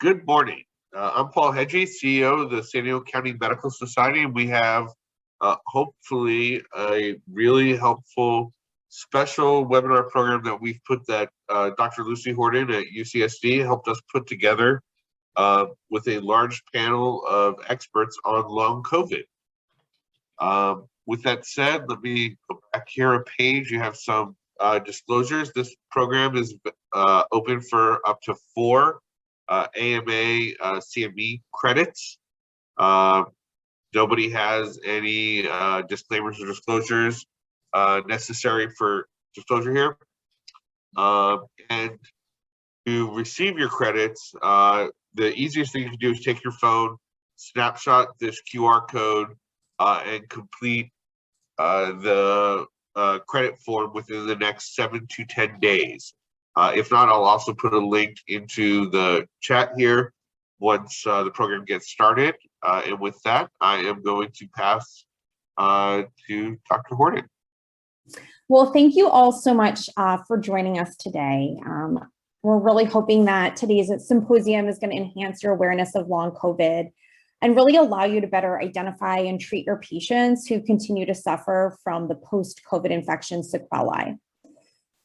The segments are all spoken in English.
Good morning. I'm Paul Hedgie, CEO of the San Diego County Medical Society, and we have hopefully a really helpful special webinar program that we've put that Dr. Lucy Horton at UCSD helped us put together with a large panel of experts on long COVID. With that said, let me go back here a page. You have some disclosures. This program is open for up to 4 AMA CME credits. Nobody has any disclaimers or disclosures necessary for disclosure here. And to receive your credits, the easiest thing you can do is take your phone, snapshot this QR code, and complete the credit form within the next 7 to 10 days. If not, I'll also put a link into the chat here once the program gets started. And with that, I am going to pass to Dr. Horton. Well, thank you all so much for joining us today. We're really hoping that today's symposium is going to enhance your awareness of long COVID and really allow you to better identify and treat your patients who continue to suffer from the post-COVID infection sequelae.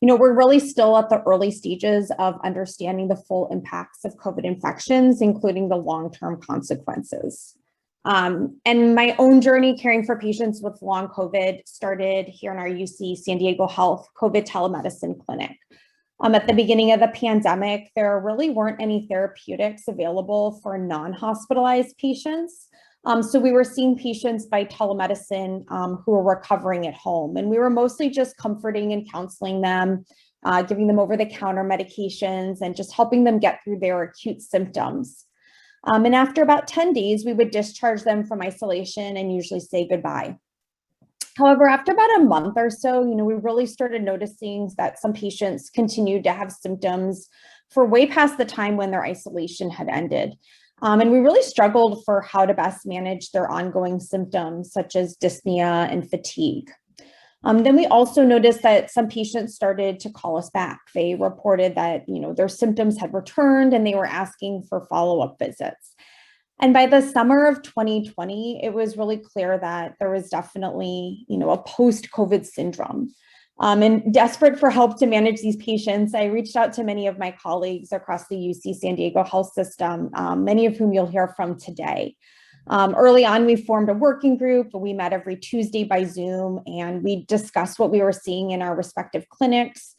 You know, we're really still at the early stages of understanding the full impacts of COVID infections, including the long-term consequences. And my own journey caring for patients with long COVID started here in our UC San Diego Health COVID telemedicine clinic. At the beginning of the pandemic, there really weren't any therapeutics available for non-hospitalized patients. So we were seeing patients by telemedicine who were recovering at home, and we were mostly just comforting and counseling them, giving them over-the-counter medications and just helping them get through their acute symptoms. And after about 10 days, we would discharge them from isolation and usually say goodbye. However, after about a month or so, we really started noticing that some patients continued to have symptoms for way past the time when their isolation had ended. And we really struggled for how to best manage their ongoing symptoms, such as dyspnea and fatigue. Then we also noticed that some patients started to call us back. They reported that, their symptoms had returned and they were asking for follow-up visits. And by the summer of 2020, it was really clear that there was definitely, a post-COVID syndrome. And desperate for help to manage these patients, I reached out to many of my colleagues across the UC San Diego health system, many of whom you'll hear from today. Early on, we formed a working group. We met every Tuesday by Zoom, and we discussed what we were seeing in our respective clinics,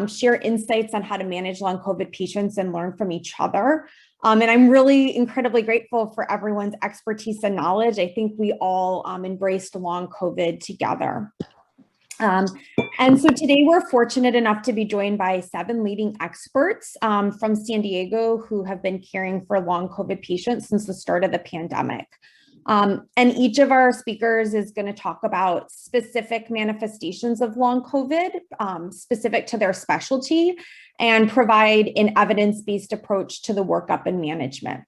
share insights on how to manage long COVID patients and learn from each other. And I'm really incredibly grateful for everyone's expertise and knowledge. I think we all embraced long COVID together. And so today we're fortunate enough to be joined by 7 leading experts from San Diego who have been caring for long COVID patients since the start of the pandemic. And each of our speakers is going to talk about specific manifestations of long COVID, specific to their specialty, and provide an evidence-based approach to the workup and management.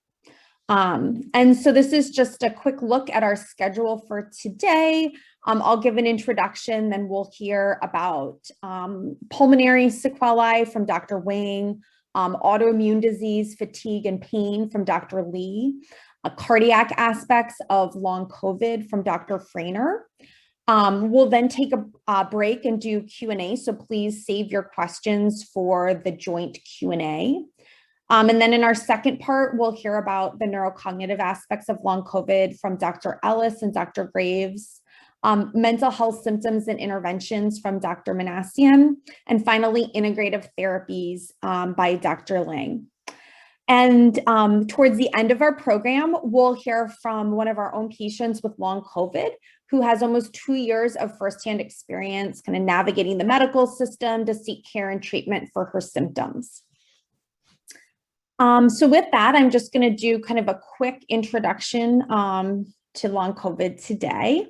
And so this is just a quick look at our schedule for today. I'll give an introduction, then we'll hear about pulmonary sequelae from Dr. Wang, autoimmune disease, fatigue, and pain from Dr. Lee, cardiac aspects of long COVID from Dr. Frainer. We'll then take a break and do Q&A, so please save your questions for the joint Q&A. And then in our second part, we'll hear about the neurocognitive aspects of long COVID from Dr. Ellis and Dr. Graves, mental health symptoms and interventions from Dr. Manassian, and finally, integrative therapies by Dr. Lang. And towards the end of our program, we'll hear from one of our own patients with long COVID who has almost 2 years of firsthand experience kind of navigating the medical system to seek care and treatment for her symptoms. So with that, I'm just going to do kind of a quick introduction to long COVID today.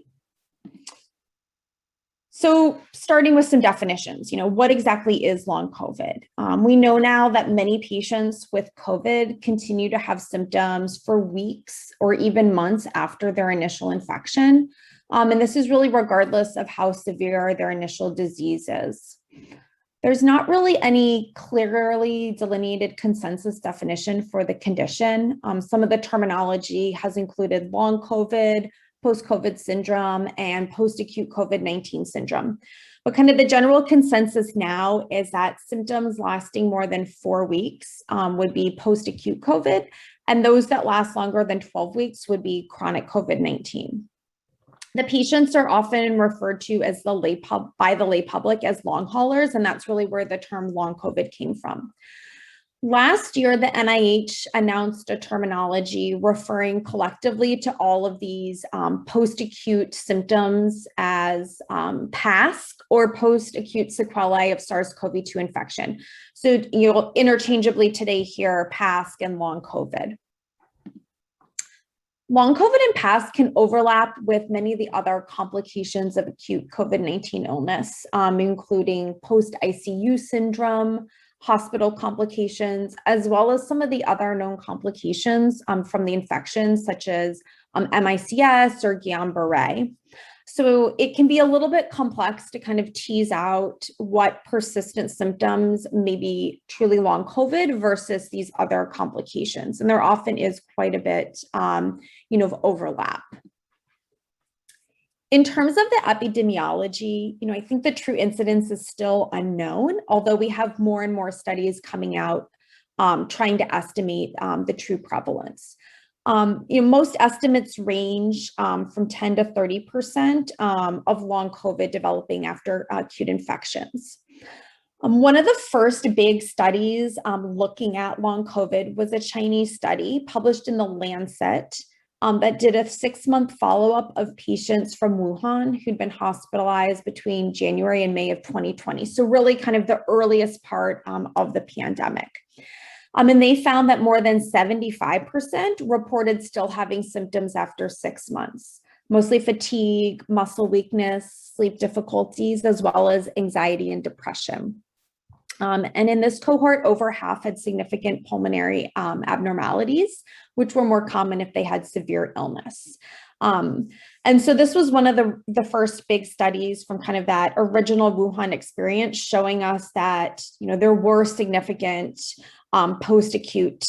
So starting with some definitions, what exactly is long COVID? We know now that many patients with COVID continue to have symptoms for weeks or even months after their initial infection. And this is really regardless of how severe their initial disease is. There's not really any clearly delineated consensus definition for the condition. Some of the terminology has included long COVID, post-COVID syndrome, and post-acute COVID-19 syndrome. But kind of the general consensus now is that symptoms lasting more than 4 weeks would be post-acute COVID, and those that last longer than 12 weeks would be chronic COVID-19. The patients are often referred to as by the lay public as long haulers, and that's really where the term long COVID came from. Last year, the NIH announced a terminology referring collectively to all of these post-acute symptoms as PASC, or post-acute sequelae of SARS-CoV-2 infection. So you'll interchangeably today hear PASC and long COVID. Long COVID and PASC can overlap with many of the other complications of acute COVID-19 illness, including post-ICU syndrome, hospital complications, as well as some of the other known complications from the infections, such as MICS or Guillain-Barré. So it can be a little bit complex to kind of tease out what persistent symptoms may be truly long COVID versus these other complications. And there often is quite a bit, of overlap. In terms of the epidemiology, I think the true incidence is still unknown, although we have more and more studies coming out trying to estimate the true prevalence. Most estimates range from 10 to 30% of long COVID developing after acute infections. One of the first big studies looking at long COVID was a Chinese study published in the Lancet that did a 6-month follow-up of patients from Wuhan who'd been hospitalized between January and May of 2020. So really kind of the earliest part of the pandemic. And they found that more than 75% reported still having symptoms after 6 months, mostly fatigue, muscle weakness, sleep difficulties, as well as anxiety and depression. And in this cohort, over half had significant pulmonary abnormalities, which were more common if they had severe illness. And so this was one of the first big studies from kind of that original Wuhan experience, showing us that, there were significant post-acute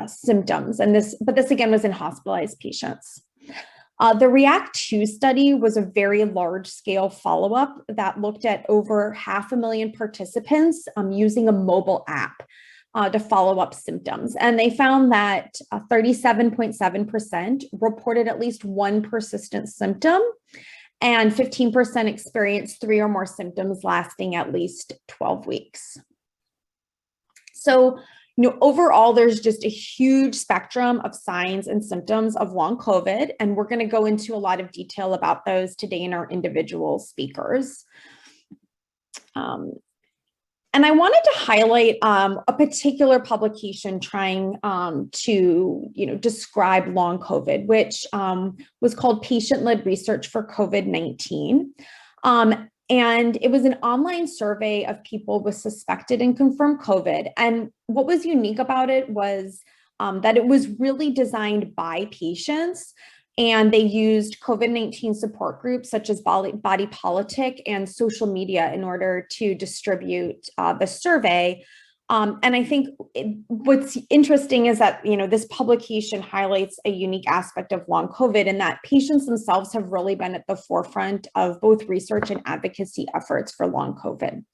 symptoms. But this again was in hospitalized patients. The REACT-2 study was a very large-scale follow-up that looked at over 500,000 participants using a mobile app to follow up symptoms. And they found that 37.7% reported at least one persistent symptom, and 15% experienced 3 or more symptoms lasting at least 12 weeks. So, overall, there's just a huge spectrum of signs and symptoms of long COVID, and we're going to go into a lot of detail about those today in our individual speakers. And I wanted to highlight a particular publication trying to, describe long COVID, which was called Patient-Led Research for COVID-19. And it was an online survey of people with suspected and confirmed COVID. And what was unique about it was that it was really designed by patients, and they used COVID-19 support groups such as Body Politic and social media in order to distribute the survey. And I think what's interesting is that, this publication highlights a unique aspect of long COVID, and that patients themselves have really been at the forefront of both research and advocacy efforts for long COVID.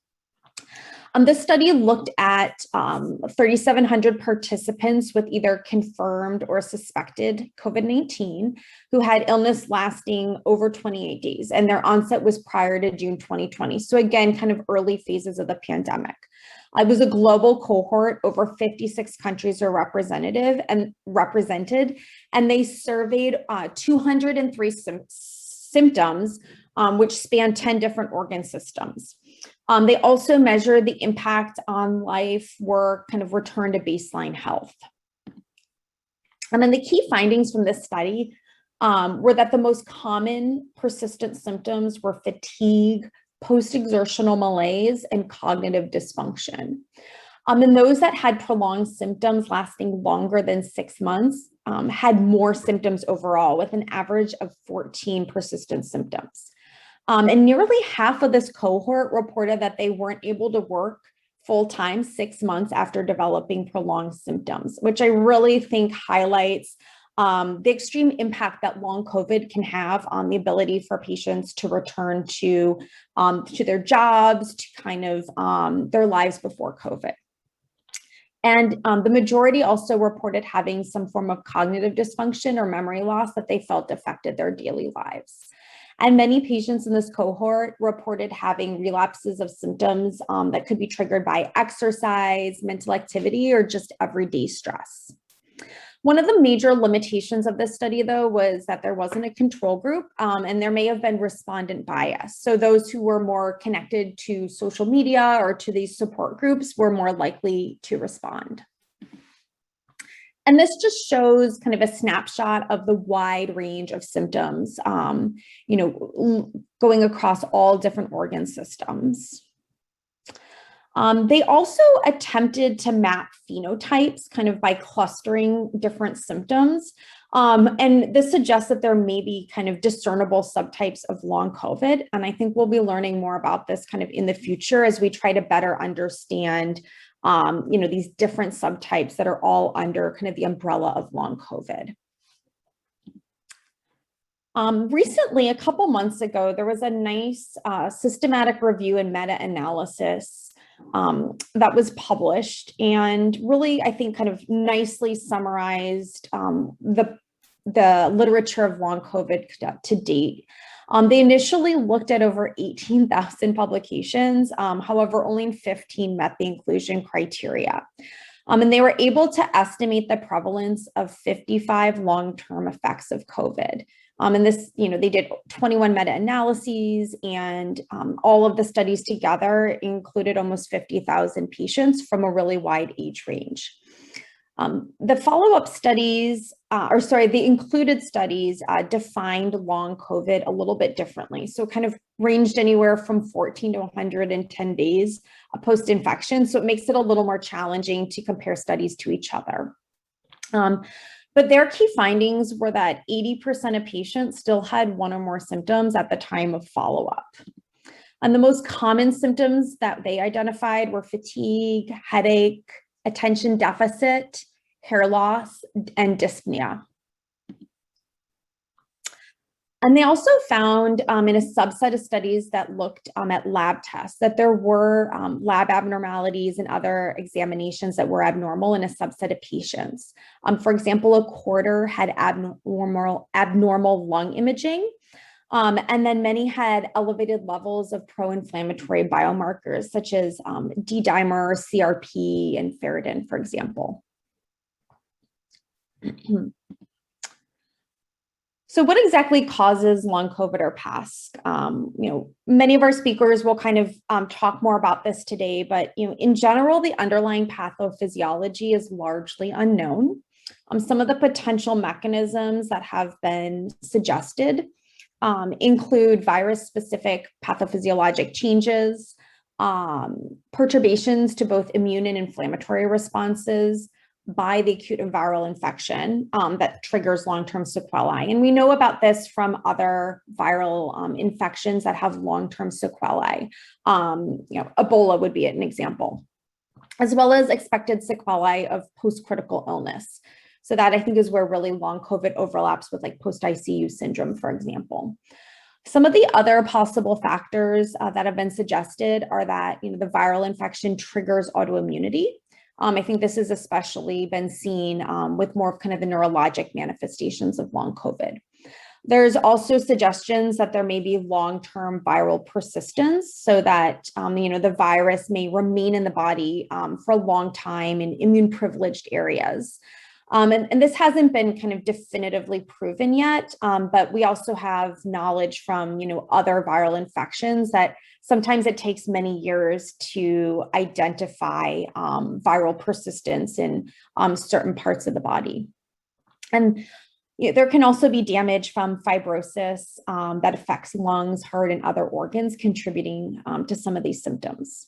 This study looked at 3,700 participants with either confirmed or suspected COVID-19 who had illness lasting over 28 days, and their onset was prior to June 2020. So again, kind of early phases of the pandemic. It was a global cohort. Over 56 countries are represented, and they surveyed 203 symptoms, which span 10 different organ systems. They also measured the impact on life, work, kind of return to baseline health. And then the key findings from this study were that the most common persistent symptoms were fatigue, post-exertional malaise, and cognitive dysfunction. And those that had prolonged symptoms lasting longer than 6 months had more symptoms overall, with an average of 14 persistent symptoms. And nearly half of this cohort reported that they weren't able to work full-time 6 months after developing prolonged symptoms, which I really think highlights the extreme impact that long COVID can have on the ability for patients to return to their jobs, to kind of their lives before COVID. And the majority also reported having some form of cognitive dysfunction or memory loss that they felt affected their daily lives. And many patients in this cohort reported having relapses of symptoms that could be triggered by exercise, mental activity, or just everyday stress. One of the major limitations of this study, though, was that there wasn't a control group, and there may have been respondent bias. So those who were more connected to social media or to these support groups were more likely to respond. And this just shows kind of a snapshot of the wide range of symptoms, going across all different organ systems. They also attempted to map phenotypes kind of by clustering different symptoms. And this suggests that there may be kind of discernible subtypes of long COVID. And I think we'll be learning more about this kind of in the future as we try to better understand these different subtypes that are all under kind of the umbrella of long COVID. Recently, a couple months ago, there was a nice systematic review and meta-analysis that was published and really, I think, kind of nicely summarized the literature of long COVID to date. They initially looked at over 18,000 publications, however, only 15 met the inclusion criteria. And they were able to estimate the prevalence of 55 long-term effects of COVID. And this, they did 21 meta-analyses, and all of the studies together included almost 50,000 patients from a really wide age range. The follow-up studies, the included studies defined long COVID a little bit differently. So kind of ranged anywhere from 14 to 110 days post-infection. So it makes it a little more challenging to compare studies to each other. But their key findings were that 80% of patients still had one or more symptoms at the time of follow-up. And the most common symptoms that they identified were fatigue, headache, attention deficit, hair loss, and dyspnea. And they also found in a subset of studies that looked at lab tests that there were lab abnormalities and other examinations that were abnormal in a subset of patients. For example, a quarter had abnormal lung imaging, and then many had elevated levels of pro-inflammatory biomarkers such as D-dimer, CRP, and ferritin, for example. So what exactly causes long COVID or PASC? Many of our speakers will kind of talk more about this today, but in general, the underlying pathophysiology is largely unknown. Some of the potential mechanisms that have been suggested include virus-specific pathophysiologic changes, perturbations to both immune and inflammatory responses by the acute and viral infection that triggers long-term sequelae. And we know about this from other viral infections that have long-term sequelae. Ebola would be an example, as well as expected sequelae of post-critical illness. So that I think is where really long COVID overlaps with like post-ICU syndrome, for example. Some of the other possible factors that have been suggested are that the viral infection triggers autoimmunity. I think this has especially been seen with more of kind of the neurologic manifestations of long COVID. There's also suggestions that there may be long-term viral persistence so that, the virus may remain in the body for a long time in immune-privileged areas. And this hasn't been kind of definitively proven yet, but we also have knowledge from, other viral infections that sometimes it takes many years to identify viral persistence in certain parts of the body. And there can also be damage from fibrosis that affects lungs, heart, and other organs, contributing to some of these symptoms.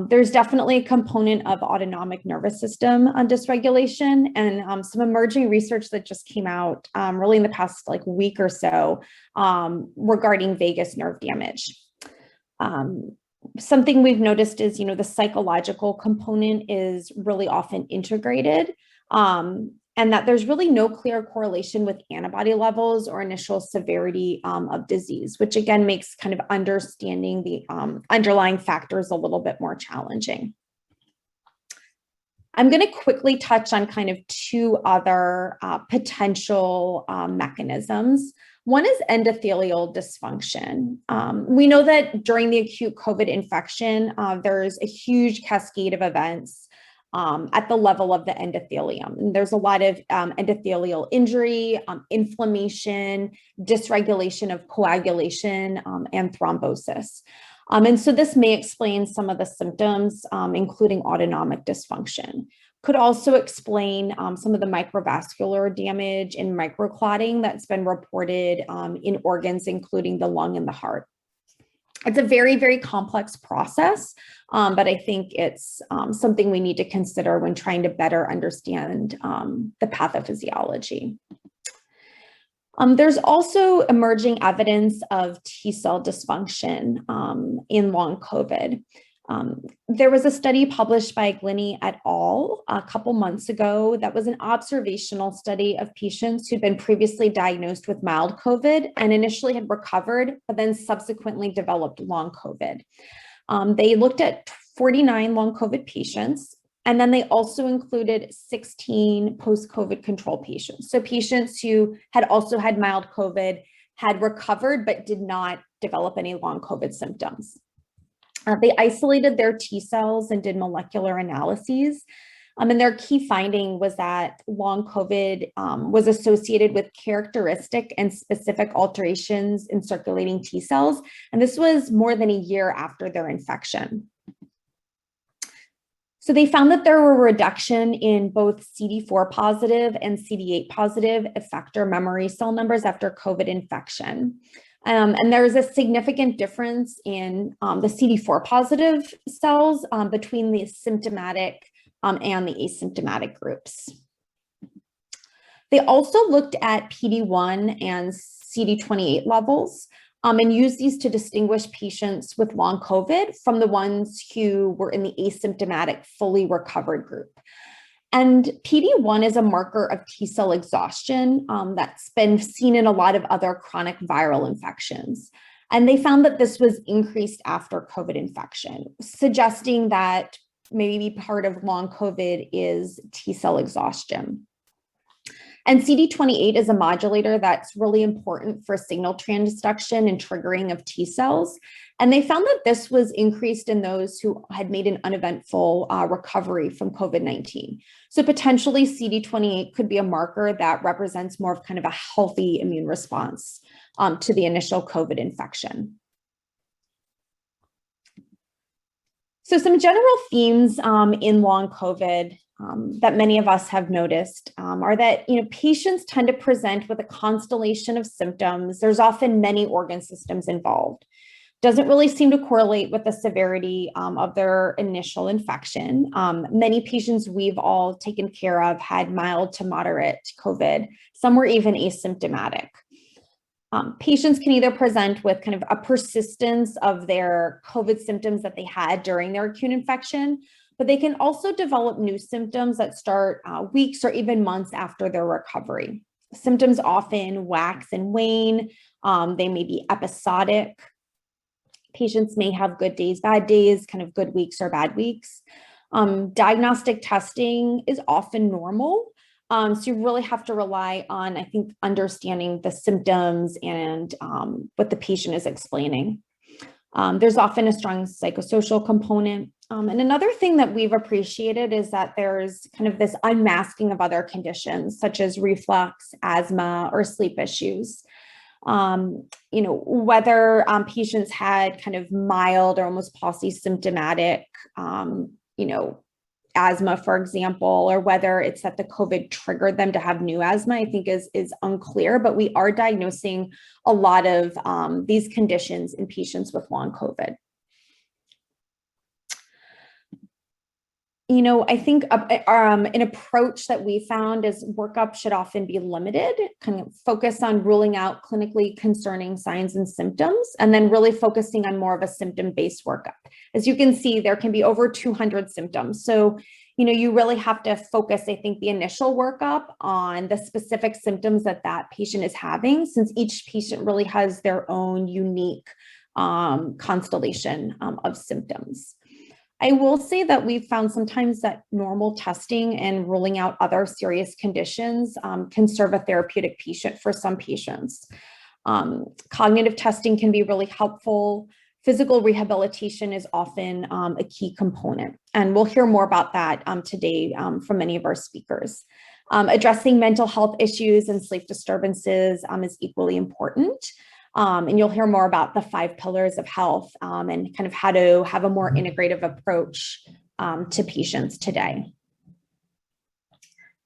There's definitely a component of autonomic nervous system dysregulation, and some emerging research that just came out really in the past week or so regarding vagus nerve damage. Something we've noticed is, the psychological component is really often integrated, and that there's really no clear correlation with antibody levels or initial severity of disease, which again makes kind of understanding the underlying factors a little bit more challenging. I'm going to quickly touch on kind of two other potential mechanisms. One is endothelial dysfunction. We know that during the acute COVID infection, there's a huge cascade of events at the level of the endothelium. And there's a lot of endothelial injury, inflammation, dysregulation of coagulation, and thrombosis. And so this may explain some of the symptoms, including autonomic dysfunction. Could also explain some of the microvascular damage and microclotting that's been reported in organs, including the lung and the heart. It's a very, very complex process, but I think it's something we need to consider when trying to better understand the pathophysiology. There's also emerging evidence of T-cell dysfunction in long COVID. There was a study published by Glynny et al. A couple months ago that was an observational study of patients who'd been previously diagnosed with mild COVID and initially had recovered, but then subsequently developed long COVID. They looked at 49 long COVID patients, and then they also included 16 post-COVID control patients. So patients who had also had mild COVID, had recovered, but did not develop any long COVID symptoms. They isolated their T cells and did molecular analyses. And their key finding was that long COVID was associated with characteristic and specific alterations in circulating T cells. And this was more than a year after their infection. So they found that there were a reduction in both CD4 positive and CD8 positive effector memory cell numbers after COVID infection. And there's a significant difference in the CD4 positive cells between the symptomatic and the asymptomatic groups. They also looked at PD-1 and CD28 levels and used these to distinguish patients with long COVID from the ones who were in the asymptomatic, fully recovered group. And PD-1 is a marker of T-cell exhaustion that's been seen in a lot of other chronic viral infections. And they found that this was increased after COVID infection, suggesting that maybe part of long COVID is T-cell exhaustion. And CD28 is a modulator that's really important for signal transduction and triggering of T cells. And they found that this was increased in those who had made an uneventful recovery from COVID-19. So potentially CD28 could be a marker that represents more of kind of a healthy immune response to the initial COVID infection. So some general themes in long COVID that many of us have noticed are that patients tend to present with a constellation of symptoms. There's often many organ systems involved. Doesn't really seem to correlate with the severity of their initial infection. Many patients we've all taken care of had mild to moderate COVID. Some were even asymptomatic. Patients can either present with kind of a persistence of their COVID symptoms that they had during their acute infection, but they can also develop new symptoms that start weeks or even months after their recovery. Symptoms often wax and wane. They may be episodic. Patients may have good days, bad days, kind of good weeks or bad weeks. Diagnostic testing is often normal. So you really have to rely on, I think, understanding the symptoms and what the patient is explaining. There's often a strong psychosocial component. And another thing that we've appreciated is that there's kind of this unmasking of other conditions, such as reflux, asthma, or sleep issues. Whether patients had kind of mild or almost polysymptomatic, asthma, for example, or whether it's that the COVID triggered them to have new asthma, I think is unclear, but we are diagnosing a lot of these conditions in patients with long COVID. I think an approach that we found is workup should often be limited, kind of focus on ruling out clinically concerning signs and symptoms, and then really focusing on more of a symptom-based workup. As you can see, there can be over 200 symptoms. So, you really have to focus, I think, the initial workup on the specific symptoms that that patient is having, since each patient really has their own unique constellation of symptoms. I will say that we've found sometimes that normal testing and ruling out other serious conditions can serve a therapeutic patient for some patients. Cognitive testing can be really helpful. Physical rehabilitation is often a key component, and we'll hear more about that today from many of our speakers. Addressing mental health issues and sleep disturbances is equally important. And you'll hear more about the 5 pillars of health and kind of how to have a more integrative approach to patients today.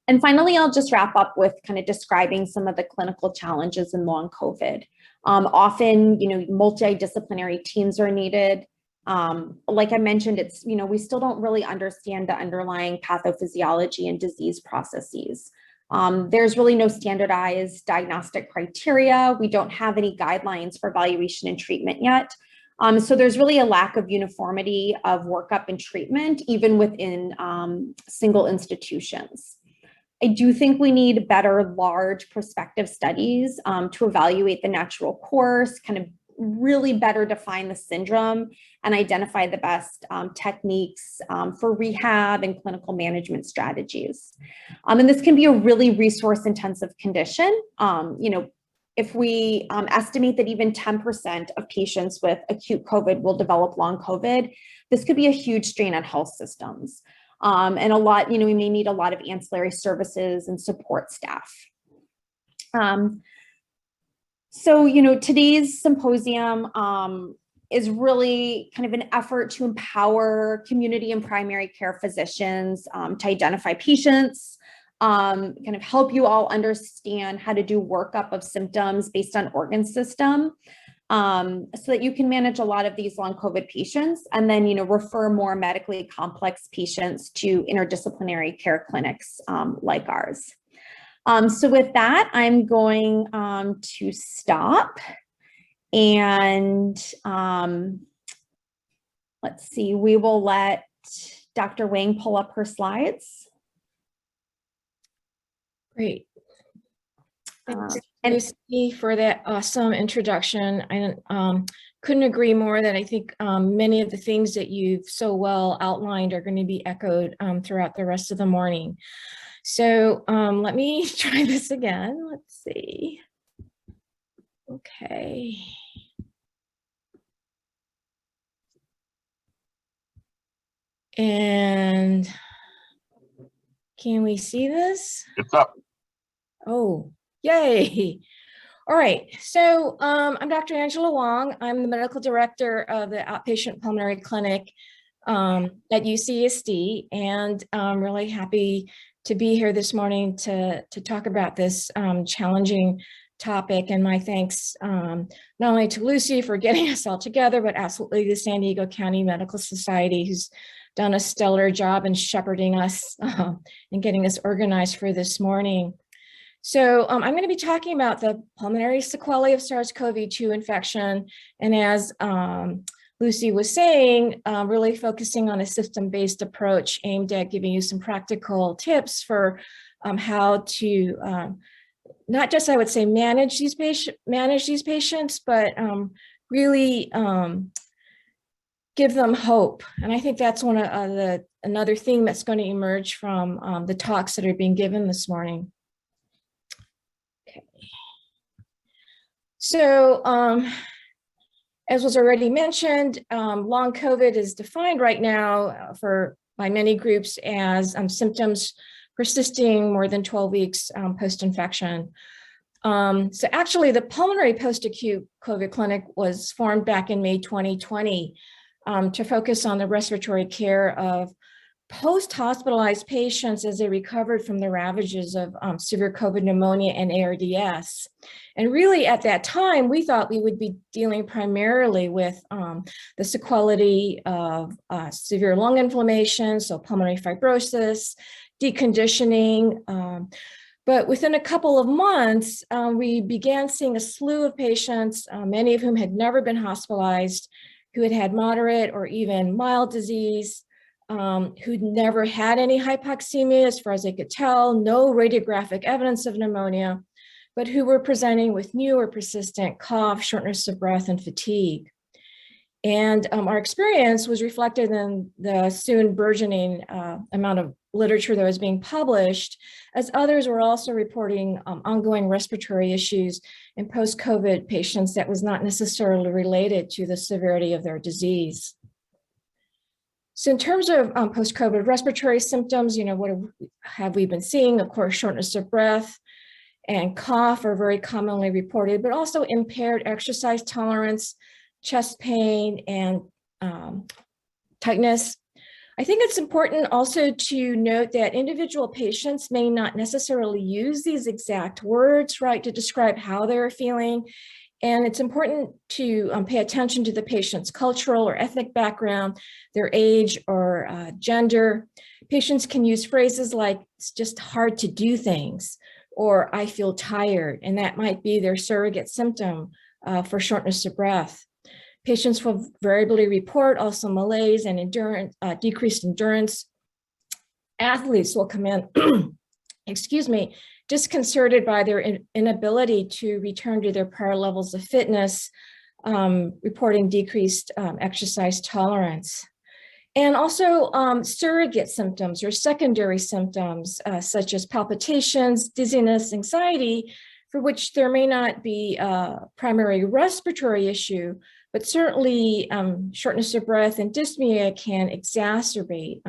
And finally, I'll just wrap up with kind of describing some of the clinical challenges in long COVID. Often, multidisciplinary teams are needed. Like I mentioned, it's, we still don't really understand the underlying pathophysiology and disease processes. There's really no standardized diagnostic criteria. We don't have any guidelines for evaluation and treatment yet. So there's really a lack of uniformity of workup and treatment, even within single institutions. I do think we need better large prospective studies to evaluate the natural course, kind of really better define the syndrome and identify the best techniques for rehab and clinical management strategies. And this can be a really resource intensive condition. If we estimate that even 10% of patients with acute COVID will develop long COVID, this could be a huge strain on health systems. And a lot, we may need a lot of ancillary services and support staff. So, today's symposium is really kind of an effort to empower community and primary care physicians to identify patients, kind of help you all understand how to do workup of symptoms based on organ system, so that you can manage a lot of these long COVID patients and then, refer more medically complex patients to interdisciplinary care clinics like ours. So with that, I'm going to stop and let's see, we will let Dr. Wang pull up her slides. Great. Thanks, Lucy, for that awesome introduction. I couldn't agree more that I think many of the things that you've so well outlined are going to be echoed throughout the rest of the morning. So let me try this again. Let's see. Okay. And can we see this? It's up. Oh, yay. All right. So I'm Dr. Angela Wong. I'm the medical director of the outpatient pulmonary clinic at UCSD, and I'm really happy to be here this morning to talk about this challenging topic. And my thanks not only to Lucy for getting us all together, but absolutely the San Diego County Medical Society, who's done a stellar job in shepherding us and getting us organized for this morning. So I'm going to be talking about the pulmonary sequelae of SARS-CoV-2 infection. And as Lucy was saying, really focusing on a system-based approach aimed at giving you some practical tips for how to not just, I would say, manage these patients, but really give them hope. And I think that's another theme that's going to emerge from the talks that are being given this morning. Okay. So as was already mentioned, long COVID is defined right now by many groups as symptoms persisting more than 12 weeks post-infection. So actually, the Pulmonary Post-Acute COVID Clinic was formed back in May 2020 to focus on the respiratory care of post-hospitalized patients as they recovered from the ravages of severe COVID pneumonia and ARDS. And really at that time, we thought we would be dealing primarily with the sequelae of severe lung inflammation, so pulmonary fibrosis, deconditioning. But within a couple of months, we began seeing a slew of patients, many of whom had never been hospitalized, who had had moderate or even mild disease, who'd never had any hypoxemia as far as they could tell, no radiographic evidence of pneumonia, but who were presenting with new or persistent cough, shortness of breath, and fatigue. And our experience was reflected in the soon burgeoning amount of literature that was being published, as others were also reporting ongoing respiratory issues in post-COVID patients that was not necessarily related to the severity of their disease. So in terms of post-COVID respiratory symptoms, what have we been seeing? Of course, shortness of breath and cough are very commonly reported, but also impaired exercise tolerance, chest pain, and tightness. I think it's important also to note that individual patients may not necessarily use these exact words, right, to describe how they're feeling. And it's important to pay attention to the patient's cultural or ethnic background, their age or gender. Patients can use phrases like, it's just hard to do things, or I feel tired, and that might be their surrogate symptom for shortness of breath. Patients will variably report also malaise and endurance, decreased endurance. Athletes will come in, excuse me, disconcerted by their inability to return to their prior levels of fitness, reporting decreased exercise tolerance. And also surrogate symptoms or secondary symptoms such as palpitations, dizziness, anxiety, for which there may not be a primary respiratory issue, but certainly shortness of breath and dyspnea can exacerbate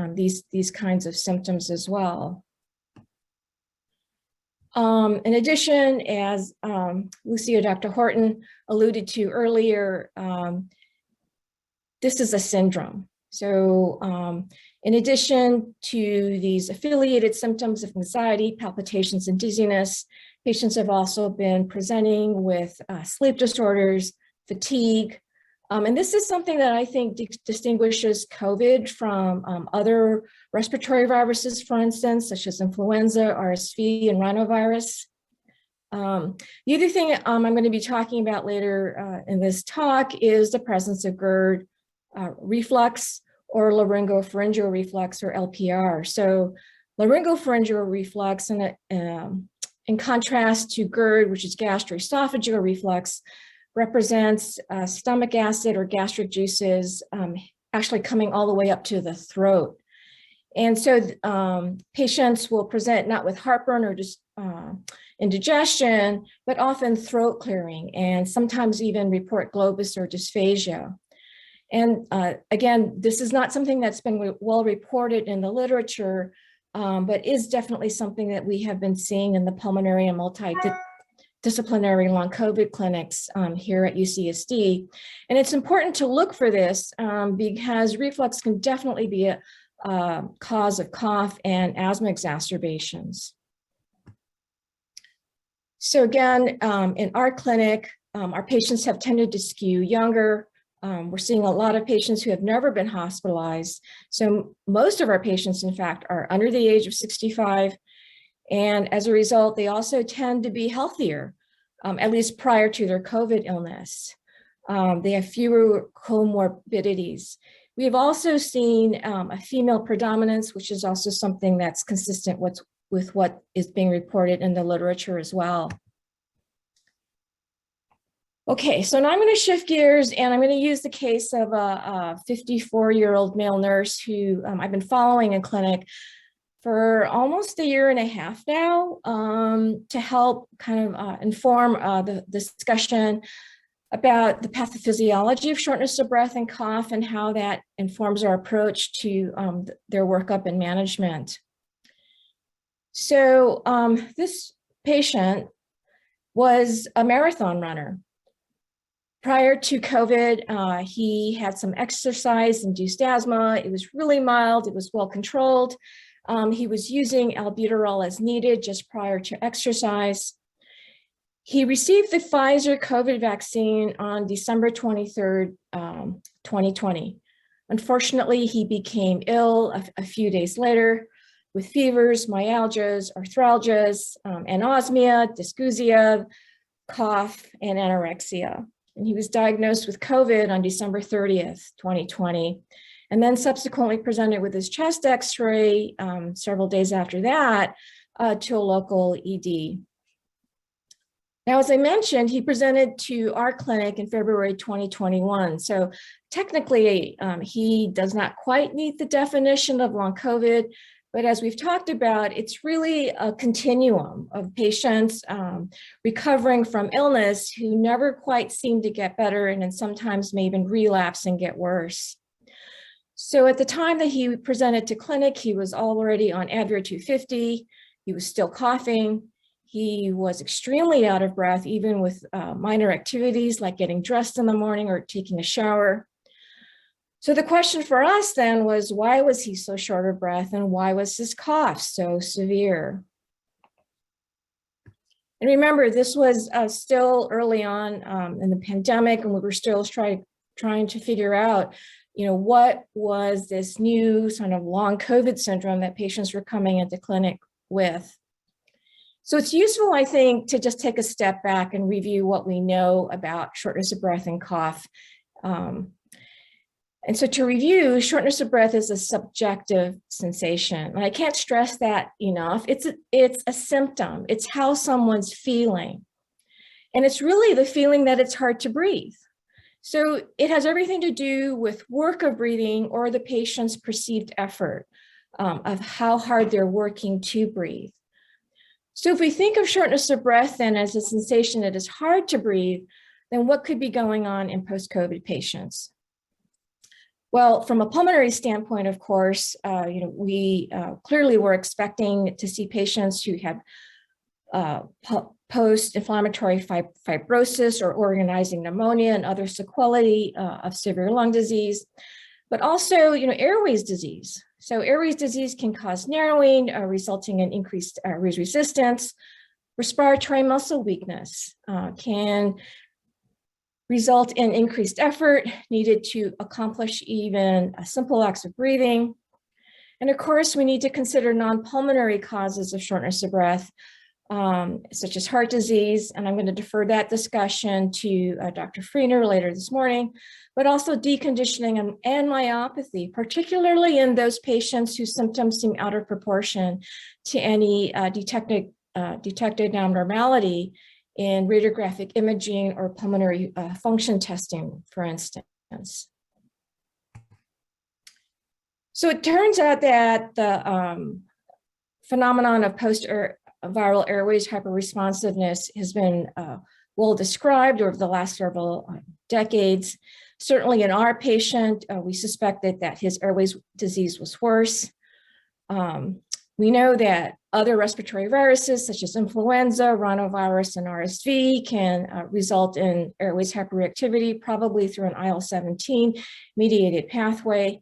these kinds of symptoms as well. In addition, as Lucy or Dr. Horton alluded to earlier, this is a syndrome. So in addition to these affiliated symptoms of anxiety, palpitations, and dizziness, patients have also been presenting with sleep disorders, fatigue, and this is something that I think distinguishes COVID from other respiratory viruses, for instance, such as influenza, RSV, and rhinovirus. The other thing I'm going to be talking about later in this talk is the presence of GERD reflux or laryngopharyngeal reflux, or LPR. So laryngopharyngeal reflux, in contrast to GERD, which is gastroesophageal reflux, represents stomach acid or gastric juices actually coming all the way up to the throat. And so patients will present not with heartburn or just indigestion, but often throat clearing, and sometimes even report globus or dysphagia. And again, this is not something that's been well reported in the literature, but is definitely something that we have been seeing in the pulmonary and multidisciplinary long COVID clinics here at UCSD. And it's important to look for this because reflux can definitely be a cause of cough and asthma exacerbations. So again, in our clinic, our patients have tended to skew younger. We're seeing a lot of patients who have never been hospitalized. So most of our patients, in fact, are under the age of 65. And as a result, they also tend to be healthier, at least prior to their COVID illness. They have fewer comorbidities. We have also seen a female predominance, which is also something that's consistent with what is being reported in the literature as well. Okay, so now I'm going to shift gears and I'm going to use the case of a 54-year-old male nurse who I've been following in clinic for almost a year and a half now to help kind of inform the discussion about the pathophysiology of shortness of breath and cough and how that informs our approach to their workup and management. So this patient was a marathon runner. Prior to COVID, he had some exercise-induced asthma. It was really mild. It was well controlled. He was using albuterol as needed just prior to exercise. He received the Pfizer COVID vaccine on December 23rd, 2020. Unfortunately, he became ill a few days later with fevers, myalgias, arthralgias, anosmia, dysgeusia, cough, and anorexia. And he was diagnosed with COVID on December 30th, 2020, and then subsequently presented with his chest x-ray several days after that to a local ED. Now, as I mentioned, he presented to our clinic in February 2021. So technically, he does not quite meet the definition of long COVID, but as we've talked about, it's really a continuum of patients recovering from illness who never quite seem to get better and then sometimes may even relapse and get worse. So at the time that he presented to clinic, he was already on Advair 250. He was still coughing. He was extremely out of breath, even with minor activities like getting dressed in the morning or taking a shower. So the question for us then was, why was he so short of breath and why was his cough so severe? And remember, this was still early on in the pandemic, and we were still trying to figure out, what was this new sort of long COVID syndrome that patients were coming into clinic with. So it's useful, I think, to just take a step back and review what we know about shortness of breath and cough. And so to review, shortness of breath is a subjective sensation. And I can't stress that enough. It's a symptom. It's how someone's feeling. And it's really the feeling that it's hard to breathe. So it has everything to do with work of breathing or the patient's perceived effort of how hard they're working to breathe. So if we think of shortness of breath then as a sensation that is hard to breathe, then what could be going on in post-COVID patients? Well, from a pulmonary standpoint, of course, we clearly were expecting to see patients who have post-inflammatory fibrosis or organizing pneumonia and other sequelae of severe lung disease, but also, airways disease. So airways disease can cause narrowing, resulting in increased resistance. Respiratory muscle weakness can result in increased effort needed to accomplish even simple acts of breathing. And of course, we need to consider non-pulmonary causes of shortness of breath, such as heart disease, and I'm going to defer that discussion to Dr. Freener later this morning, but also deconditioning and myopathy, particularly in those patients whose symptoms seem out of proportion to any detected abnormality in radiographic imaging or pulmonary function testing, for instance. So it turns out that the phenomenon of post-viral airways hyperresponsiveness has been well described over the last several decades. Certainly in our patient, we suspected that his airways disease was worse. We know that other respiratory viruses such as influenza, rhinovirus, and RSV can result in airways hyperreactivity, probably through an IL-17 mediated pathway.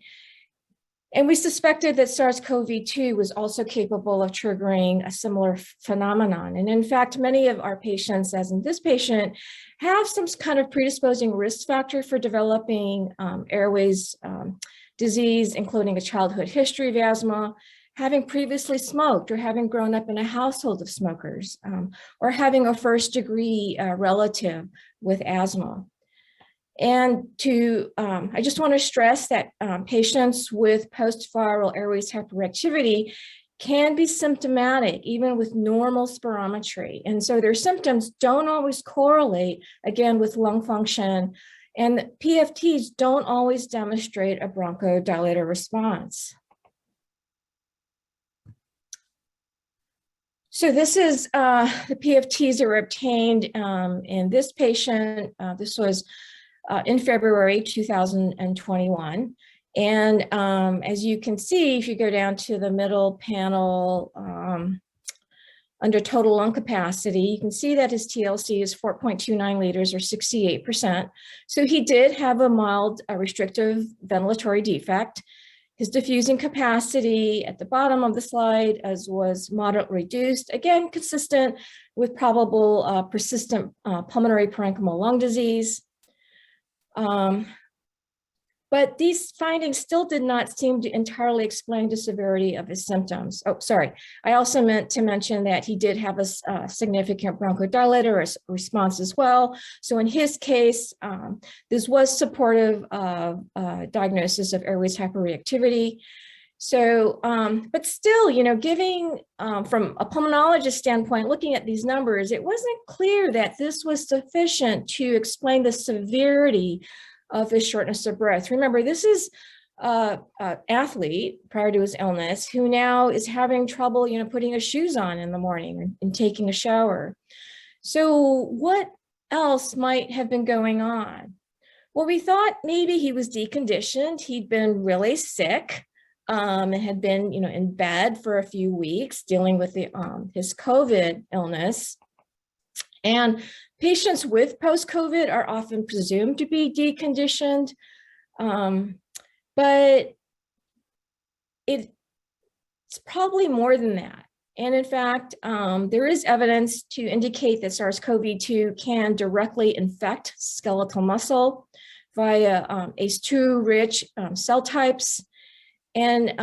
And we suspected that SARS-CoV-2 was also capable of triggering a similar phenomenon. And in fact, many of our patients, as in this patient, have some kind of predisposing risk factor for developing airways disease, including a childhood history of asthma, having previously smoked or having grown up in a household of smokers, or having a first-degree relative with asthma. And I just want to stress that patients with post-viral airways hyperreactivity can be symptomatic even with normal spirometry. And so their symptoms don't always correlate, again, with lung function, and PFTs don't always demonstrate a bronchodilator response. So this is the PFTs that were obtained in this patient. This was in February 2021. And as you can see, if you go down to the middle panel, under total lung capacity. You can see that his TLC is 4.29 liters or 68%. So he did have a mild restrictive ventilatory defect. His diffusing capacity at the bottom of the slide as was moderately reduced, again, consistent with probable persistent pulmonary parenchymal lung disease. But these findings still did not seem to entirely explain the severity of his symptoms. Oh, sorry. I also meant to mention that he did have a significant bronchodilator response as well. So in his case, this was supportive of diagnosis of airways hyperreactivity. So, but still, you know, giving from a pulmonologist standpoint, looking at these numbers, it wasn't clear that this was sufficient to explain the severity of his shortness of breath. Remember, this is an athlete prior to his illness who now is having trouble, you know, putting his shoes on in the morning and taking a shower. So what else might have been going on? Well, we thought maybe he was deconditioned. He'd been really sick and had been, you know, in bed for a few weeks dealing with the his COVID illness. And patients with post-COVID are often presumed to be deconditioned, but it's probably more than that. And in fact, there is evidence to indicate that SARS-CoV-2 can directly infect skeletal muscle via ACE2-rich cell types. And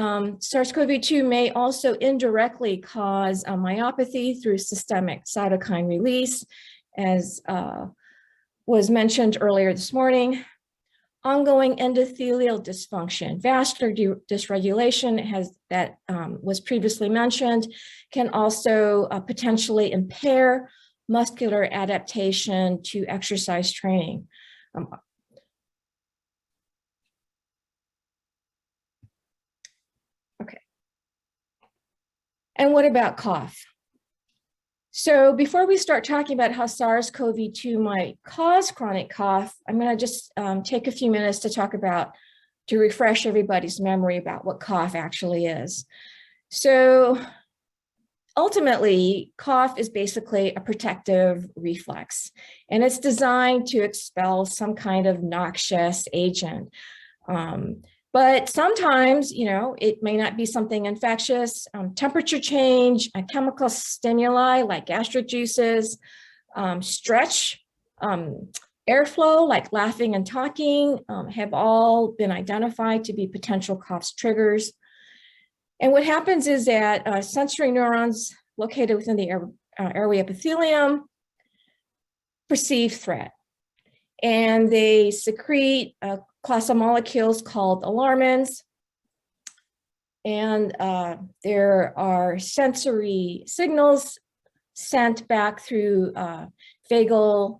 SARS-CoV-2 may also indirectly cause myopathy through systemic cytokine release, as was mentioned earlier this morning. Ongoing endothelial dysfunction, vascular dysregulation was previously mentioned, can also potentially impair muscular adaptation to exercise training. Okay. And what about cough? So before we start talking about how SARS-CoV-2 might cause chronic cough, I'm going to just take a few minutes to refresh everybody's memory about what cough actually is. So ultimately, cough is basically a protective reflex, and it's designed to expel some kind of noxious agent. But sometimes, you know, it may not be something infectious. Temperature change, chemical stimuli like gastric juices, stretch, airflow like laughing and talking have all been identified to be potential cough triggers. And what happens is that sensory neurons located within the airway epithelium perceive threat, and they secrete class of molecules called alarmins. And there are sensory signals sent back through vagally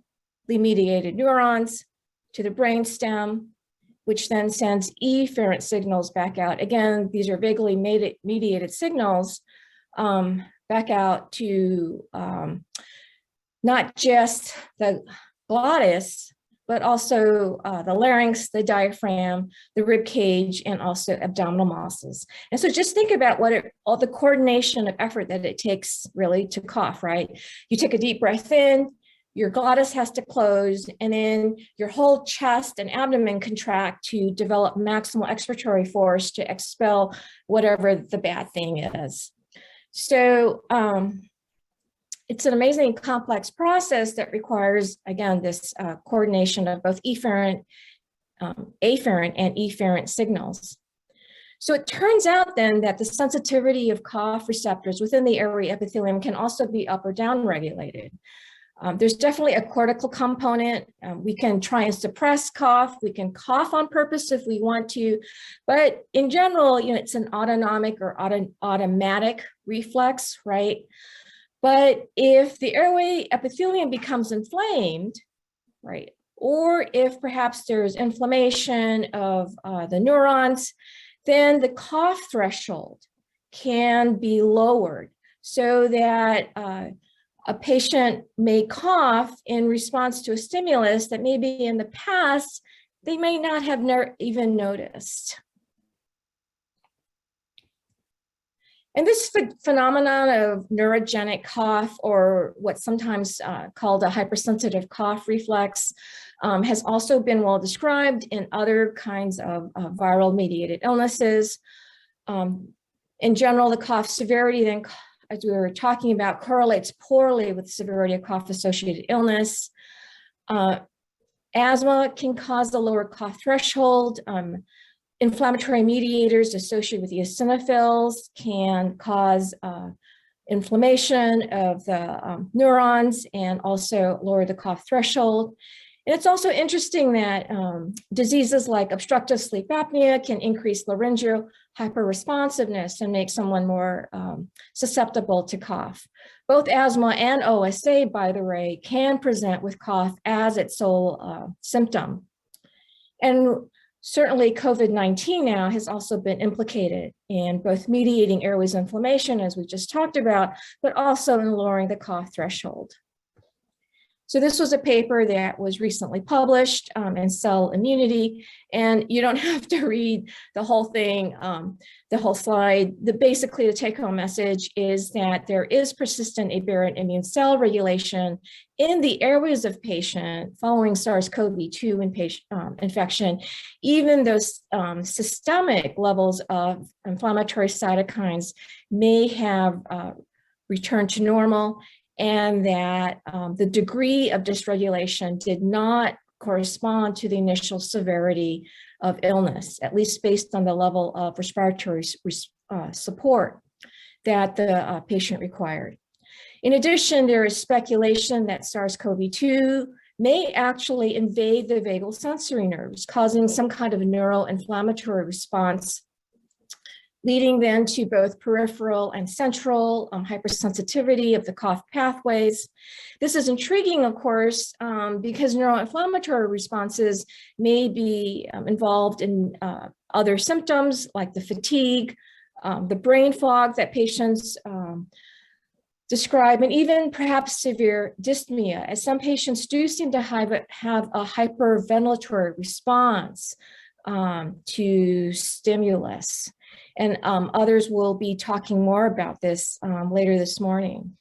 mediated neurons to the brainstem, which then sends efferent signals back out. Again, these are vagally mediated signals back out to not just the glottis, but also the larynx, the diaphragm, the rib cage, and also abdominal muscles. And so just think about all the coordination of effort that it takes really to cough, right? You take a deep breath in, your glottis has to close, and then your whole chest and abdomen contract to develop maximal expiratory force to expel whatever the bad thing is. So it's an amazingly complex process that requires, again, this coordination of both afferent and efferent signals. So it turns out then that the sensitivity of cough receptors within the airway epithelium can also be up or down regulated. There's definitely a cortical component. We can try and suppress cough. We can cough on purpose if we want to, but in general, you know, it's an autonomic or automatic reflex, right? But if the airway epithelium becomes inflamed, right, or if perhaps there's inflammation of the neurons, then the cough threshold can be lowered so that a patient may cough in response to a stimulus that maybe in the past they may not have even noticed. And this phenomenon of neurogenic cough, or what's sometimes called a hypersensitive cough reflex, has also been well described in other kinds of viral mediated illnesses. In general, the cough severity then, as we were talking about, correlates poorly with severity of cough-associated illness. Asthma can cause a lower cough threshold. Inflammatory mediators associated with eosinophils can cause inflammation of the neurons and also lower the cough threshold. And it's also interesting that diseases like obstructive sleep apnea can increase laryngeal hyperresponsiveness and make someone more susceptible to cough. Both asthma and OSA, by the way, can present with cough as its sole symptom. And certainly COVID-19 now has also been implicated in both mediating airways inflammation, as we just talked about, but also in lowering the cough threshold. So this was a paper that was recently published in Cell Immunity, and you don't have to read the whole thing, the whole slide. Basically, the take-home message is that there is persistent aberrant immune cell regulation in the airways of patient following SARS-CoV-2 infection, even though systemic levels of inflammatory cytokines may have returned to normal, and that the degree of dysregulation did not correspond to the initial severity of illness, at least based on the level of respiratory support that the patient required. In addition, there is speculation that SARS-CoV-2 may actually invade the vagal sensory nerves, causing some kind of neuroinflammatory response, leading then to both peripheral and central hypersensitivity of the cough pathways. This is intriguing, of course, because neuroinflammatory responses may be involved in other symptoms like the fatigue, the brain fog that patients describe, and even perhaps severe dyspnea, as some patients do seem to have a hyperventilatory response to stimulus. And others will be talking more about this later this morning.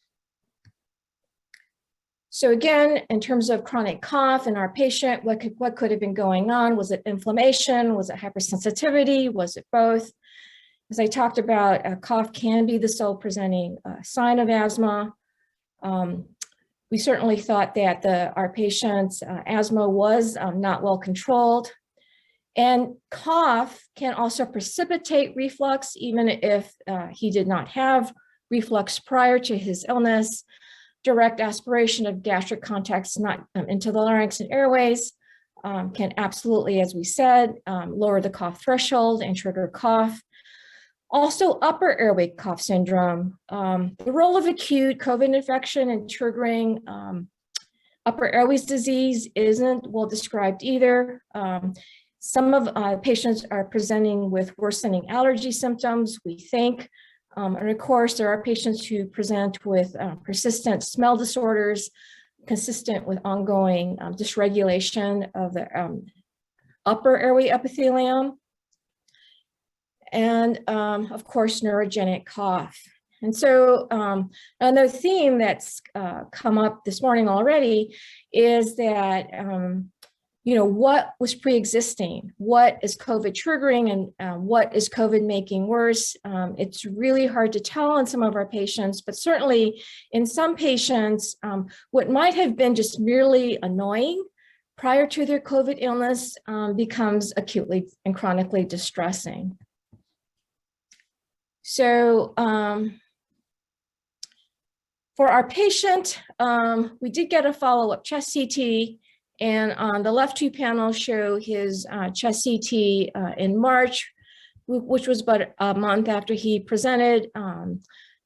So again, in terms of chronic cough in our patient, what could have been going on? Was it inflammation? Was it hypersensitivity? Was it both? As I talked about, cough can be the sole presenting sign of asthma. We certainly thought that our patient's asthma was not well controlled. And cough can also precipitate reflux, even if he did not have reflux prior to his illness. Direct aspiration of gastric contacts not into the larynx and airways can absolutely, as we said, lower the cough threshold and trigger cough. Also, upper airway cough syndrome. The role of acute COVID infection in triggering upper airways disease isn't well described either. Some of patients are presenting with worsening allergy symptoms, we think. And of course, there are patients who present with persistent smell disorders consistent with ongoing dysregulation of the upper airway epithelium. And of course, neurogenic cough. And so another theme that's come up this morning already is that what was pre-existing? What is COVID triggering, and what is COVID making worse? It's really hard to tell in some of our patients, but certainly in some patients, what might have been just merely annoying prior to their COVID illness becomes acutely and chronically distressing. So for our patient, we did get a follow-up chest CT. And on the left two panels show his chest CT in March, which was about a month after he presented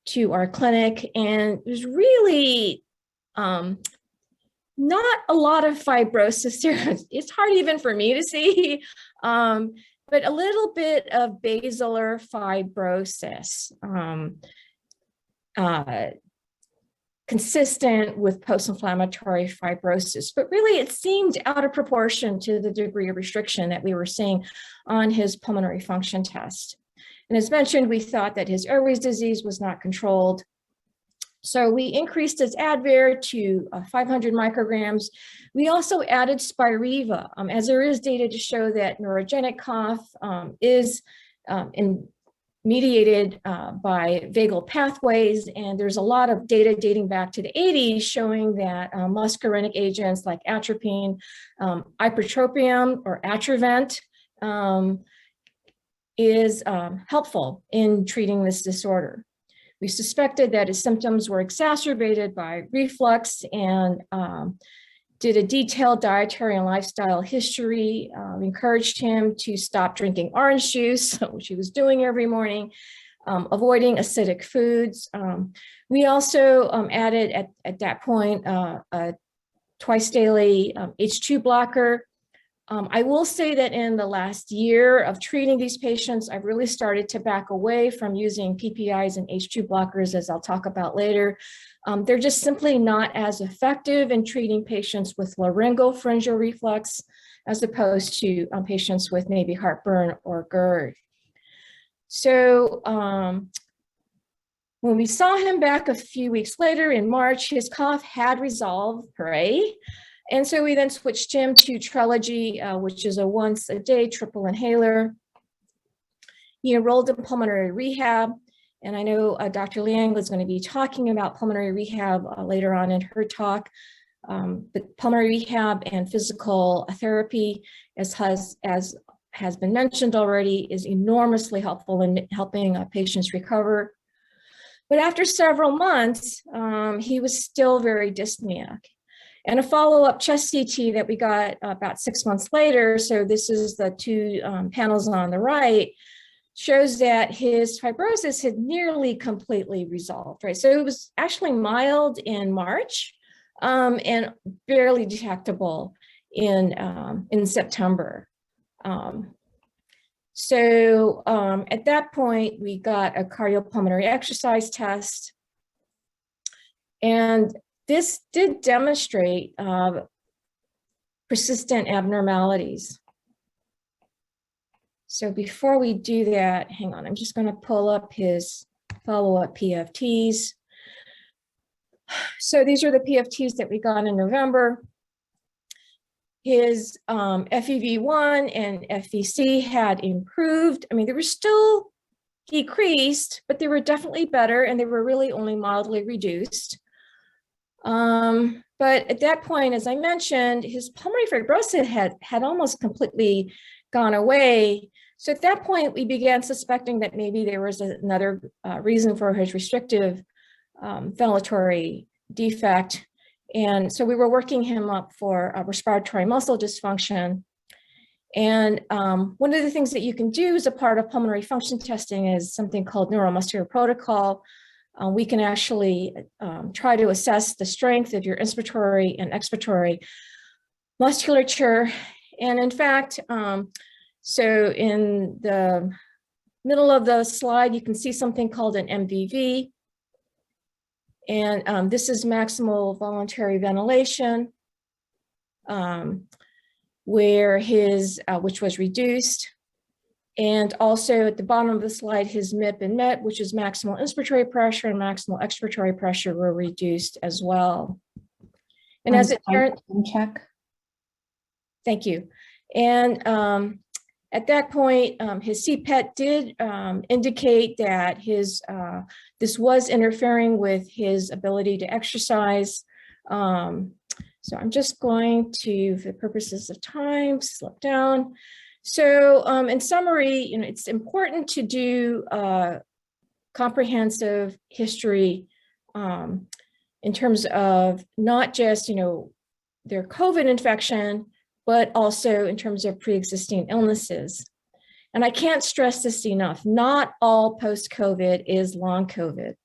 to our clinic. And there's really not a lot of fibrosis there. It's hard even for me to see, but a little bit of basilar fibrosis. Consistent with post-inflammatory fibrosis, but really it seemed out of proportion to the degree of restriction that we were seeing on his pulmonary function test. And as mentioned, we thought that his Airway's disease was not controlled. So we increased his Advair to 500 micrograms. We also added Spiriva, as there is data to show that neurogenic cough is mediated by vagal pathways. And there's a lot of data dating back to the 80s showing that muscarinic agents like atropine, ipratropium or Atrovent is helpful in treating this disorder. We suspected that his symptoms were exacerbated by reflux and did a detailed dietary and lifestyle history, encouraged him to stop drinking orange juice, which he was doing every morning, avoiding acidic foods. We also added at that point a twice daily H2 blocker. I will say that in the last year of treating these patients, I've really started to back away from using PPIs and H2 blockers, as I'll talk about later. They're just simply not as effective in treating patients with laryngopharyngeal reflux as opposed to patients with maybe heartburn or GERD. So when we saw him back a few weeks later in March, his cough had resolved, hooray. And so we then switched him to Trelegy, which is a once a day triple inhaler. He enrolled in pulmonary rehab. And I know Dr. Liang is going to be talking about pulmonary rehab later on in her talk. But pulmonary rehab and physical therapy, as has been mentioned already, is enormously helpful in helping patients recover. But after several months, he was still very dyspneic. And a follow-up chest CT that we got about 6 months later, so this is the two panels on the right, shows that his fibrosis had nearly completely resolved, right? So it was actually mild in March and barely detectable in September. So at that point, we got a cardiopulmonary exercise test, and this did demonstrate persistent abnormalities. So before we do that, hang on, I'm just going to pull up his follow-up PFTs. So these are the PFTs that we got in November. His FEV1 and FVC had improved. I mean, they were still decreased, but they were definitely better, and they were really only mildly reduced. But at that point, as I mentioned, his pulmonary fibrosis had almost completely gone away. So at that point, we began suspecting that maybe there was another reason for his restrictive ventilatory defect. And so we were working him up for respiratory muscle dysfunction. And one of the things that you can do as a part of pulmonary function testing is something called neuromuscular protocol. We can actually try to assess the strength of your inspiratory and expiratory musculature. And in fact, so in the middle of the slide, you can see something called an MVV. And this is maximal voluntary ventilation, where his, which was reduced. And also at the bottom of the slide, his MIP and MET, which is maximal inspiratory pressure and maximal expiratory pressure, were reduced as well. And as it turned, check. Thank you. And at that point, his CPET did indicate that his this was interfering with his ability to exercise. So I'm just going to, for the purposes of time, slip down. So in summary, it's important to do comprehensive history in terms of not just, their COVID infection, but also in terms of pre-existing illnesses. And I can't stress this enough, not all post-COVID is long COVID.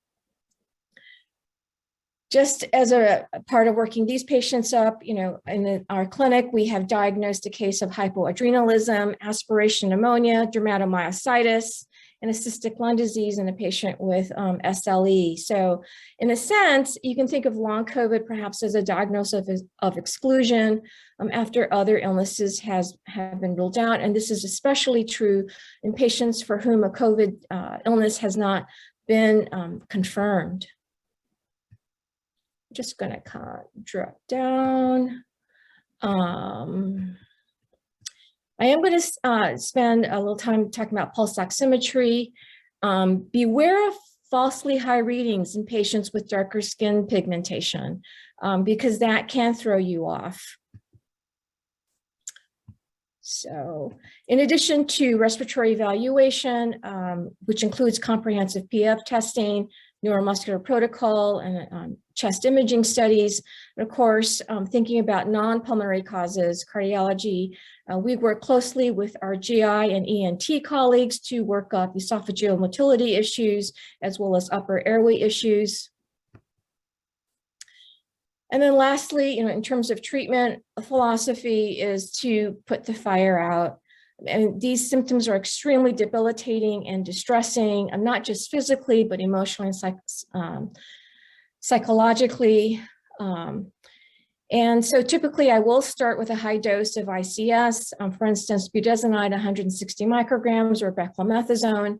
Just as a part of working these patients up, in our clinic, we have diagnosed a case of hypoadrenalism, aspiration pneumonia, dermatomyositis, and a cystic lung disease in a patient with SLE. So in a sense, you can think of long COVID perhaps as a diagnosis of exclusion after other illnesses have been ruled out. And this is especially true in patients for whom a COVID illness has not been confirmed. I'm just gonna kind of drop down. I am going to spend a little time talking about pulse oximetry. Beware of falsely high readings in patients with darker skin pigmentation, because that can throw you off. So in addition to respiratory evaluation, which includes comprehensive PF testing, neuromuscular protocol, and chest imaging studies, and of course, thinking about non-pulmonary causes, cardiology, we work closely with our GI and ENT colleagues to work up esophageal motility issues, as well as upper airway issues. And then lastly, in terms of treatment, a philosophy is to put the fire out. And these symptoms are extremely debilitating and distressing, and not just physically, but emotionally and psychologically. And so typically I will start with a high dose of ICS, for instance, budesonide 160 micrograms or beclomethasone.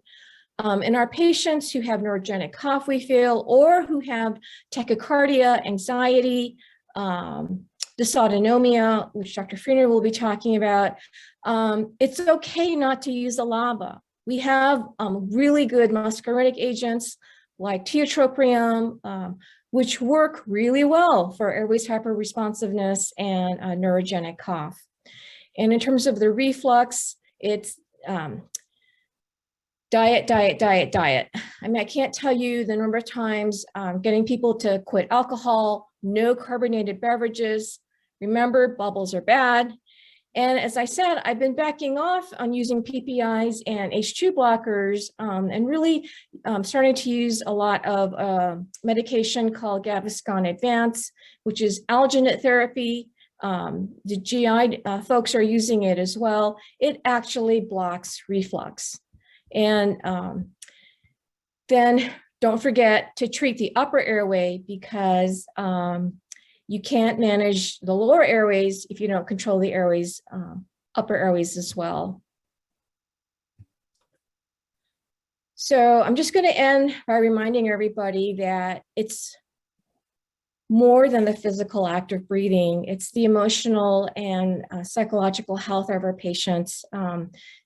In our patients who have neurogenic cough, we feel, or who have tachycardia, anxiety, dysautonomia, which Dr. Freener will be talking about, it's okay not to use a LABA. We have really good muscarinic agents like tiotropium, which work really well for airways hyperresponsiveness and neurogenic cough. And in terms of the reflux, it's diet, diet, diet, diet. I mean, I can't tell you the number of times getting people to quit alcohol, no carbonated beverages. Remember, bubbles are bad. And as I said, I've been backing off on using PPIs and H2 blockers, and really starting to use a lot of medication called Gaviscon Advance, which is alginate therapy. The GI folks are using it as well. It actually blocks reflux. And then don't forget to treat the upper airway, because you can't manage the lower airways if you don't control the airways, upper airways as well. So I'm just going to end by reminding everybody that it's more than the physical act of breathing. It's the emotional and psychological health of our patients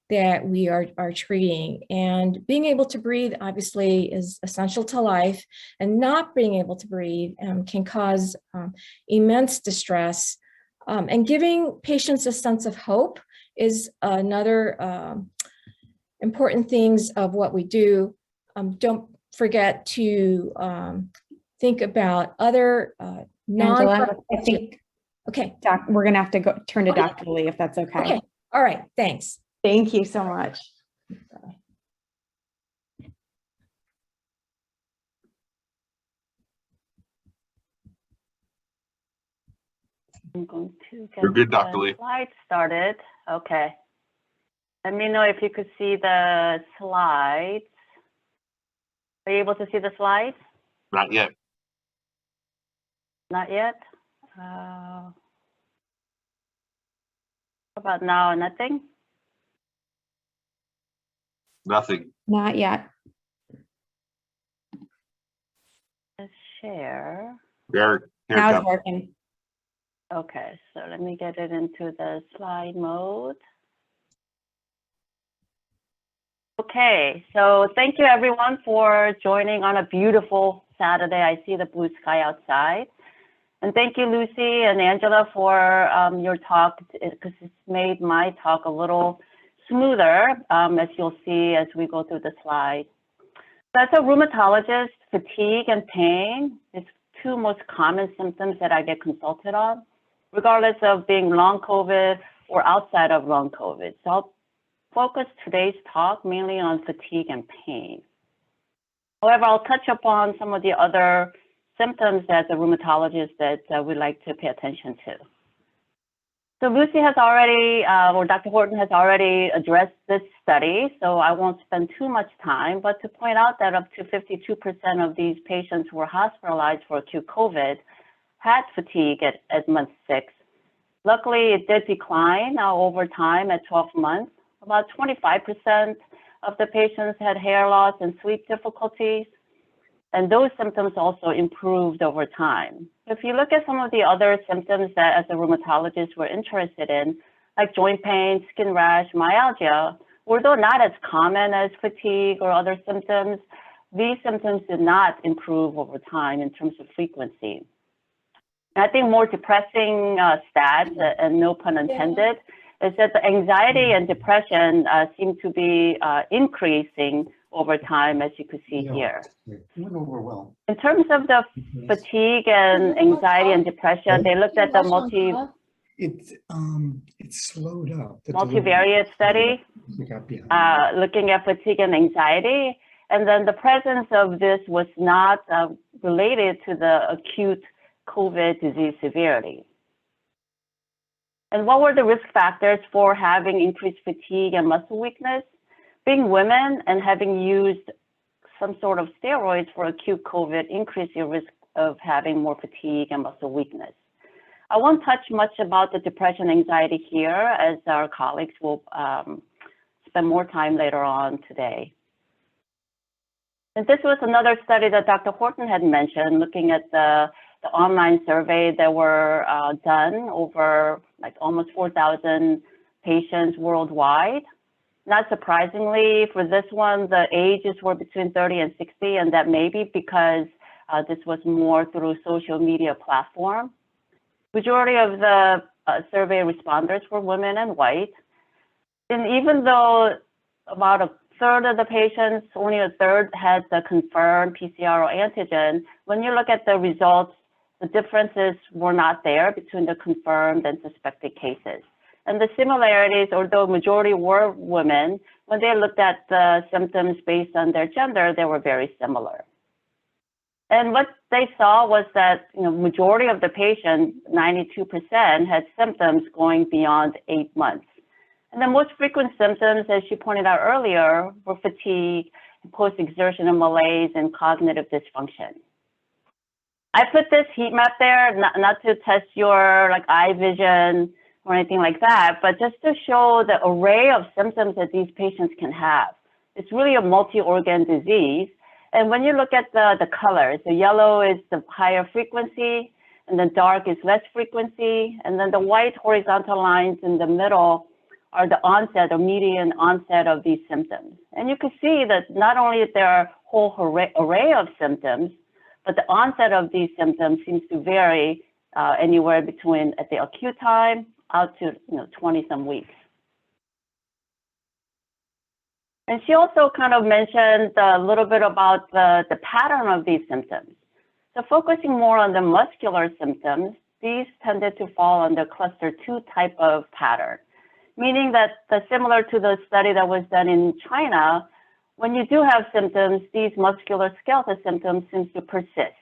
that we are treating. And being able to breathe obviously is essential to life, and not being able to breathe can cause immense distress. And giving patients a sense of hope is another important things of what we do. Don't forget to think about other Angela, I think okay. we're gonna have to go turn to Dr. Lee, if that's okay. Okay, all right, thanks. Thank you so much. I'm going to get You're good, Dr. Lee. the slide started. Okay. Let me know if you could see the slides. Are you able to see the slides? Not yet. Not yet. How about now? Nothing? Nothing. Not yet. Let's share. Here it Now it's comes. working. Okay, so let me get it into the slide mode. Okay, so thank you everyone for joining on a beautiful Saturday. I see the blue sky outside. And thank you, Lucy and Angela, for your talk, because it's made my talk a little smoother, as you'll see as we go through the slide. So as a rheumatologist, fatigue and pain is two most common symptoms that I get consulted on, regardless of being long COVID or outside of long COVID. So I'll focus today's talk mainly on fatigue and pain. However, I'll touch upon some of the other symptoms as a rheumatologist that we like to pay attention to. So Lucy has already, or Dr. Horton has already addressed this study, so I won't spend too much time, but to point out that up to 52% of these patients who were hospitalized for acute COVID had fatigue at month 6. Luckily, it did decline over time at 12 months. About 25% of the patients had hair loss and sleep difficulties, and those symptoms also improved over time. If you look at some of the other symptoms that as a rheumatologist we're interested in, like joint pain, skin rash, myalgia, although not as common as fatigue or other symptoms, these symptoms did not improve over time in terms of frequency. And I think more depressing stats, and no pun intended, is that the anxiety and depression seem to be increasing over time, as you could see here. Went over well. In terms of the fatigue and anxiety and depression, they looked at the It slowed up. multivariate study, looking at fatigue and anxiety. And then the presence of this was not related to the acute COVID disease severity. And what were the risk factors for having increased fatigue and muscle weakness? Being women and having used some sort of steroids for acute COVID increase your risk of having more fatigue and muscle weakness. I won't touch much about the depression anxiety here, as our colleagues will spend more time later on today. And this was another study that Dr. Horton had mentioned, looking at the online survey that were done over like almost 4,000 patients worldwide. Not surprisingly, for this one, the ages were between 30 and 60, and that may be because this was more through social media platform. Majority of the survey responders were women and white. And even though about a third of the patients, only a third had the confirmed PCR or antigen, when you look at the results, the differences were not there between the confirmed and suspected cases. And the similarities, although majority were women, when they looked at the symptoms based on their gender, they were very similar. And what they saw was that majority of the patients, 92%, had symptoms going beyond 8 months. And the most frequent symptoms, as she pointed out earlier, were fatigue, post-exertional malaise, and cognitive dysfunction. I put this heat map there, not to test your eye vision or anything like that, but just to show the array of symptoms that these patients can have. It's really a multi-organ disease. And when you look at the colors, the yellow is the higher frequency, and the dark is less frequency, and then the white horizontal lines in the middle are the onset or median onset of these symptoms. And you can see that not only is there a whole array of symptoms, but the onset of these symptoms seems to vary anywhere between at the acute time out to 20-some weeks. And she also kind of mentioned a little bit about the pattern of these symptoms. So focusing more on the muscular symptoms, these tended to fall on the cluster 2 type of pattern, meaning that similar to the study that was done in China, when you do have symptoms, these musculoskeletal symptoms seem to persist.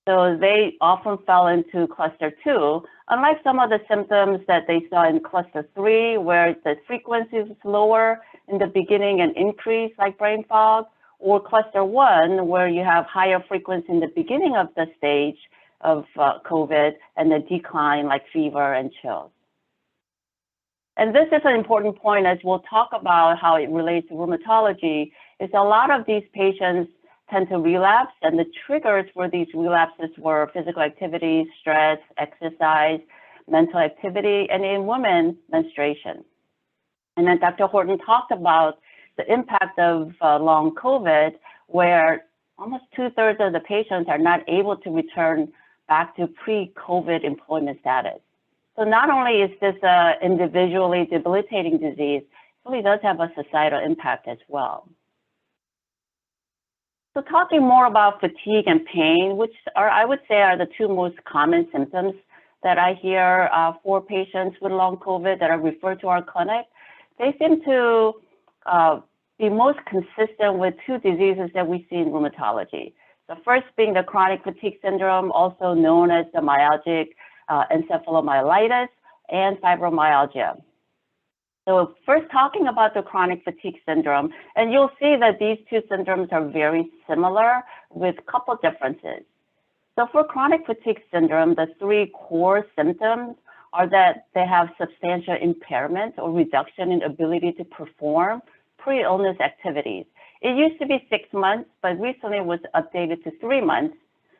So they often fell into cluster 2, unlike some of the symptoms that they saw in cluster 3, where the frequency is lower in the beginning and increase like brain fog, or cluster 1, where you have higher frequency in the beginning of the stage of COVID and the decline like fever and chills. And this is an important point, as we'll talk about how it relates to rheumatology, is a lot of these patients tend to relapse, and the triggers for these relapses were physical activity, stress, exercise, mental activity, and in women, menstruation. And then Dr. Horton talked about the impact of long COVID, where almost 2/3 of the patients are not able to return back to pre-COVID employment status. So not only is this an individually debilitating disease, it really does have a societal impact as well. So talking more about fatigue and pain, which are, I would say, are the 2 most common symptoms that I hear for patients with long COVID that are referred to our clinic, they seem to be most consistent with 2 diseases that we see in rheumatology. The first being the chronic fatigue syndrome, also known as the myalgic encephalomyelitis, and fibromyalgia. So first talking about the chronic fatigue syndrome, and you'll see that these two syndromes are very similar with a couple differences. So for chronic fatigue syndrome, the three core symptoms are that they have substantial impairment or reduction in ability to perform pre-illness activities. It used to be 6 months, but recently it was updated to 3 months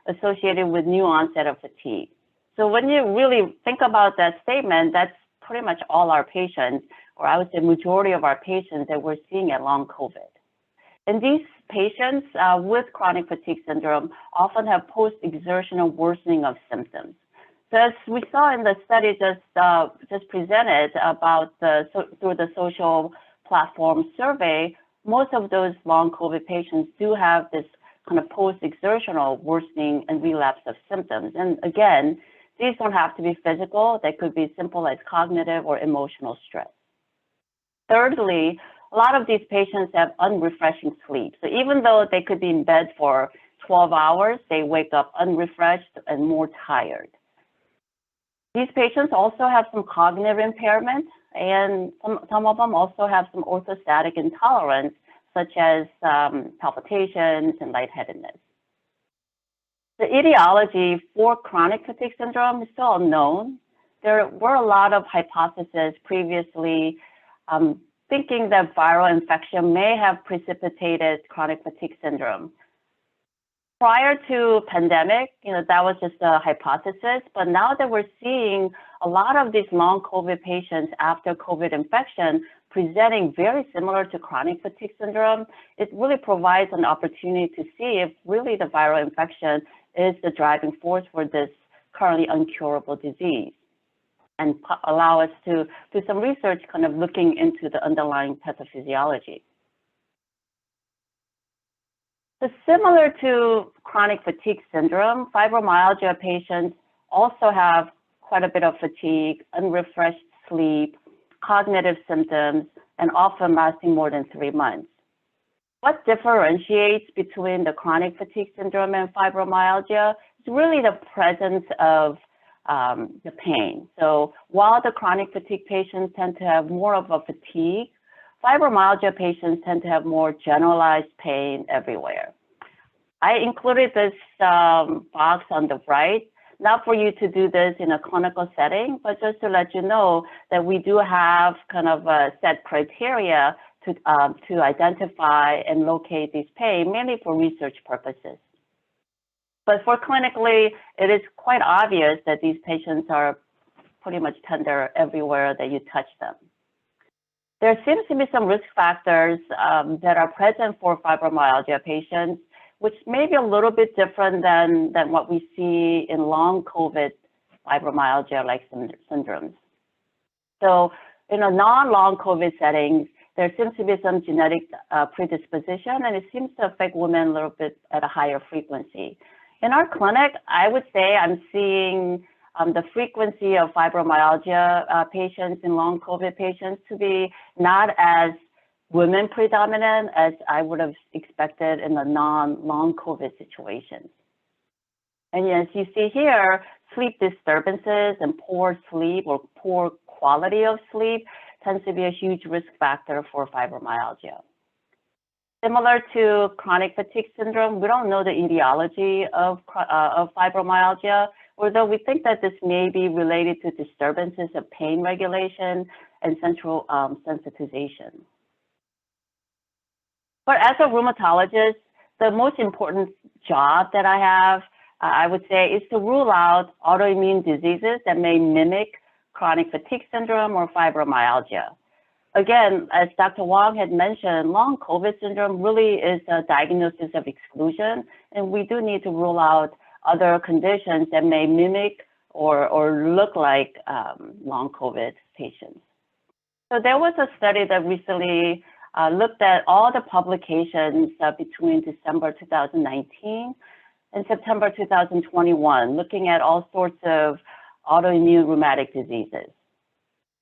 associated with new onset of fatigue. So when you really think about that statement, that's pretty much all our patients, or I would say majority of our patients that we're seeing at long COVID. And these patients with chronic fatigue syndrome often have post-exertional worsening of symptoms. So as we saw in the study just presented about through the social platform survey, most of those long COVID patients do have this kind of post-exertional worsening and relapse of symptoms. And again, these don't have to be physical. They could be simple as cognitive or emotional stress. Thirdly, a lot of these patients have unrefreshing sleep. So even though they could be in bed for 12 hours, they wake up unrefreshed and more tired. These patients also have some cognitive impairment, and some of them also have some orthostatic intolerance, such as palpitations and lightheadedness. The etiology for chronic fatigue syndrome is still unknown. There were a lot of hypotheses previously thinking that viral infection may have precipitated chronic fatigue syndrome. Prior to pandemic, that was just a hypothesis, but now that we're seeing a lot of these long COVID patients after COVID infection presenting very similar to chronic fatigue syndrome, it really provides an opportunity to see if really the viral infection is the driving force for this currently incurable disease, and allow us to do some research kind of looking into the underlying pathophysiology. So similar to chronic fatigue syndrome, fibromyalgia patients also have quite a bit of fatigue, unrefreshed sleep, cognitive symptoms, and often lasting more than 3 months. What differentiates between the chronic fatigue syndrome and fibromyalgia is really the presence of the pain. So while the chronic fatigue patients tend to have more of a fatigue, fibromyalgia patients tend to have more generalized pain everywhere. I included this box on the right, not for you to do this in a clinical setting, but just to let you know that we do have kind of a set criteria to identify and locate these pain, mainly for research purposes. But for clinically, it is quite obvious that these patients are pretty much tender everywhere that you touch them. There seems to be some risk factors that are present for fibromyalgia patients, which may be a little bit different than what we see in long COVID fibromyalgia-like syndromes. So in a non-long COVID settings, there seems to be some genetic predisposition, and it seems to affect women a little bit at a higher frequency. In our clinic, I would say I'm seeing the frequency of fibromyalgia patients in long COVID patients to be not as women predominant as I would have expected in the non-long COVID situations. And as you see here, sleep disturbances and poor sleep or poor quality of sleep tends to be a huge risk factor for fibromyalgia. Similar to chronic fatigue syndrome, we don't know the etiology of fibromyalgia, although we think that this may be related to disturbances of pain regulation and central sensitization. But as a rheumatologist, the most important job that I have, I would say, is to rule out autoimmune diseases that may mimic chronic fatigue syndrome or fibromyalgia. Again, as Dr. Wong had mentioned, long COVID syndrome really is a diagnosis of exclusion, and we do need to rule out other conditions that may mimic or look like long COVID patients. So there was a study that recently looked at all the publications between December 2019 and September 2021, looking at all sorts of autoimmune rheumatic diseases.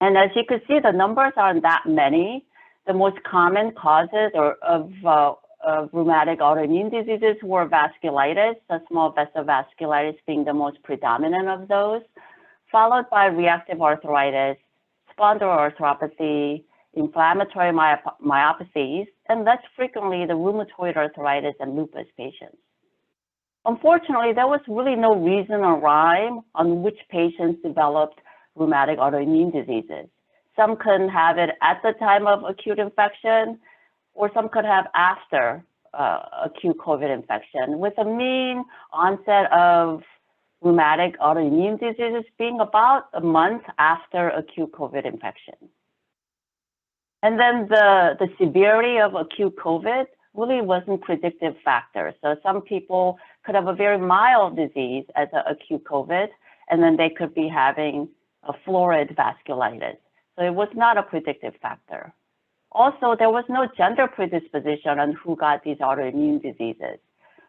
And as you can see, the numbers aren't that many. The most common causes of rheumatic autoimmune diseases were vasculitis, the small vessel vasculitis being the most predominant of those, followed by reactive arthritis, spondyloarthropathy, inflammatory myopathies, and less frequently the rheumatoid arthritis and lupus patients. Unfortunately, there was really no reason or rhyme on which patients developed rheumatic autoimmune diseases. Some could have it at the time of acute infection, or some could have after acute COVID infection, with a mean onset of rheumatic autoimmune diseases being about a month after acute COVID infection. And then the severity of acute COVID really wasn't predictive factor. So some people could have a very mild disease as an acute COVID, and then they could be having a florid vasculitis. So it was not a predictive factor. Also, there was no gender predisposition on who got these autoimmune diseases.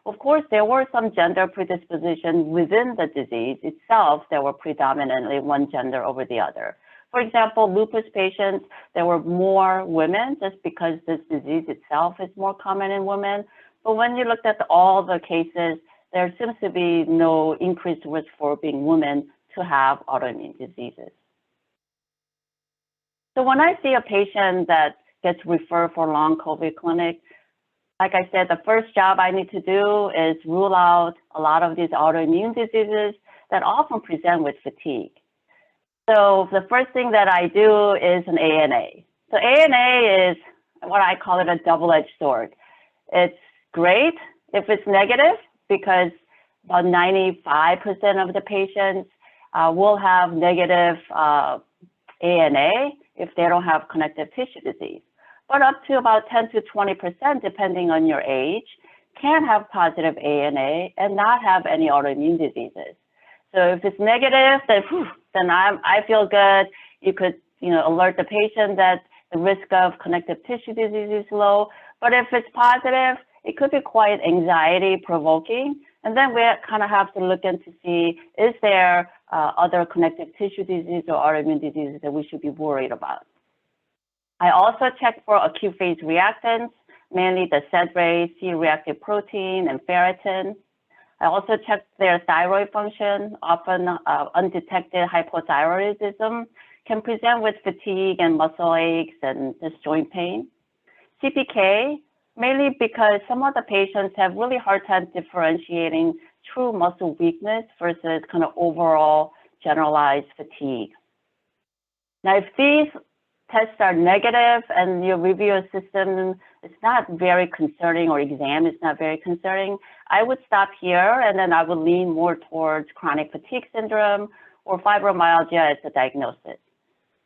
Of course, there were some gender predisposition within the disease itself that were predominantly one gender over the other. For example, lupus patients, there were more women just because this disease itself is more common in women. But when you looked at all the cases, there seems to be no increased risk for being women to have autoimmune diseases. So when I see a patient that gets referred for long COVID clinic, like I said, the first job I need to do is rule out a lot of these autoimmune diseases that often present with fatigue. So the first thing that I do is an ANA. So ANA is what I call it a double-edged sword. It's great if it's negative because about 95% of the patients will have negative ANA if they don't have connective tissue disease. But up to about 10 to 20%, depending on your age, can have positive ANA and not have any autoimmune diseases. So if it's negative, then I feel good. You could, alert the patient that the risk of connective tissue disease is low. But if it's positive, it could be quite anxiety provoking. And then we kind of have to look into see, is there other connective tissue disease or autoimmune diseases that we should be worried about? I also check for acute phase reactants, mainly the Severity, C-reactive protein, and ferritin. I also check their thyroid function. Often undetected hypothyroidism can present with fatigue and muscle aches and just joint pain. CPK, mainly because some of the patients have really hard time differentiating true muscle weakness versus kind of overall generalized fatigue. Now, if these tests are negative and your review system is not very concerning or exam is not very concerning, I would stop here and then I would lean more towards chronic fatigue syndrome or fibromyalgia as a diagnosis.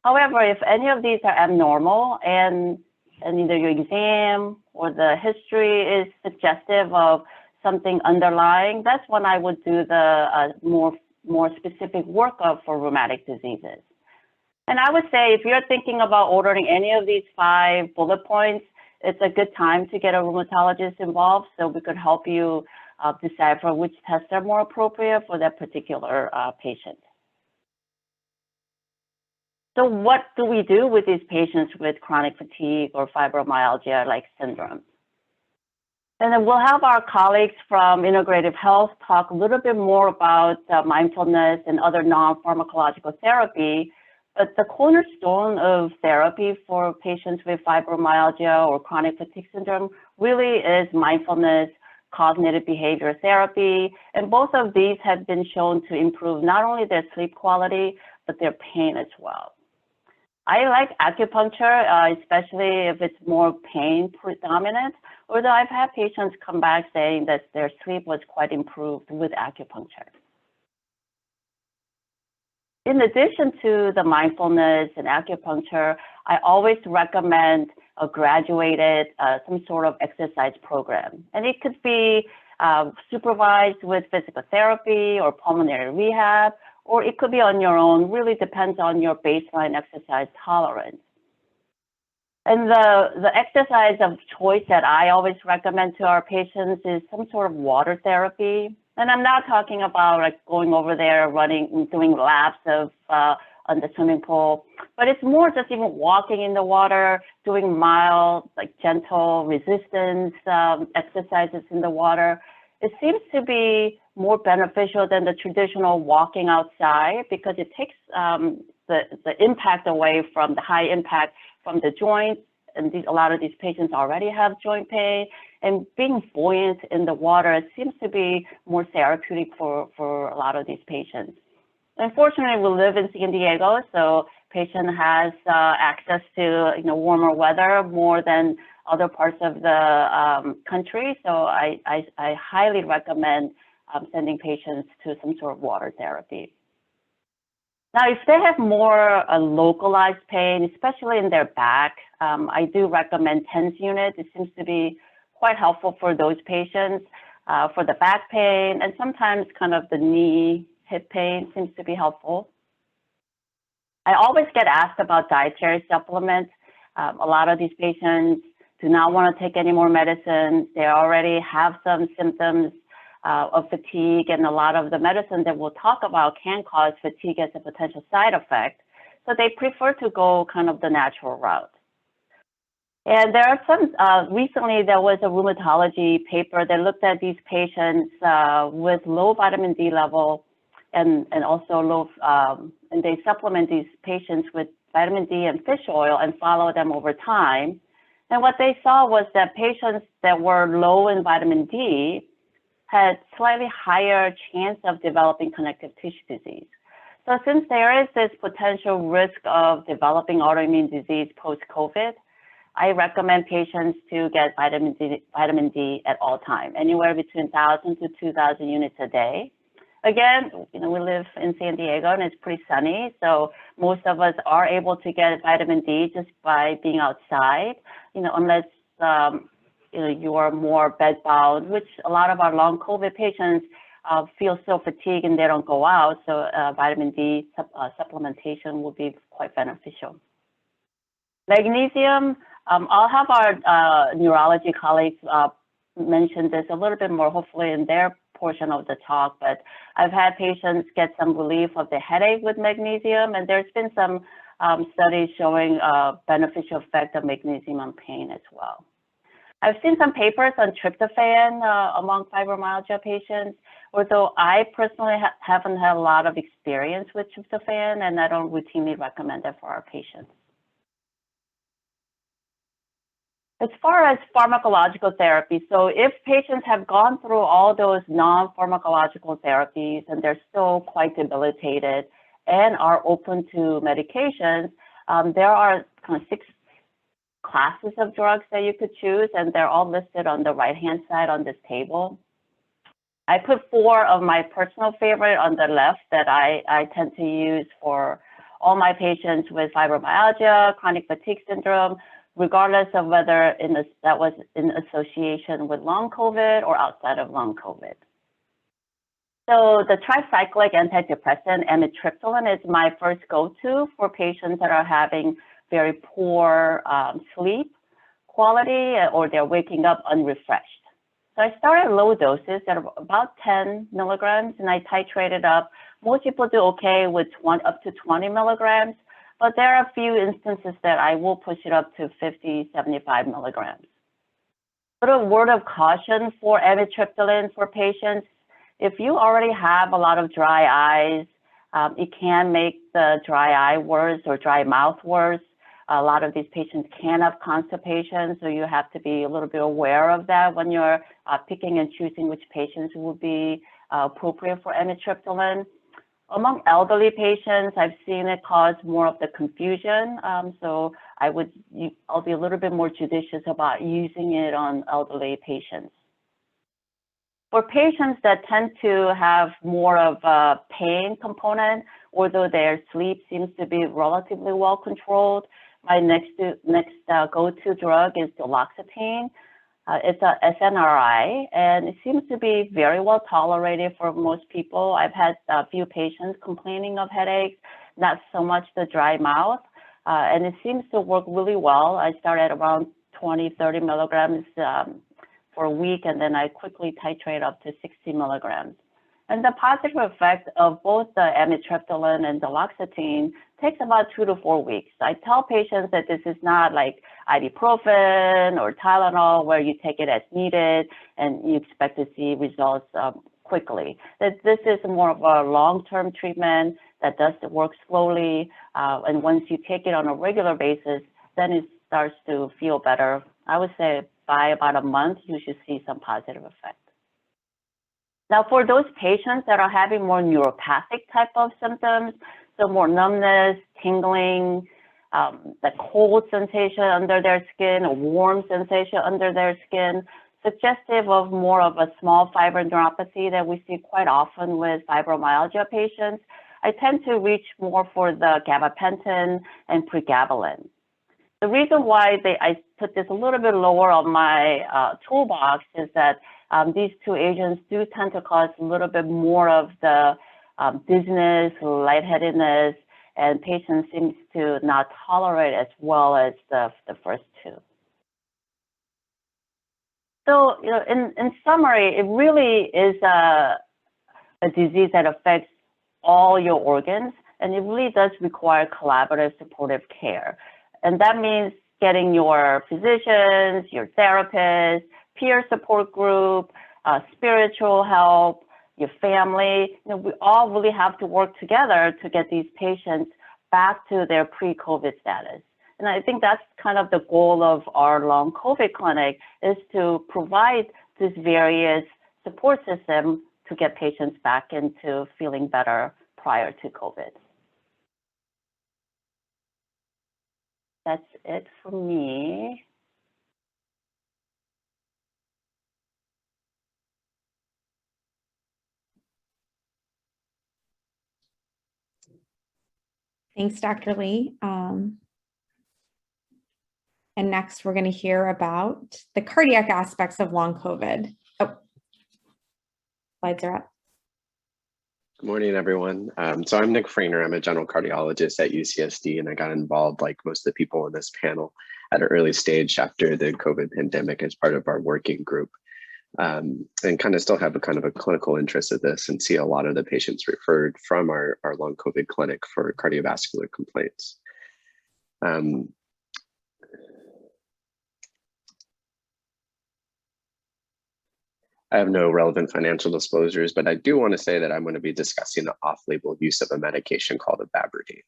However, if any of these are abnormal and either your exam or the history is suggestive of something underlying, that's when I would do the more specific workup for rheumatic diseases. And I would say if you're thinking about ordering any of these 5 bullet points, it's a good time to get a rheumatologist involved so we could help you decipher which tests are more appropriate for that particular patient. So what do we do with these patients with chronic fatigue or fibromyalgia-like syndrome? And then we'll have our colleagues from Integrative Health talk a little bit more about mindfulness and other non-pharmacological therapy. But the cornerstone of therapy for patients with fibromyalgia or chronic fatigue syndrome really is mindfulness, cognitive behavior therapy, and both of these have been shown to improve not only their sleep quality, but their pain as well. I like acupuncture, especially if it's more pain predominant, although I've had patients come back saying that their sleep was quite improved with acupuncture. In addition to the mindfulness and acupuncture, I always recommend a graduated, some sort of exercise program. And it could be supervised with physical therapy or pulmonary rehab, or it could be on your own, really depends on your baseline exercise tolerance. And the exercise of choice that I always recommend to our patients is some sort of water therapy. And I'm not talking about like going over there, running, doing laps of on the swimming pool, but it's more just even walking in the water, doing mild, like gentle resistance exercises in the water. it seems to be more beneficial than the traditional walking outside because it takes the impact away from the high impact from the joints. And a lot of these patients already have joint pain, and being buoyant in the water, it seems to be more therapeutic for a lot of these patients. Unfortunately, we live in San Diego, so patient has access to warmer weather more than other parts of the country. So I highly recommend sending patients to some sort of water therapy. Now, if they have more localized pain, especially in their back, I do recommend TENS unit. It seems to be quite helpful for those patients for the back pain, and sometimes kind of the knee, hip pain seems to be helpful. I always get asked about dietary supplements. A lot of these patients do not want to take any more medicines. They already have some symptoms of fatigue, and a lot of the medicine that we'll talk about can cause fatigue as a potential side effect. So they prefer to go kind of the natural route. And there are some, recently there was a rheumatology paper that looked at these patients with low vitamin D level and also low, and they supplement these patients with vitamin D and fish oil and follow them over time. And what they saw was that patients that were low in vitamin D had slightly higher chance of developing connective tissue disease. So since there is this potential risk of developing autoimmune disease post-COVID, I recommend patients to get vitamin D at all time, anywhere between 1,000 to 2,000 units a day. Again, we live in San Diego and it's pretty sunny, so most of us are able to get vitamin D just by being outside, unless you are more bed-bound, which a lot of our long COVID patients feel so fatigued and they don't go out, so vitamin D supplementation will be quite beneficial. Magnesium, I'll have our neurology colleagues mention this a little bit more, hopefully in their portion of the talk, but I've had patients get some relief of the headache with magnesium, and there's been some studies showing beneficial effect of magnesium on pain as well. I've seen some papers on tryptophan among fibromyalgia patients, although I personally haven't had a lot of experience with tryptophan, and I don't routinely recommend it for our patients. As far as pharmacological therapy, so if patients have gone through all those non-pharmacological therapies and they're still quite debilitated and are open to medications, there are kind of 6 classes of drugs that you could choose, and they're all listed on the right-hand side on this table. I put 4 of my personal favorite on the left that I tend to use for all my patients with fibromyalgia, chronic fatigue syndrome, regardless of whether that was in association with long COVID or outside of long COVID. So the tricyclic antidepressant, amitriptyline, is my first go-to for patients that are having very poor sleep quality or they're waking up unrefreshed. So I started low doses at about 10 milligrams and I titrated up. Most people do okay with up to 20 milligrams. But there are a few instances that I will push it up to 50, 75 milligrams. But a word of caution for amitriptyline for patients, if you already have a lot of dry eyes, it can make the dry eye worse or dry mouth worse. A lot of these patients can have constipation, so you have to be a little bit aware of that when you're picking and choosing which patients will be appropriate for amitriptyline. Among elderly patients, I've seen it cause more of the confusion, so I'll be a little bit more judicious about using it on elderly patients. For patients that tend to have more of a pain component, although their sleep seems to be relatively well controlled, my next go-to drug is duloxetine. It's a SNRI, and it seems to be very well tolerated for most people. I've had a few patients complaining of headaches, not so much the dry mouth, and it seems to work really well. I started around 20, 30 milligrams for a week, and then I quickly titrate up to 60 milligrams. And the positive effect of both the amitriptyline and duloxetine takes about 2 to 4 weeks. I tell patients that this is not like ibuprofen or Tylenol where you take it as needed and you expect to see results quickly. That this is more of a long-term treatment that does work slowly. And once you take it on a regular basis, then it starts to feel better. I would say by about a month, you should see some positive effect. Now, for those patients that are having more neuropathic type of symptoms, so more numbness, tingling, the cold sensation under their skin, a warm sensation under their skin, suggestive of more of a small fiber neuropathy that we see quite often with fibromyalgia patients, I tend to reach more for the gabapentin and pregabalin. The reason why I put this a little bit lower on my toolbox is that these two agents do tend to cause a little bit more of the dizziness, lightheadedness, and patients seem to not tolerate as well as the first two. So, you know, in summary, it really is a disease that affects all your organs, and it really does require collaborative supportive care. And that means getting your physicians, your therapists, peer support group, spiritual help, your family. You know, we all really have to work together to get these patients back to their pre-COVID status. And I think that's kind of the goal of our long COVID clinic, is to provide this various support system to get patients back into feeling better prior to COVID. That's it for me. Thanks, Dr. Lee. And next, we're going to hear about the cardiac aspects of long COVID. Oh, slides are up. Good morning, everyone. So I'm Nick Frainer. I'm a general cardiologist at UCSD, and I got involved, like most of the people in this panel, at an early stage after the COVID pandemic as part of our working group, and kind of still have a kind of a clinical interest in this and see a lot of the patients referred from our long COVID clinic for cardiovascular complaints. I have no relevant financial disclosures, but I do want to say that I'm going to be discussing the off-label use of a medication called ababardine.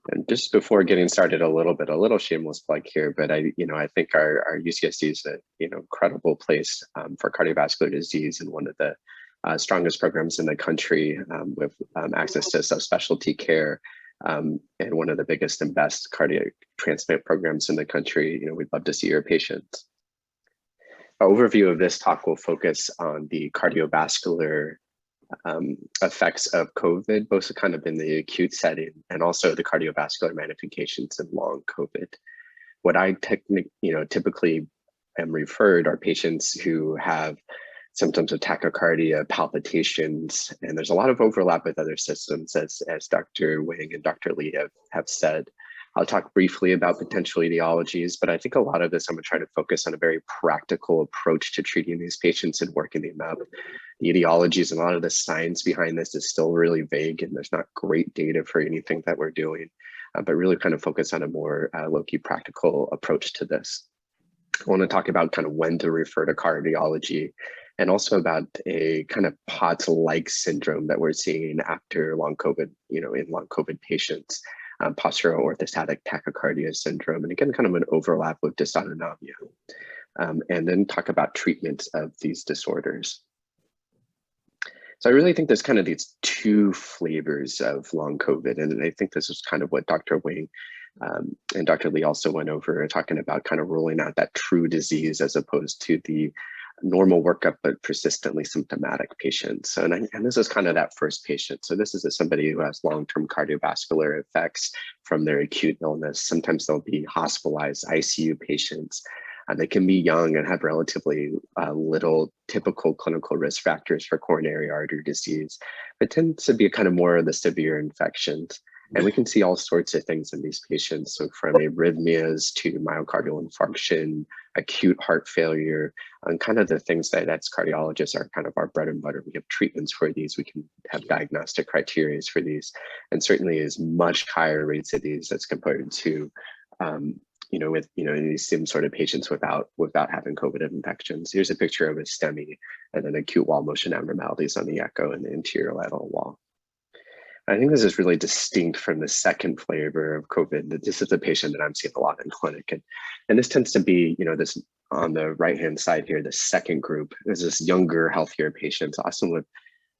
And just before getting started, a little shameless plug here, but I think our UCSD is a incredible place for cardiovascular disease and one of the strongest programs in the country with access to subspecialty care and one of the biggest and best cardiac transplant programs in the country. You know, we'd love to see your patients. Overview of this talk will focus on the cardiovascular effects of COVID, both kind of in the acute setting and also the cardiovascular manifestations in long COVID. What I typically am referred are patients who have symptoms of tachycardia, palpitations, and there's a lot of overlap with other systems, as Dr. Wang and Dr. Lee have said. I'll talk briefly about potential etiologies, but I think a lot of this I'm going to try to focus on a very practical approach to treating these patients and working them up. The etiologies and a lot of the science behind this is still really vague, and there's not great data for anything that we're doing, but really kind of focus on a more low-key practical approach to this. I want to talk about kind of when to refer to cardiology, and also about a kind of POTS-like syndrome that we're seeing after long COVID, in long COVID patients. Postural orthostatic tachycardia syndrome, and again, kind of an overlap with dysautonomia, and then talk about treatments of these disorders. So I really think there's kind of these two flavors of long COVID, and I think this is kind of what Dr. Wang and Dr. Lee also went over, talking about kind of ruling out that true disease as opposed to the normal workup but persistently symptomatic patients. And this is kind of that first patient. So this is somebody who has long-term cardiovascular effects from their acute illness. Sometimes they'll be hospitalized ICU patients. They can be young and have relatively little typical clinical risk factors for coronary artery disease, but tends to be kind of more of the severe infections. And we can see all sorts of things in these patients. So from arrhythmias to myocardial infarction, acute heart failure, and kind of the things that as cardiologists are kind of our bread and butter. We have treatments for these. We can have diagnostic criteria for these, and certainly is much higher rates of these as compared to, with these same sort of patients without having COVID infections. Here's a picture of a STEMI and then acute wall motion abnormalities on the echo in the anterior lateral wall. I think this is really distinct from the second flavor of COVID. This is a patient that I'm seeing a lot in clinic. And this tends to be, this on the right-hand side here, the second group is this younger, healthier patients, often with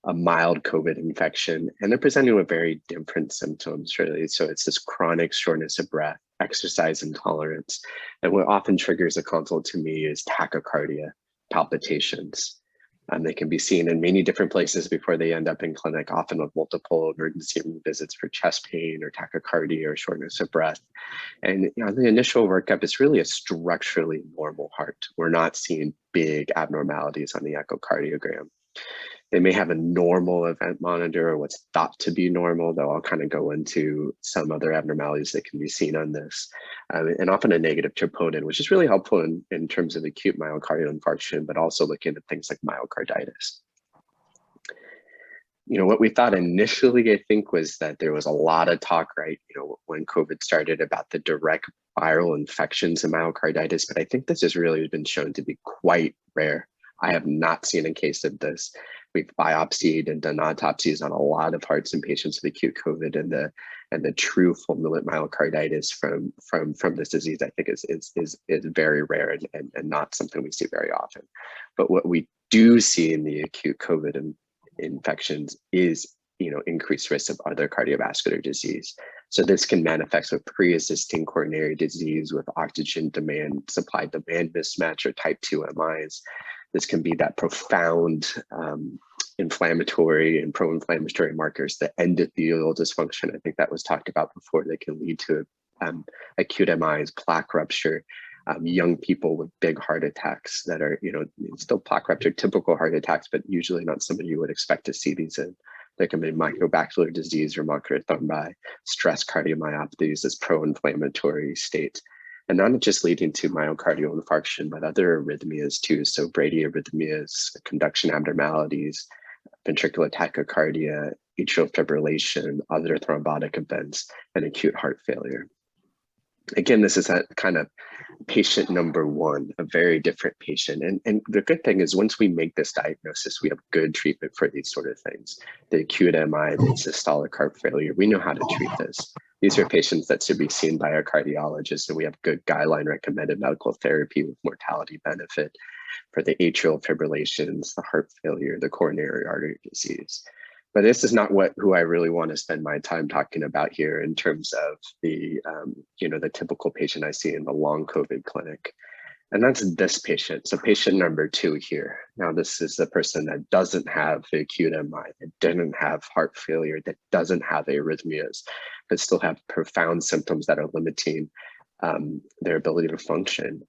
a mild COVID infection. And they're presenting with very different symptoms, really. So it's this chronic shortness of breath, exercise intolerance. And what often triggers a consult to me is tachycardia, palpitations. They can be seen in many different places before they end up in clinic, often with multiple emergency room visits for chest pain or tachycardia or shortness of breath. And the initial workup is really a structurally normal heart. We're not seeing big abnormalities on the echocardiogram. They may have a normal event monitor or what's thought to be normal, though I'll kind of go into some other abnormalities that can be seen on this. And often a negative troponin, which is really helpful in terms of acute myocardial infarction, but also looking at things like myocarditis. What we thought initially, I think, was that there was a lot of talk, right, when COVID started about the direct viral infections and myocarditis, but I think this has really been shown to be quite rare. I have not seen a case of this. We've biopsied and done autopsies on a lot of hearts in patients with acute COVID, and the true fulminant myocarditis from this disease, I think, is very rare and not something we see very often. But what we do see in the acute COVID infections is increased risk of other cardiovascular disease. So this can manifest with pre-existing coronary disease, with oxygen demand, supply-demand mismatch, or type 2 MIs. This can be that profound inflammatory and pro-inflammatory markers, the endothelial dysfunction. I think that was talked about before. They can lead to acute MIs, plaque rupture, young people with big heart attacks that are, still plaque rupture, typical heart attacks, but usually not somebody you would expect to see these in. There can be microvascular disease or macular thrombi, stress cardiomyopathies, this pro-inflammatory state. And not just leading to myocardial infarction, but other arrhythmias too. So bradyarrhythmias, conduction abnormalities, ventricular tachycardia, atrial fibrillation, other thrombotic events, and acute heart failure. Again, this is a kind of patient number one, a very different patient. And the good thing is once we make this diagnosis, we have good treatment for these sort of things. The acute MI, the systolic heart failure, we know how to treat this. These are patients that should be seen by our cardiologists, and we have good guideline recommended medical therapy with mortality benefit for the atrial fibrillations, the heart failure, the coronary artery disease. But this is not who I really want to spend my time talking about here in terms of the, the typical patient I see in the long COVID clinic. And that's this patient. So patient number 2 here. Now, this is the person that doesn't have the acute MI, that didn't have heart failure, that doesn't have arrhythmias, but still have profound symptoms that are limiting their ability to function.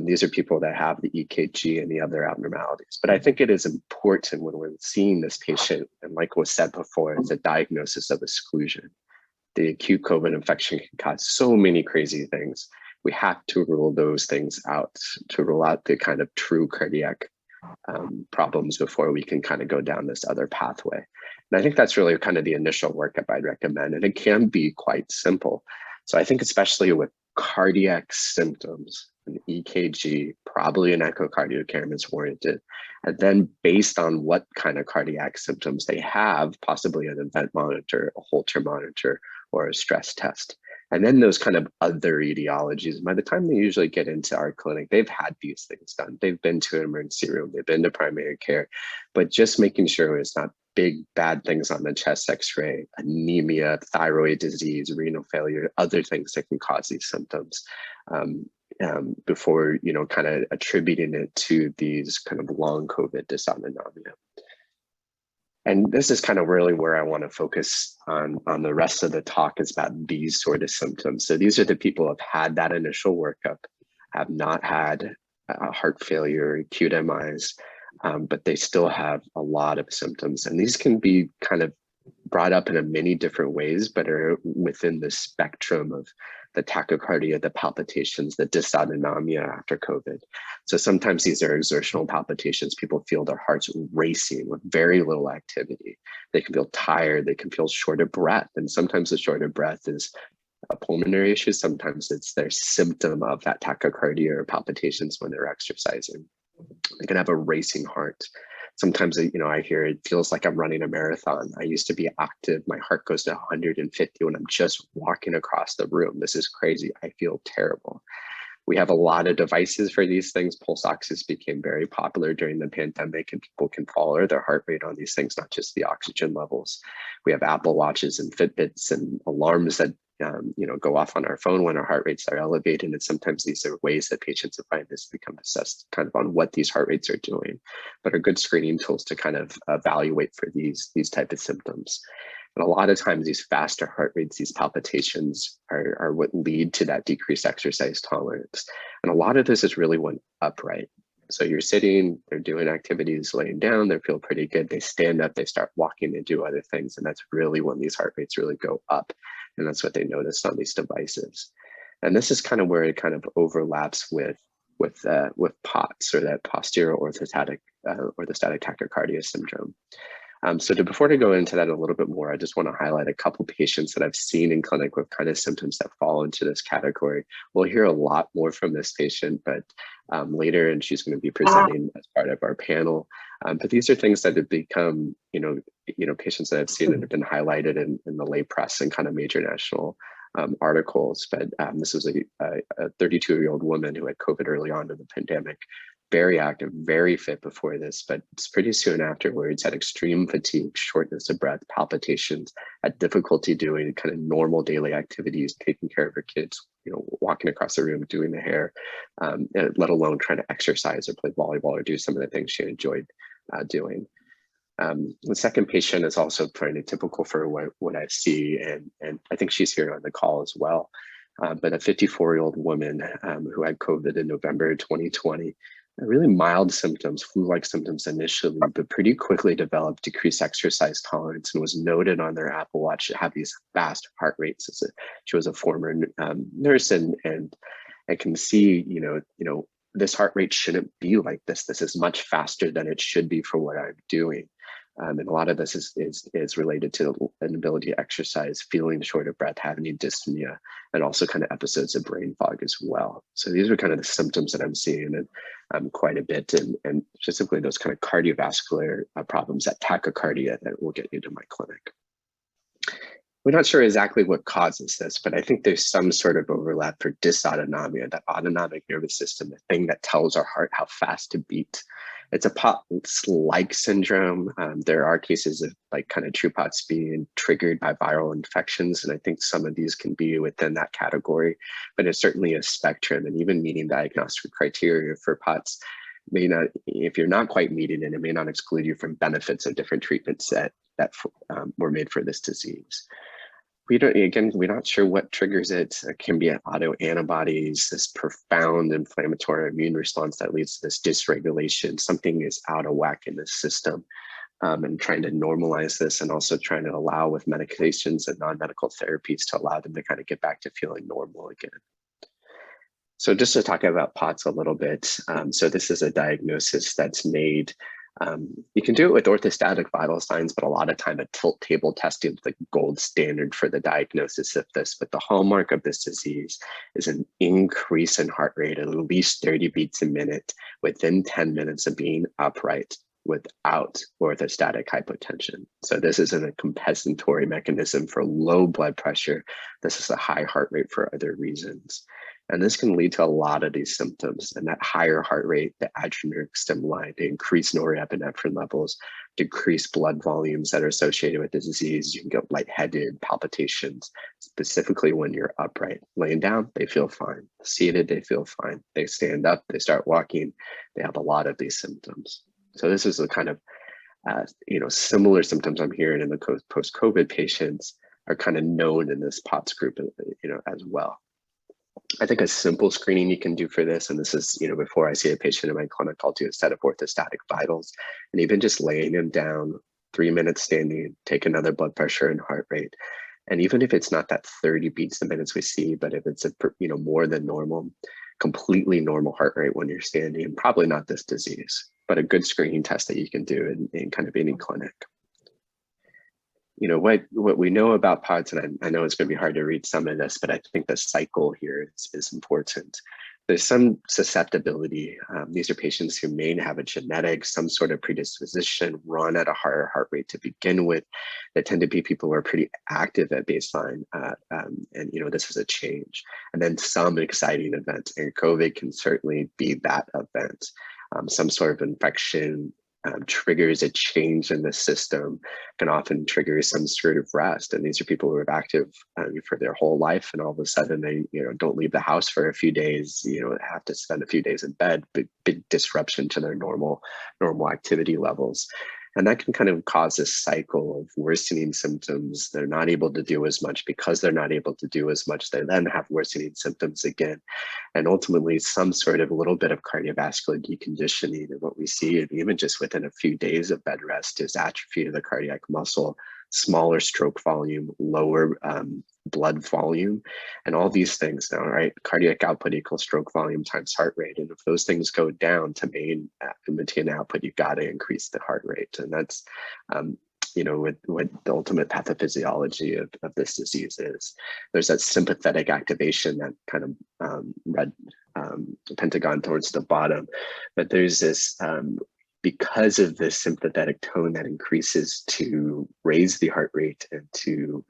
These are people that have the EKG and the other abnormalities. But I think it is important when we're seeing this patient, and like was said before, it's a diagnosis of exclusion. The acute COVID infection can cause so many crazy things. We have to rule those things out, to rule out the kind of true cardiac problems before we can kind of go down this other pathway. And I think that's really kind of the initial workup I'd recommend. And it can be quite simple. So I think especially with cardiac symptoms, an EKG, probably an echocardiogram is warranted. And then based on what kind of cardiac symptoms they have, possibly an event monitor, a Holter monitor, or a stress test. And then those kind of other etiologies, by the time they usually get into our clinic, they've had these things done. They've been to an emergency room, they've been to primary care, but just making sure it's not big bad things on the chest x-ray, anemia, thyroid disease, renal failure, other things that can cause these symptoms before, kind of attributing it to these kind of long COVID dysautonomia. And this is kind of really where I want to focus on the rest of the talk, is about these sort of symptoms. So these are the people who have had that initial workup, have not had heart failure, acute MIs, but they still have a lot of symptoms. And these can be kind of brought up in many different ways, but are within the spectrum of the tachycardia, the palpitations, the dysautonomia after COVID. So sometimes these are exertional palpitations. People feel their hearts racing with very little activity. They can feel tired, they can feel short of breath. And sometimes the short of breath is a pulmonary issue. Sometimes it's their symptom of that tachycardia or palpitations when they're exercising. They can have a racing heart. Sometimes, I hear it feels like I'm running a marathon. I used to be active. My heart goes to 150 when I'm just walking across the room. This is crazy. I feel terrible. We have a lot of devices for these things. Pulse oxes became very popular during the pandemic, and people can follow their heart rate on these things, not just the oxygen levels. We have Apple Watches and Fitbits and alarms that go off on our phone when our heart rates are elevated. And sometimes these are ways that patients find this become assessed kind of on what these heart rates are doing, but are good screening tools to kind of evaluate for these type of symptoms. And a lot of times these faster heart rates, these palpitations are what lead to that decreased exercise tolerance. And a lot of this is really when upright. So you're sitting, they're doing activities, laying down, they feel pretty good. They stand up, they start walking, they do other things. And that's really when these heart rates really go up. And that's what they notice on these devices. And this is kind of where it kind of overlaps with POTS, or that posterior orthostatic tachycardia syndrome. Before I go into that a little bit more, I just want to highlight a couple patients that I've seen in clinic with kind of symptoms that fall into this category. We'll hear a lot more from this patient, but later, and she's going to be presenting as part of our panel. But these are things that have become, patients that I've seen that have been highlighted in the lay press and kind of major national articles. But this was a 32-year-old woman who had COVID early on in the pandemic. Very active, very fit before this, but it's pretty soon afterwards had extreme fatigue, shortness of breath, palpitations, had difficulty doing kind of normal daily activities, taking care of her kids, walking across the room, doing the hair, let alone trying to exercise or play volleyball or do some of the things she enjoyed doing. The second patient is also pretty typical for what I see, and I think she's here on the call as well. But a 54-year-old woman who had COVID in November 2020, really mild symptoms, flu-like symptoms initially, but pretty quickly developed decreased exercise tolerance and was noted on their Apple Watch to have these fast heart rates. She was a former nurse, and I can see, this heart rate shouldn't be like this. This is much faster than it should be for what I'm doing. And a lot of this is related to an ability to exercise, feeling short of breath, having dyspnea, and also kind of episodes of brain fog as well. So these are kind of the symptoms that I'm seeing and quite a bit, and specifically those kind of cardiovascular problems, that tachycardia that will get into my clinic. We're not sure exactly what causes this, but I think there's some sort of overlap for dysautonomia, that autonomic nervous system, the thing that tells our heart how fast to beat. It's a POTS-like syndrome. There are cases of kind of true POTS being triggered by viral infections, and I think some of these can be within that category, but it's certainly a spectrum, and even meeting diagnostic criteria for POTS may not, if you're not quite meeting it, it may not exclude you from benefits of different treatments that were made for this disease. We're not sure what triggers it. It can be autoantibodies, this profound inflammatory immune response that leads to this dysregulation. Something is out of whack in this system, and trying to normalize this, and also trying to allow with medications and non-medical therapies to allow them to kind of get back to feeling normal again. So just to talk about POTS a little bit. So this is a diagnosis that's made. You can do it with orthostatic vital signs, but a lot of time a tilt table testing is the gold standard for the diagnosis of this. But the hallmark of this disease is an increase in heart rate at least 30 beats a minute within 10 minutes of being upright without orthostatic hypotension. So this isn't a compensatory mechanism for low blood pressure. This is a high heart rate for other reasons. And this can lead to a lot of these symptoms, and that higher heart rate, the adrenergic stimuli, the increased norepinephrine levels, decreased blood volumes that are associated with the disease. You can get lightheaded, palpitations, specifically when you're upright. Laying down, they feel fine. Seated, they feel fine. They stand up, they start walking, they have a lot of these symptoms. So this is the kind of similar symptoms I'm hearing in the post-COVID patients are kind of known in this POTS group, as well. I think a simple screening you can do for this, and this is, before I see a patient in my clinic, I'll do a set of orthostatic vitals, and even just laying them down, 3 minutes standing, take another blood pressure and heart rate. And even if it's not that 30 beats a minute we see, but if it's more than normal, completely normal heart rate when you're standing, probably not this disease, but a good screening test that you can do in kind of any clinic. What we know about PODS, and I know it's going to be hard to read some of this, but I think the cycle here is important. There's some susceptibility. These are patients who may have a genetic, some sort of predisposition, run at a higher heart rate to begin with. They tend to be people who are pretty active at baseline, and this is a change. And then some exciting event, and COVID can certainly be that event. Some sort of infection triggers a change in the system, can often trigger some sort of rest. And these are people who are active for their whole life, and all of a sudden they don't leave the house for a few days, have to spend a few days in bed, big disruption to their normal activity levels. And that can kind of cause this cycle of worsening symptoms. They're not able to do as much. Because they're not able to do as much, they then have worsening symptoms again. And ultimately, some sort of a little bit of cardiovascular deconditioning. And what we see, and even just within a few days of bed rest, is atrophy of the cardiac muscle, smaller stroke volume, lower blood volume, and all these things now, right? Cardiac output equals stroke volume times heart rate. And if those things go down to maintain output, you've got to increase the heart rate. And that's, what the ultimate pathophysiology of this disease is. There's that sympathetic activation, that kind of red pentagon towards the bottom. But there's this, because of this sympathetic tone that increases to raise the heart rate, and to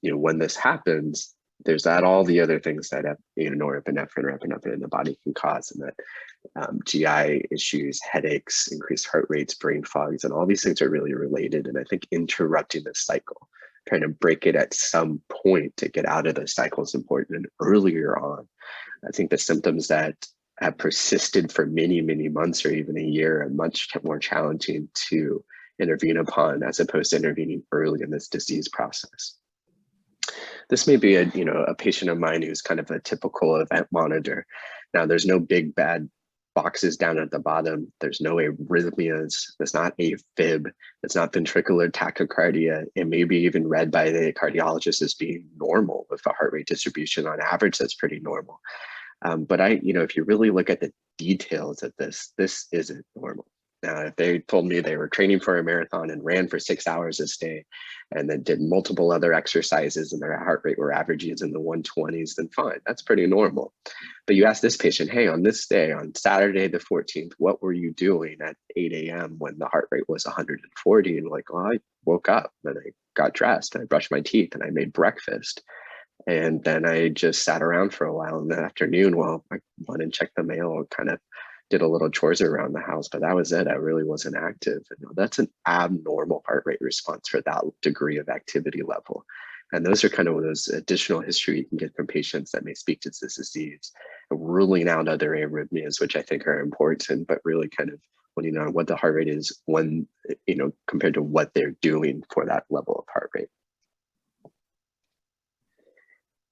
when this happens, there's all the other things that norepinephrine or epinephrine in the body can cause, and that GI issues, headaches, increased heart rates, brain fogs, and all these things are really related. And I think interrupting this cycle, trying to break it at some point to get out of the cycle is important. And earlier on, I think the symptoms that have persisted for many, many months or even a year are much more challenging to intervene upon, as opposed to intervening early in this disease process. This may be a patient of mine who's kind of a typical event monitor. Now, there's no big bad boxes down at the bottom. There's no arrhythmias. There's not AFib. It's not ventricular tachycardia. It may be even read by the cardiologist as being normal with a heart rate distribution on average that's pretty normal. But if you really look at the details of this isn't normal. Now, if they told me they were training for a marathon and ran for 6 hours a day, and then did multiple other exercises, and their heart rate were averages in the 120s, then fine, that's pretty normal. But you ask this patient, hey, on this day, on Saturday the 14th, what were you doing at 8 a.m. when the heart rate was 140? And like, well, I woke up and I got dressed and I brushed my teeth and I made breakfast. And then I just sat around for a while in the afternoon. Well, I went and checked the mail and kind of did a little chores around the house, but that was it. I really wasn't active. And that's an abnormal heart rate response for that degree of activity level. And those are kind of those additional history you can get from patients that may speak to this disease, ruling out other arrhythmias, which I think are important, but really kind of pointing out what the heart rate is when, compared to what they're doing for that level of heart rate.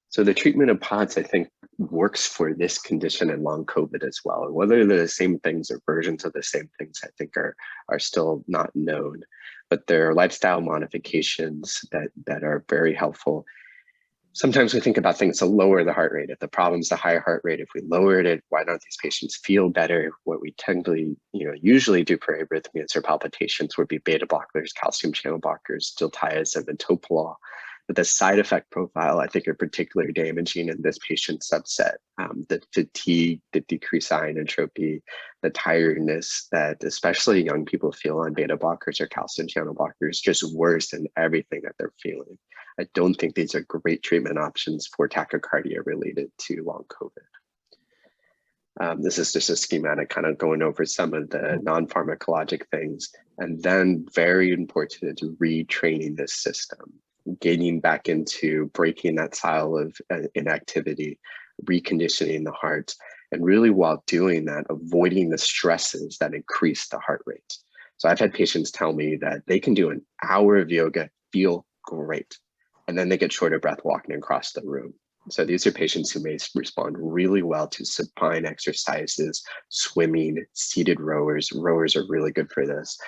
So the treatment of PODS, I think, works for this condition and long COVID as well. And whether they're the same things or versions of the same things, I think are still not known. But there are lifestyle modifications that are very helpful. Sometimes we think about things to lower the heart rate. If the problem's the high heart rate, if we lowered it, why don't these patients feel better? What we tend to usually do for arrhythmias or palpitations would be beta blockers, calcium channel blockers, diltiazem, and metoprolol. But the side effect profile, I think, are particularly damaging in this patient subset. The fatigue, the decreased iron entropy, the tiredness that especially young people feel on beta blockers or calcium channel blockers, just worse than everything that they're feeling. I don't think these are great treatment options for tachycardia related to long COVID. This is just a schematic kind of going over some of the non-pharmacologic things. And then very important is retraining this system, getting back into breaking that cycle of inactivity, reconditioning the heart, and really while doing that, avoiding the stresses that increase the heart rate. So I've had patients tell me that they can do an hour of yoga, feel great, and then they get short of breath walking across the room. So these are patients who may respond really well to supine exercises, swimming, seated rowers. Rowers are really good for this.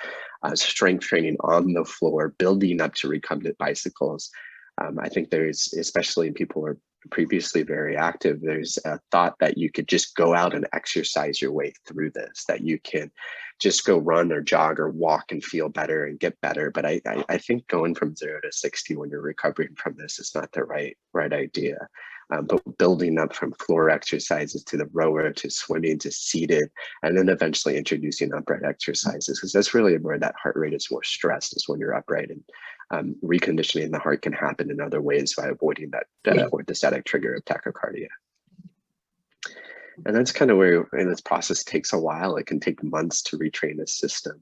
Strength training on the floor, building up to recumbent bicycles. I think there's, especially in people who are previously very active, there's a thought that you could just go out and exercise your way through this, that you can just go run or jog or walk and feel better and get better. But I think going from 0 to 60 when you're recovering from this is not the right idea. But building up from floor exercises to the rower, to swimming, to seated, and then eventually introducing upright exercises, because that's really where that heart rate is more stressed, is when you're upright. And reconditioning the heart can happen in other ways by avoiding that orthostatic trigger of tachycardia. And that's kind of where, and this process takes a while. It can take months to retrain the system.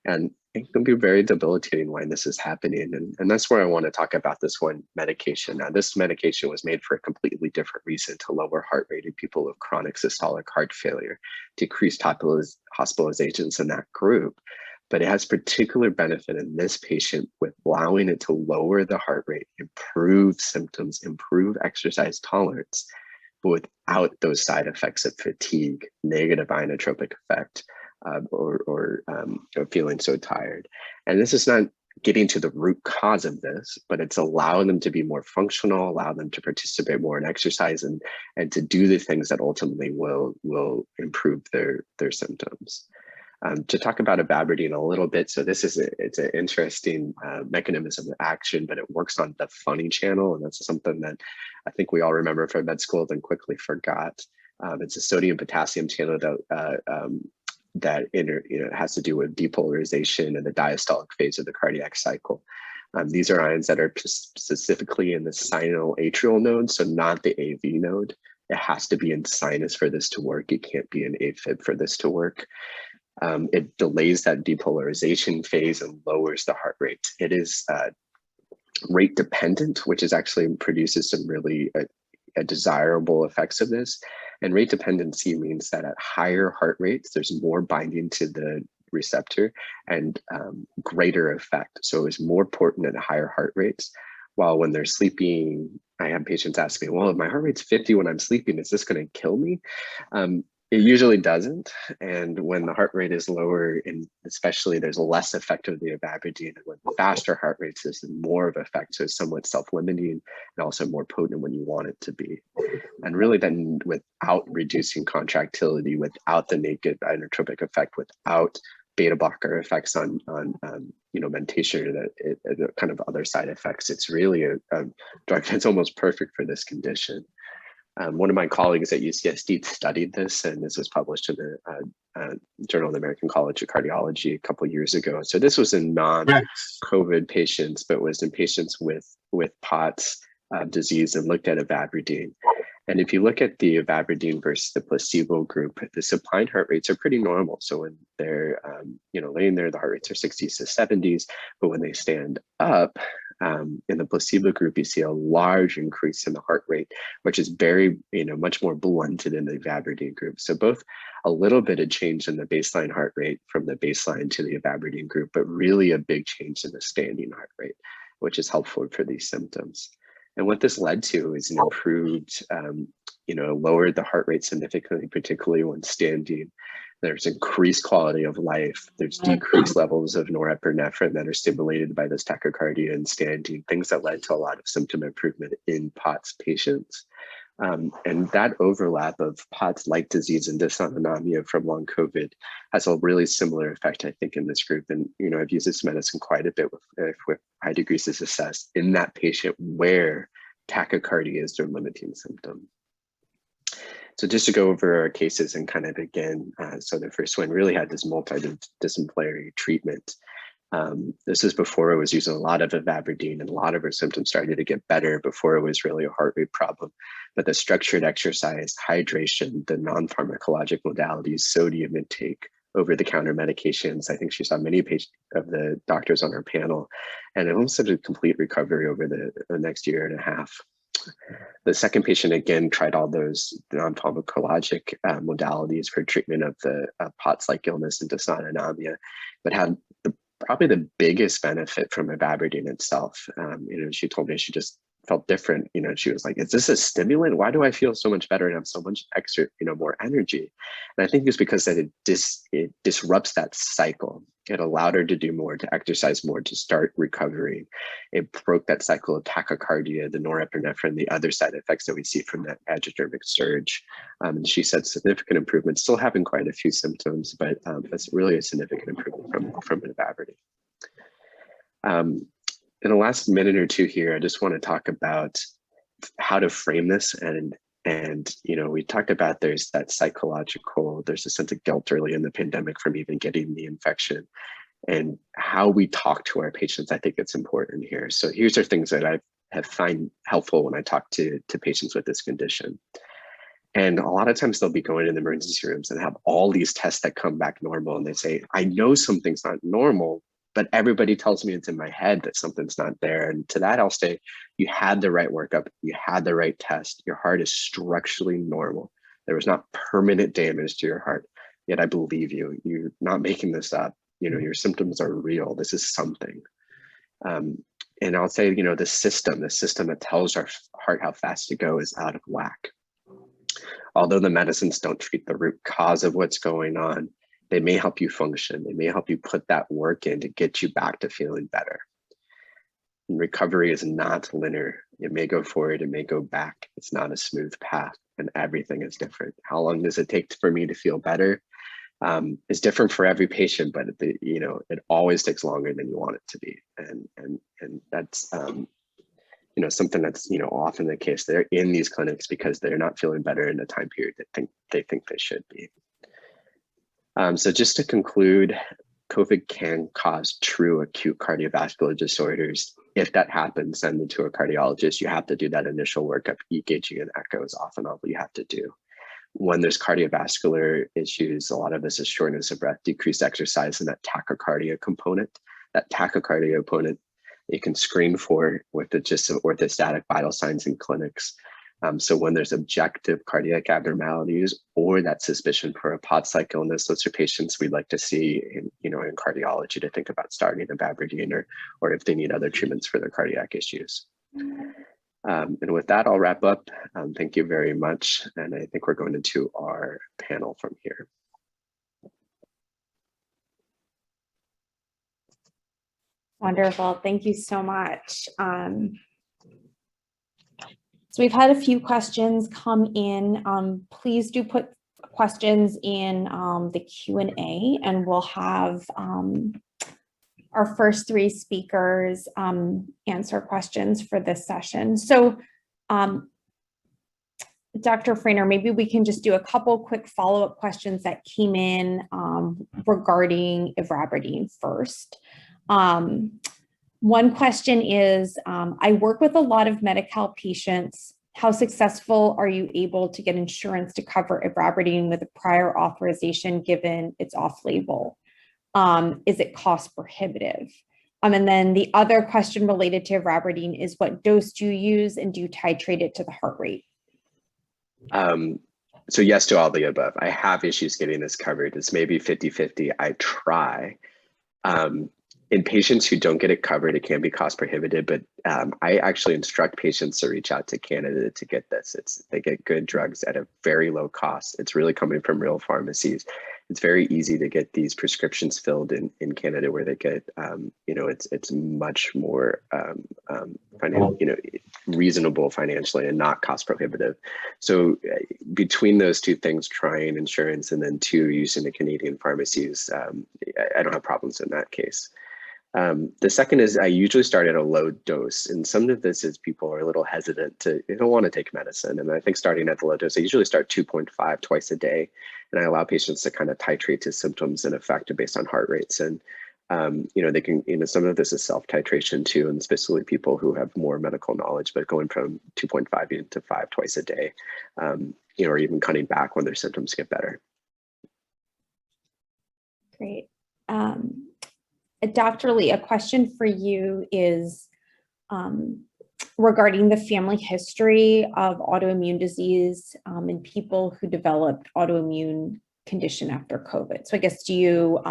And it can be very debilitating when this is happening. And that's where I want to talk about this one medication. Now, this medication was made for a completely different reason, to lower heart rate in people with chronic systolic heart failure, decrease hospitalizations in that group. But it has particular benefit in this patient with allowing it to lower the heart rate, improve symptoms, improve exercise tolerance, but without those side effects of fatigue, negative inotropic effect, or feeling so tired. And this is not getting to the root cause of this, but it's allowing them to be more functional, allow them to participate more in exercise, and to do the things that ultimately will improve their symptoms. To talk about ababardine a little bit, so this is it's an interesting mechanism of action, but it works on the funny channel, and that's something that I think we all remember from med school, then quickly forgot. It's a sodium-potassium channel that has to do with depolarization and the diastolic phase of the cardiac cycle. These are ions that are specifically in the sinoatrial node, so not the AV node. It has to be in sinus for this to work. It can't be in AFib for this to work. It delays that depolarization phase and lowers the heart rate. It is rate dependent, which is actually produces some really desirable effects of this. And rate dependency means that at higher heart rates, there's more binding to the receptor and greater effect. So it's more potent at higher heart rates. While when they're sleeping, I have patients ask me, well, if my heart rate's 50 when I'm sleeping, is this going to kill me? It usually doesn't. And when the heart rate is lower, and especially there's less effect of the ababardine, and with faster heart rates, there's more of effect. So it's somewhat self-limiting and also more potent when you want it to be. And really then without reducing contractility, without the naked inotropic effect, without beta blocker effects on mentation, or kind of other side effects, it's really a drug that's almost perfect for this condition. One of my colleagues at UCSD studied this, and this was published in the Journal of the American College of Cardiology a couple of years ago. So this was in non-COVID patients, but was in patients with POTS disease, and looked at ababardine. And if you look at the ababardine versus the placebo group, the supine heart rates are pretty normal. So when they're laying there, the heart rates are 60s to 70s, but when they stand up, in the placebo group, you see a large increase in the heart rate, which is very, much more blunted in the ababardine group. So both a little bit of change in the baseline heart rate from the baseline to the ababardine group, but really a big change in the standing heart rate, which is helpful for these symptoms. And what this led to is an improved, lowered the heart rate significantly, particularly when standing. There's increased quality of life. There's decreased levels of norepinephrine that are stimulated by this tachycardia and standing, things that led to a lot of symptom improvement in POTS patients. And that overlap of POTS-like disease and dysautonomia from long COVID has a really similar effect, I think, in this group. And, I've used this medicine quite a bit with high degrees of success in that patient where tachycardia is their limiting symptom. So just to go over our cases and kind of again, so the first one really had this multidisciplinary treatment. This is before I was using a lot of ababardine, and a lot of her symptoms started to get better before it was really a heart rate problem. But the structured exercise, hydration, the non-pharmacologic modalities, sodium intake, over-the-counter medications. I think she saw many of the doctors on her panel, and it almost had a complete recovery over the next year and a half. The second patient, again, tried all those non-pharmacologic modalities for treatment of the POTS-like illness and dysautonomia, but had probably the biggest benefit from ababardine itself. She told me she just felt different. She was like, is this a stimulant? Why do I feel so much better and have so much extra, more energy? And I think it's because that it disrupts that cycle. It allowed her to do more, to exercise more, to start recovering. It broke that cycle of tachycardia, the norepinephrine, the other side effects that we see from that agiothermic surge. And she said significant improvement, still having quite a few symptoms, but that's really a significant improvement from Severity. In the last minute or two here, I just want to talk about how to frame this. And we talked about there's that psychological, there's a sense of guilt early in the pandemic from even getting the infection, and how we talk to our patients. I think it's important here. So here's are things that I have find helpful when I talk to patients with this condition. And a lot of times they'll be going in the emergency rooms and have all these tests that come back normal. And they say, I know something's not normal, but everybody tells me it's in my head that something's not there. And to that, I'll say, you had the right workup, you had the right test, your heart is structurally normal. There was not permanent damage to your heart, yet I believe you. You're not making this up. Your symptoms are real. This is something. And I'll say, the system that tells our heart how fast to go is out of whack. Although the medicines don't treat the root cause of what's going on, they may help you function. They may help you put that work in to get you back to feeling better. And recovery is not linear. It may go forward, it may go back. It's not a smooth path, and everything is different. How long does it take for me to feel better? It's different for every patient, but it always takes longer than you want it to be. And that's something that's often the case. They're in these clinics because they're not feeling better in the time period that they think they should be. So just to conclude, COVID can cause true acute cardiovascular disorders. If that happens, send them to a cardiologist. You have to do that initial workup. EKG and echo is often all you have to do. When there's cardiovascular issues, a lot of this is shortness of breath, decreased exercise, and that tachycardia component. That tachycardia component, you can screen for with the just orthostatic vital signs in clinics. So when there's objective cardiac abnormalities or that suspicion for a pod like illness, those are patients we'd like to see in cardiology to think about starting a Aberdeen or if they need other treatments for their cardiac issues. And with that, I'll wrap up. Thank you very much. And I think we're going into our panel from here. Wonderful. Thank you so much. So we've had a few questions come in. Please do put questions in the Q&A, and we'll have our first three speakers answer questions for this session. So Dr. Frainer, maybe we can just do a couple quick follow-up questions that came in regarding Aberdeen first. One question is, I work with a lot of Medi-Cal patients. How successful are you able to get insurance to cover Aberdeen with a prior authorization given it's off-label? Is it cost prohibitive? And then the other question related to Aberdeen is, what dose do you use and do you titrate it to the heart rate? So yes to all the above. I have issues getting this covered. It's maybe 50-50. I try. In patients who don't get it covered, it can be cost prohibitive, but I actually instruct patients to reach out to Canada to get this. They get good drugs at a very low cost. It's really coming from real pharmacies. It's very easy to get these prescriptions filled in Canada, where they get, it's much more reasonable financially and not cost prohibitive. So between those two things, trying insurance and then using the Canadian pharmacies, I don't have problems in that case. The second is I usually start at a low dose, and some of this is people are a little hesitant they don't want to take medicine. And I think starting at the low dose, I usually start 2.5 twice a day, and I allow patients to kind of titrate to symptoms and effect based on heart rates. And they can, some of this is self-titration too, and especially people who have more medical knowledge, but going from 2.5 to 5 twice a day, or even cutting back when their symptoms get better. Great. Dr. Lee, a question for you is regarding the family history of autoimmune disease in people who developed autoimmune condition after COVID. So I guess, do you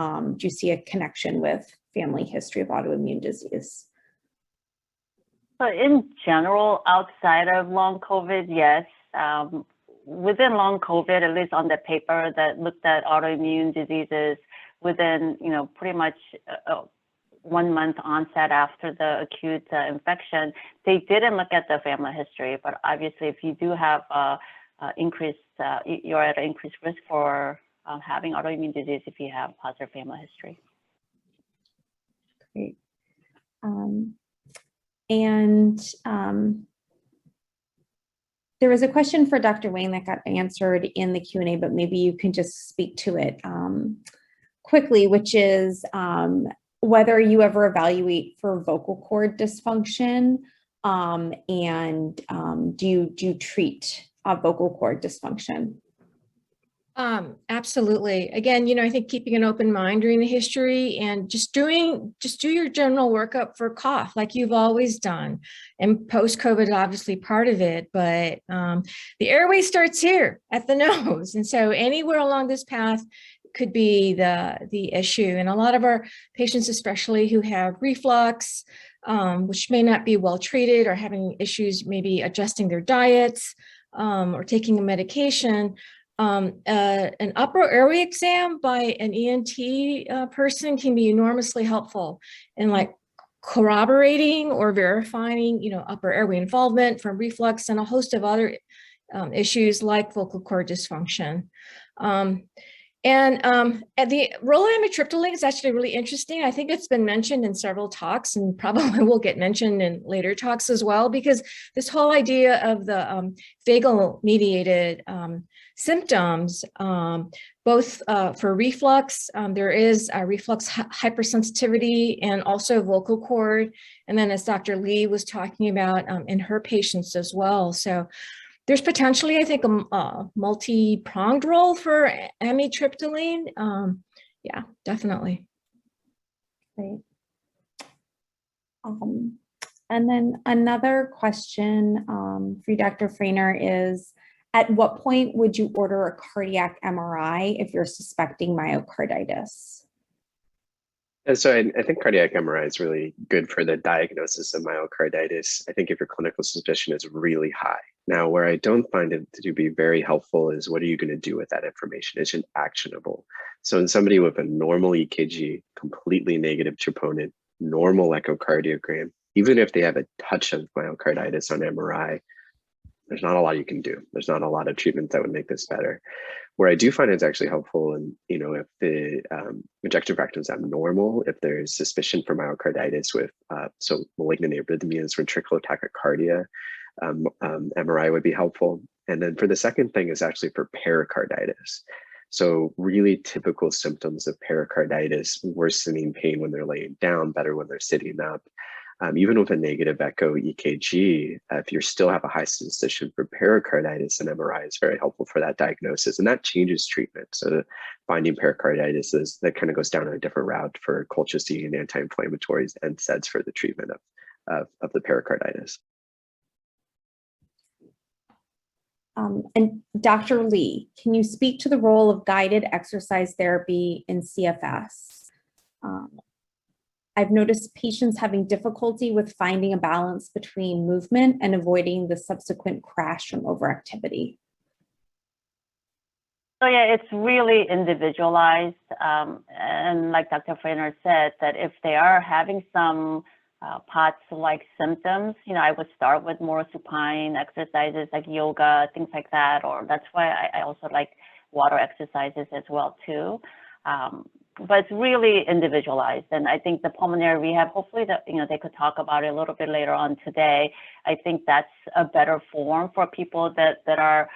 see a connection with family history of autoimmune disease? So in general, outside of long COVID, yes. Within long COVID, at least on the paper that looked at autoimmune diseases within, pretty much 1 month onset after the acute infection, they didn't look at the family history. But obviously, if you do have increased, you're at an increased risk for having autoimmune disease if you have positive family history. Great. There was a question for Dr. Wayne that got answered in the Q&A, but maybe you can just speak to it quickly, which is whether you ever evaluate for vocal cord dysfunction, and do you treat vocal cord dysfunction? Absolutely. Again, I think keeping an open mind during the history and just do your general workup for cough like you've always done. And post-COVID is obviously part of it, but the airway starts here at the nose. And so anywhere along this path could be the issue. And a lot of our patients, especially who have reflux, which may not be well treated or having issues, maybe adjusting their diets or taking a medication, an upper airway exam by an ENT person can be enormously helpful in like corroborating or verifying, upper airway involvement from reflux and a host of other issues like vocal cord dysfunction. And the role of amitriptyline is actually really interesting. I think it's been mentioned in several talks and probably will get mentioned in later talks as well, because this whole idea of the vagal mediated symptoms, both for reflux, there is a reflux hypersensitivity and also vocal cord. And then as Dr. Lee was talking about in her patients as well. So there's potentially, I think, a multi-pronged role for amitriptyline. Yeah, definitely. Great. And then another question for you, Dr. Frainer, is at what point would you order a cardiac MRI if you're suspecting myocarditis? So I think cardiac MRI is really good for the diagnosis of myocarditis. I think if your clinical suspicion is really high. Now, where I don't find it to be very helpful is what are you going to do with that information? Is it actionable? So in somebody with a normal EKG, completely negative troponin, normal echocardiogram, even if they have a touch of myocarditis on MRI, there's not a lot you can do. There's not a lot of treatment that would make this better. Where I do find it's actually helpful, and if the ejection fraction is abnormal, if there's suspicion for myocarditis with so malignant arrhythmias, ventricular tachycardia, MRI would be helpful. And then for the second thing is actually for pericarditis. So really typical symptoms of pericarditis: worsening pain when they're laying down, better when they're sitting up. Even with a negative echo EKG, if you still have a high suspicion for pericarditis, an MRI is very helpful for that diagnosis, and that changes treatment. So finding pericarditis that kind of goes down a different route for colchicine and anti-inflammatories and NSAIDs for the treatment of the pericarditis. And Dr. Lee, can you speak to the role of guided exercise therapy in CFS? I've noticed patients having difficulty with finding a balance between movement and avoiding the subsequent crash from overactivity. So yeah, it's really individualized. And like Dr. Frainer said, that if they are having some POTS-like symptoms, I would start with more supine exercises like yoga, things like that. Or that's why I also like water exercises as well too. But it's really individualized. And I think the pulmonary rehab, hopefully that, they could talk about it a little bit later on today. I think that's a better form for people that are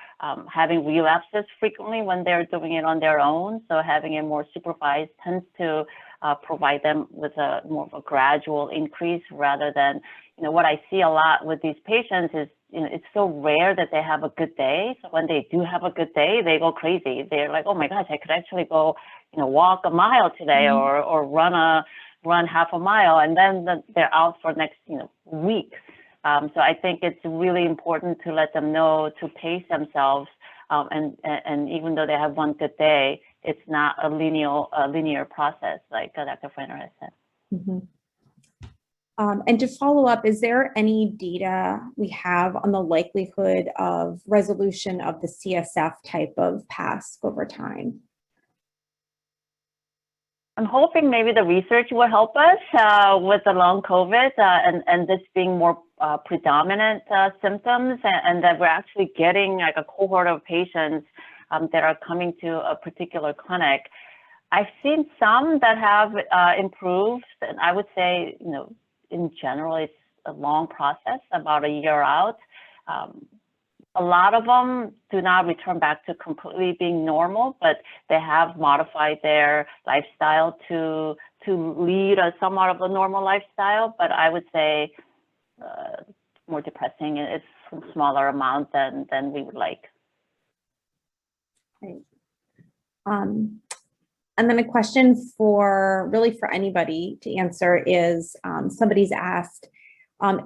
having relapses frequently when they're doing it on their own. So having it more supervised tends to provide them with a more of a gradual increase rather than, what I see a lot with these patients is, it's so rare that they have a good day. So when they do have a good day, they go crazy. They're like, oh my gosh, I could actually go, walk a mile today or run half a mile, and then they're out for next, week. So I think it's really important to let them know to pace themselves. And even though they have one good day, it's not a linear process like Dr. Frainer has said. Mm-hmm. And to follow up, is there any data we have on the likelihood of resolution of the CSF type of PASC over time? I'm hoping maybe the research will help us with the long COVID and this being more predominant symptoms, and that we're actually getting like a cohort of patients that are coming to a particular clinic. I've seen some that have improved, and I would say, you know, in general, it's a long process, about a year out. A lot of them do not return back to completely being normal, but they have modified their lifestyle to lead a somewhat of a normal lifestyle. But I would say more depressing. It's a smaller amount than we would like. Right. And then a question for anybody to answer is, somebody's asked,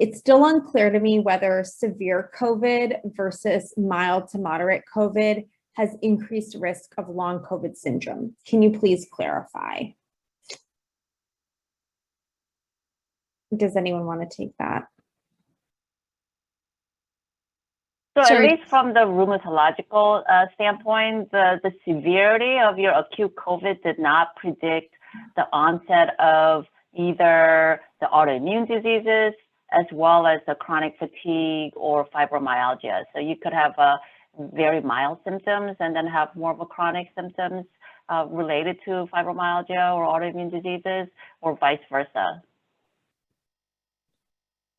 it's still unclear to me whether severe COVID versus mild to moderate COVID has increased risk of long COVID syndrome. Can you please clarify? Does anyone want to take that? So Sorry. at least from the rheumatological standpoint, the severity of your acute COVID did not predict the onset of either the autoimmune diseases as well as the chronic fatigue or fibromyalgia. So you could have very mild symptoms and then have more of a chronic symptoms related to fibromyalgia or autoimmune diseases, or vice versa.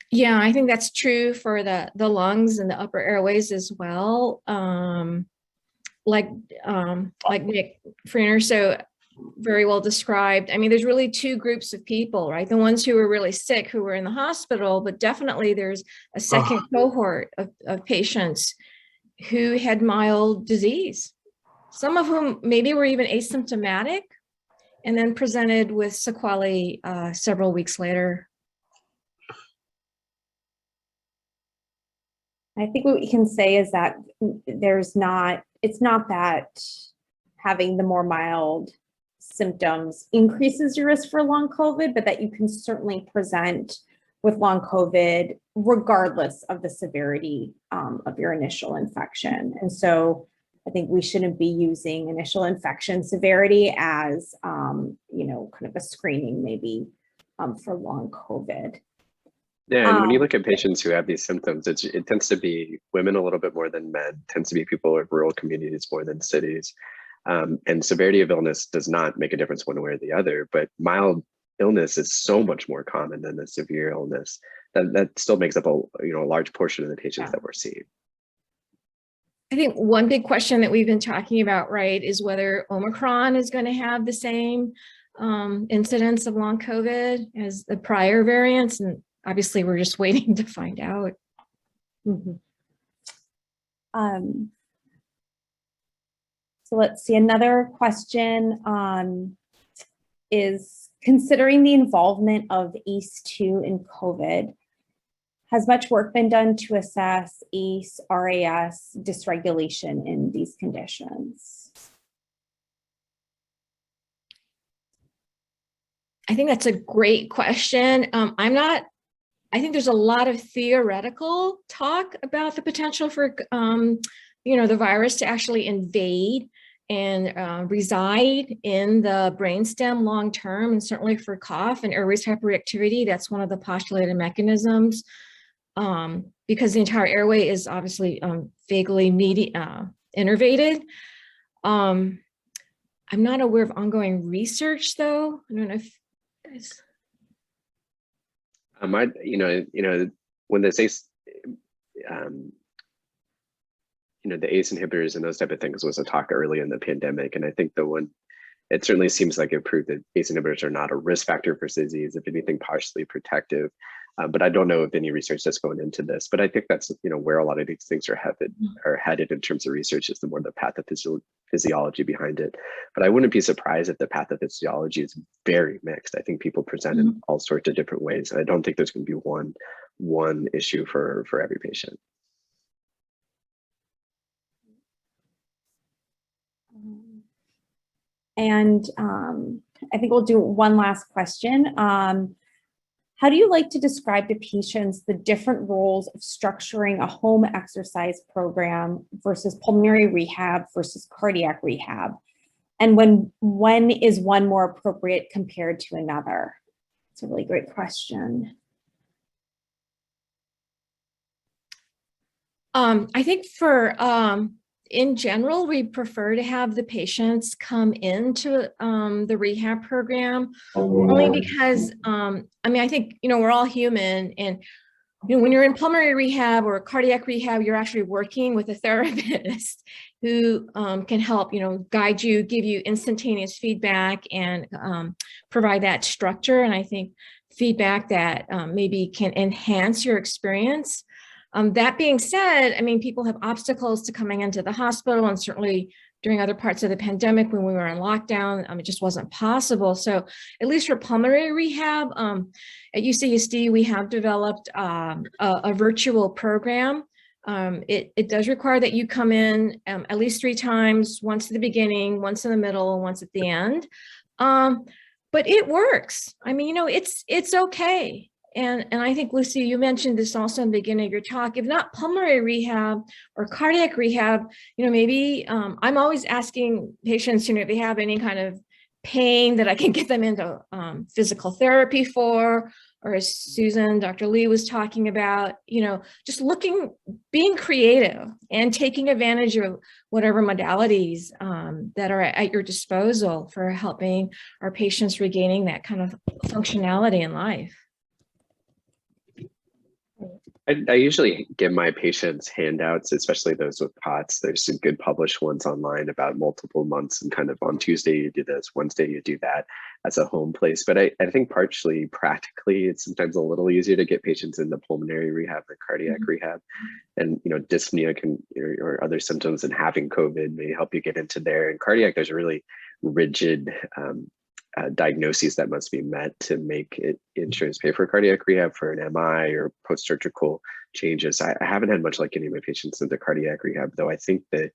Yeah, I think that's true for the lungs and the upper airways as well. Like Nick Freener so very well described. I mean, there's really two groups of people, right? The ones who were really sick, who were in the hospital, but definitely there's a second cohort of patients who had mild disease. Some of whom maybe were even asymptomatic and then presented with sequelae several weeks later. I think what we can say is that it's not that having the more mild symptoms increases your risk for long COVID, but that you can certainly present with long COVID regardless of the severity of your initial infection. And so I think we shouldn't be using initial infection severity as, you know, kind of a screening maybe for long COVID. Yeah, and when you look at patients who have these symptoms, it tends to be women a little bit more than men, tends to be people of rural communities more than cities. And severity of illness does not make a difference one way or the other, but mild illness is so much more common than the severe illness. That still makes up a large portion of the patients that we're seeing. I think one big question that we've been talking about, right, is whether Omicron is going to have the same incidence of long COVID as the prior variants. And obviously, we're just waiting to find out. Mm-hmm. So let's see, another question is, considering the involvement of ACE2 in COVID, has much work been done to assess ACE, RAS dysregulation in these conditions? I think that's a great question. I think there's a lot of theoretical talk about the potential for, the virus to actually invade and reside in the brainstem long term, and certainly for cough and airways hyperactivity, that's one of the postulated mechanisms. Because the entire airway is obviously vaguely innervated. I'm not aware of ongoing research, though. I don't know if guys. When the ACE, the ACE inhibitors and those type of things was a talk early in the pandemic, and I think it certainly seems like it proved that ACE inhibitors are not a risk factor for disease, if anything, partially protective. But I don't know of any research that's going into this. But I think that's where a lot of these things are headed in terms of research, is the more the pathophysiology behind it. But I wouldn't be surprised if the pathophysiology is very mixed. I think people present in all sorts of different ways. I don't think there's going to be one issue for every patient. And I think we'll do one last question. how do you like to describe to patients the different roles of structuring a home exercise program versus pulmonary rehab versus cardiac rehab? And when is one more appropriate compared to another? It's a really great question. I think for, in general, we prefer to have the patients come into the rehab program, only because, I mean, I think, you know, we're all human, and, you know, when you're in pulmonary rehab or cardiac rehab, you're actually working with a therapist who can help, you know, guide you, give you instantaneous feedback, and provide that structure. And I think feedback that maybe can enhance your experience. That being said, I mean, people have obstacles to coming into the hospital, and certainly during other parts of the pandemic when we were in lockdown, it just wasn't possible. So at least for pulmonary rehab, at UCSD, we have developed a virtual program. It does require that you come in at least 3 times, once at the beginning, once in the middle, and once at the end. But it works. I mean, you know, it's okay. And I think, Lucy, you mentioned this also in the beginning of your talk. If not pulmonary rehab or cardiac rehab, you know, maybe I'm always asking patients, you know, if they have any kind of pain that I can get them into physical therapy for, or as Susan, Dr. Lee was talking about, you know, just being creative and taking advantage of whatever modalities that are at your disposal for helping our patients regaining that kind of functionality in life. I usually give my patients handouts, especially those with POTS. There's some good published ones online about multiple months, and kind of on Tuesday you do this, Wednesday you do that as a home place. But I think partially practically, it's sometimes a little easier to get patients into pulmonary rehab than cardiac rehab. And, you know, dyspnea can, or other symptoms, and having COVID may help you get into there. In cardiac, there's a really rigid diagnoses that must be met to make it insurance pay for cardiac rehab for an MI or post-surgical changes. I haven't had much luck getting my patients into cardiac rehab, though I think that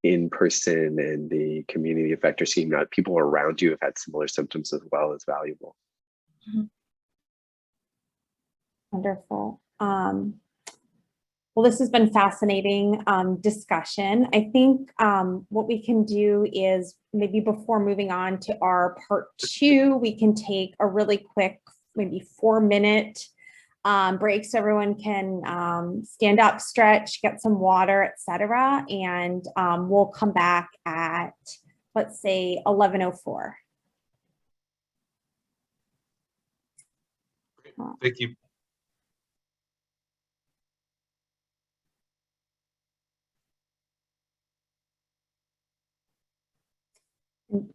in person and the community effect, or seeing that people around you have had similar symptoms as well, is valuable. Wonderful. Well, this has been fascinating discussion. I think what we can do is maybe before moving on to our part 2, we can take a really quick, maybe 4-minute break so everyone can stand up, stretch, get some water, etc. And we'll come back at, let's say, 11:04. Thank you.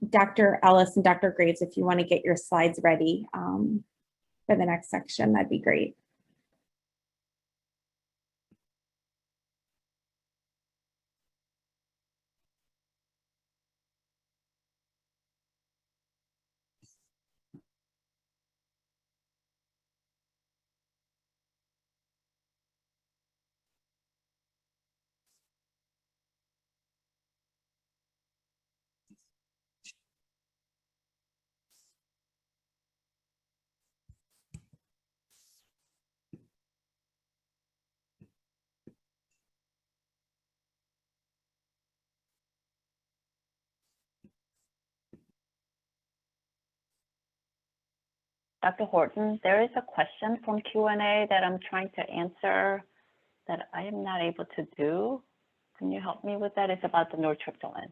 Dr. Ellis and Dr. Graves, if you want to get your slides ready for the next section, that'd be great. Dr. Horton, there is a question from Q&A that I'm trying to answer that I am not able to do. Can you help me with that? It's about the nortriptyline.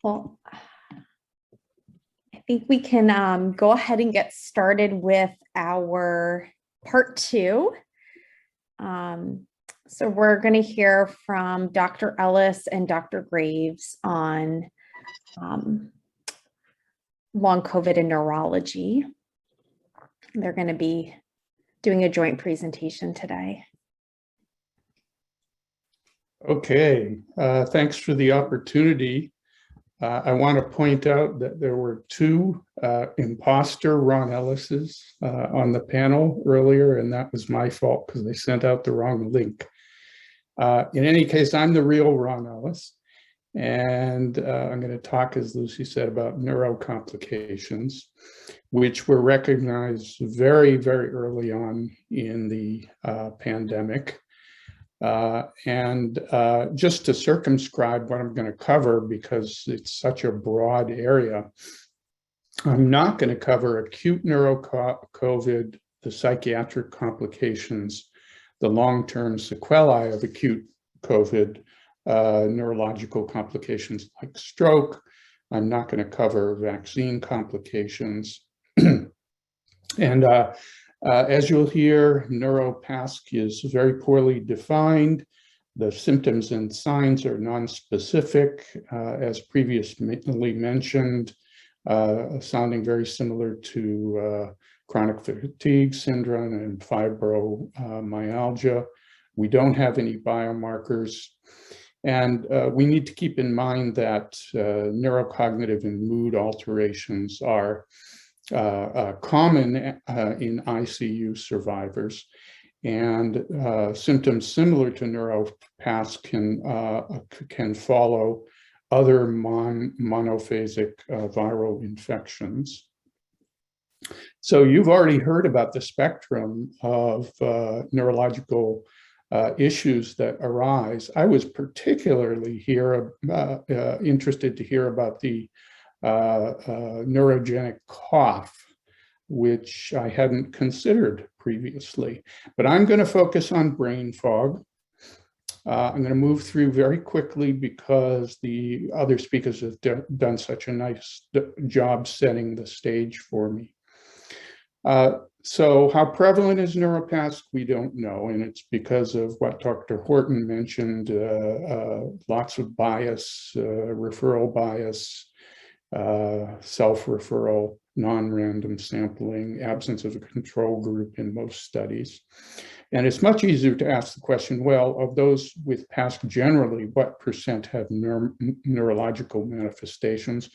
Well, I think we can go ahead and get started with our part 2. So we're going to hear from Dr. Ellis and Dr. Graves on long COVID and neurology. They're going to be doing a joint presentation today. Okay, thanks for the opportunity. I want to point out that there were 2 imposter Ron Ellises on the panel earlier, and that was my fault because they sent out the wrong link. In any case, I'm the real Ron Ellis, and I'm going to talk, as Lucy said, about neurocomplications, which were recognized very, very early on in the pandemic. Just to circumscribe what I'm going to cover, because it's such a broad area, I'm not going to cover acute neuro-COVID, the psychiatric complications, the long-term sequelae of acute COVID, neurological complications like stroke. I'm not going to cover vaccine complications. As you'll hear, neuropasc is very poorly defined. The symptoms and signs are nonspecific, as previously mentioned, sounding very similar to chronic fatigue syndrome and fibromyalgia. We don't have any biomarkers. And we need to keep in mind that neurocognitive and mood alterations are common in ICU survivors, and symptoms similar to neuropasc can follow other monophasic viral infections. So you've already heard about the spectrum of neurological issues that arise. I was particularly interested to hear about the neurogenic cough, which I hadn't considered previously. But I'm going to focus on brain fog. I'm going to move through very quickly because the other speakers have done such a nice job setting the stage for me. So how prevalent is neuropasc? We don't know, and it's because of what Dr. Horton mentioned, lots of bias, referral bias, self-referral, non-random sampling, absence of a control group in most studies. And it's much easier to ask the question, well, of those with PASC generally, what % have neurological manifestations?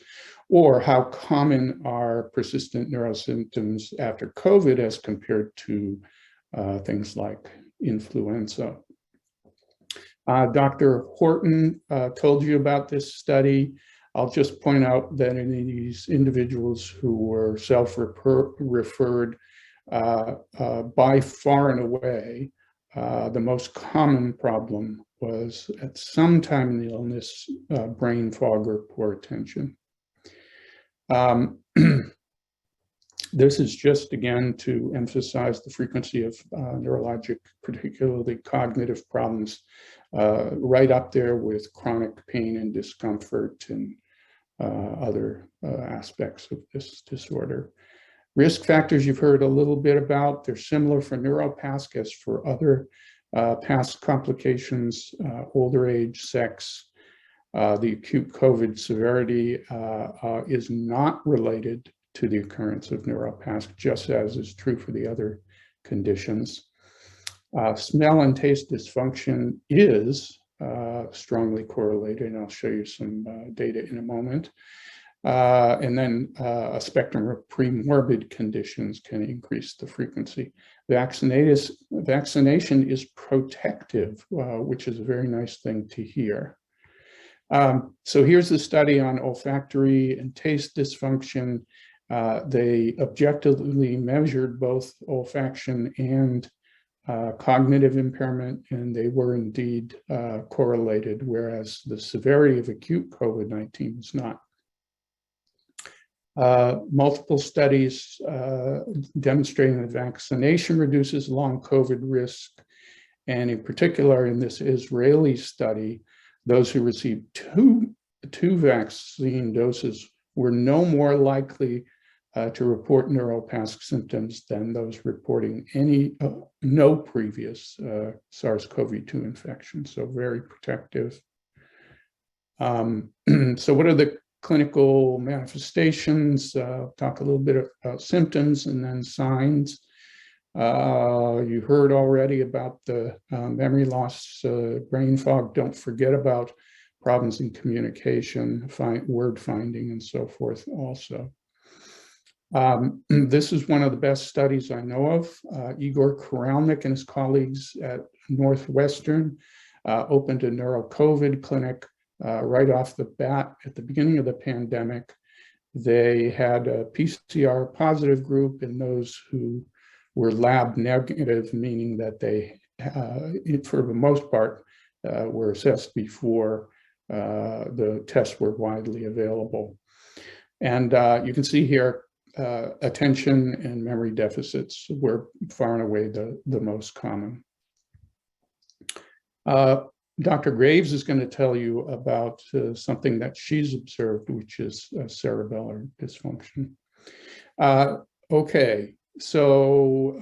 Or how common are persistent neurosymptoms after COVID as compared to things like influenza? Dr. Horton told you about this study. I'll just point out that in these individuals who were self-referred, by far and away, the most common problem was at some time in the illness, brain fog or poor attention. This is just, again, to emphasize the frequency of neurologic, particularly cognitive problems, right up there with chronic pain and discomfort and other aspects of this disorder. Risk factors you've heard a little bit about. They're similar for neuropasc as for other PASC complications, older age, sex. The acute COVID severity is not related to the occurrence of neuropasc, just as is true for the other conditions. Smell and taste dysfunction is strongly correlated, and I'll show you some data in a moment. And then a spectrum of premorbid conditions can increase the frequency. Vaccination is protective, which is a very nice thing to hear. So here's the study on olfactory and taste dysfunction. They objectively measured both olfaction and cognitive impairment, and they were indeed correlated, whereas the severity of acute COVID-19 was not. Multiple studies demonstrating that vaccination reduces long COVID risk. And in particular, in this Israeli study, those who received two vaccine doses were no more likely to report neuropathic symptoms than those reporting no previous SARS-CoV-2 infection. So very protective. So what are the clinical manifestations? Talk a little bit about symptoms and then signs. You heard already about the memory loss, brain fog. Don't forget about problems in communication, word finding, and so forth also. This is one of the best studies I know of. Igor Koralnik and his colleagues at Northwestern opened a neuro-COVID clinic right off the bat at the beginning of the pandemic. They had a PCR positive group and those who were lab negative, meaning that they, for the most part, were assessed before the tests were widely available. And you can see here, attention and memory deficits were far and away the most common. Dr. Graves is going to tell you about something that she's observed, which is cerebellar dysfunction. Okay, so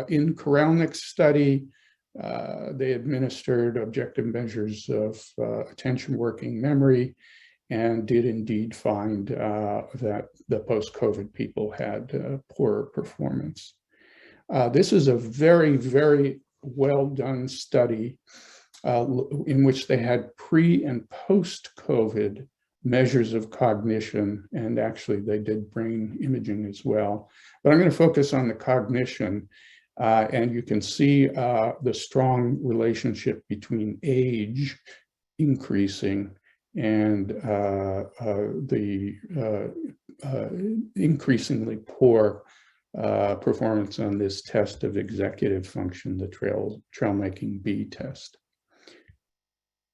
in Koralnik's study, they administered objective measures of attention, working memory, and did indeed find that the post-COVID people had poorer performance. This is a very, very well done study in which they had pre and post-COVID measures of cognition, and actually they did brain imaging as well. But I'm going to focus on the cognition, and you can see the strong relationship between age increasing and the increasingly poor performance on this test of executive function, the trail-making B test.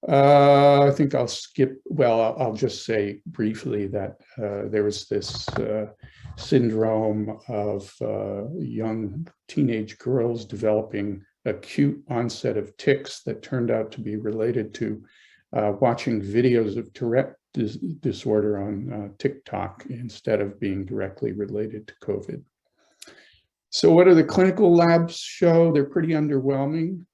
I think I'll skip, well, I'll just say briefly that there was this syndrome of young teenage girls developing acute onset of tics that turned out to be related to watching videos of Tourette disorder on TikTok instead of being directly related to COVID. So what do the clinical labs show? They're pretty underwhelming.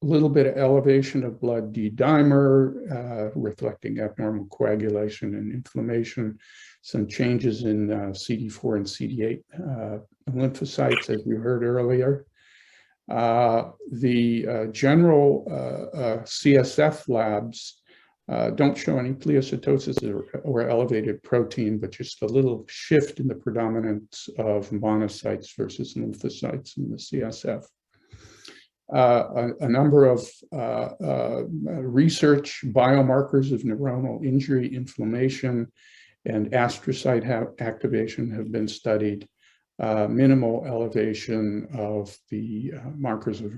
A little bit of elevation of blood D-dimer, reflecting abnormal coagulation and inflammation, some changes in CD4 and CD8 lymphocytes, as you heard earlier. The general CSF labs don't show any pleocytosis or elevated protein, but just a little shift in the predominance of monocytes versus lymphocytes in the CSF. A number of research biomarkers of neuronal injury, inflammation, and astrocyte activation have been studied. Minimal elevation of the markers of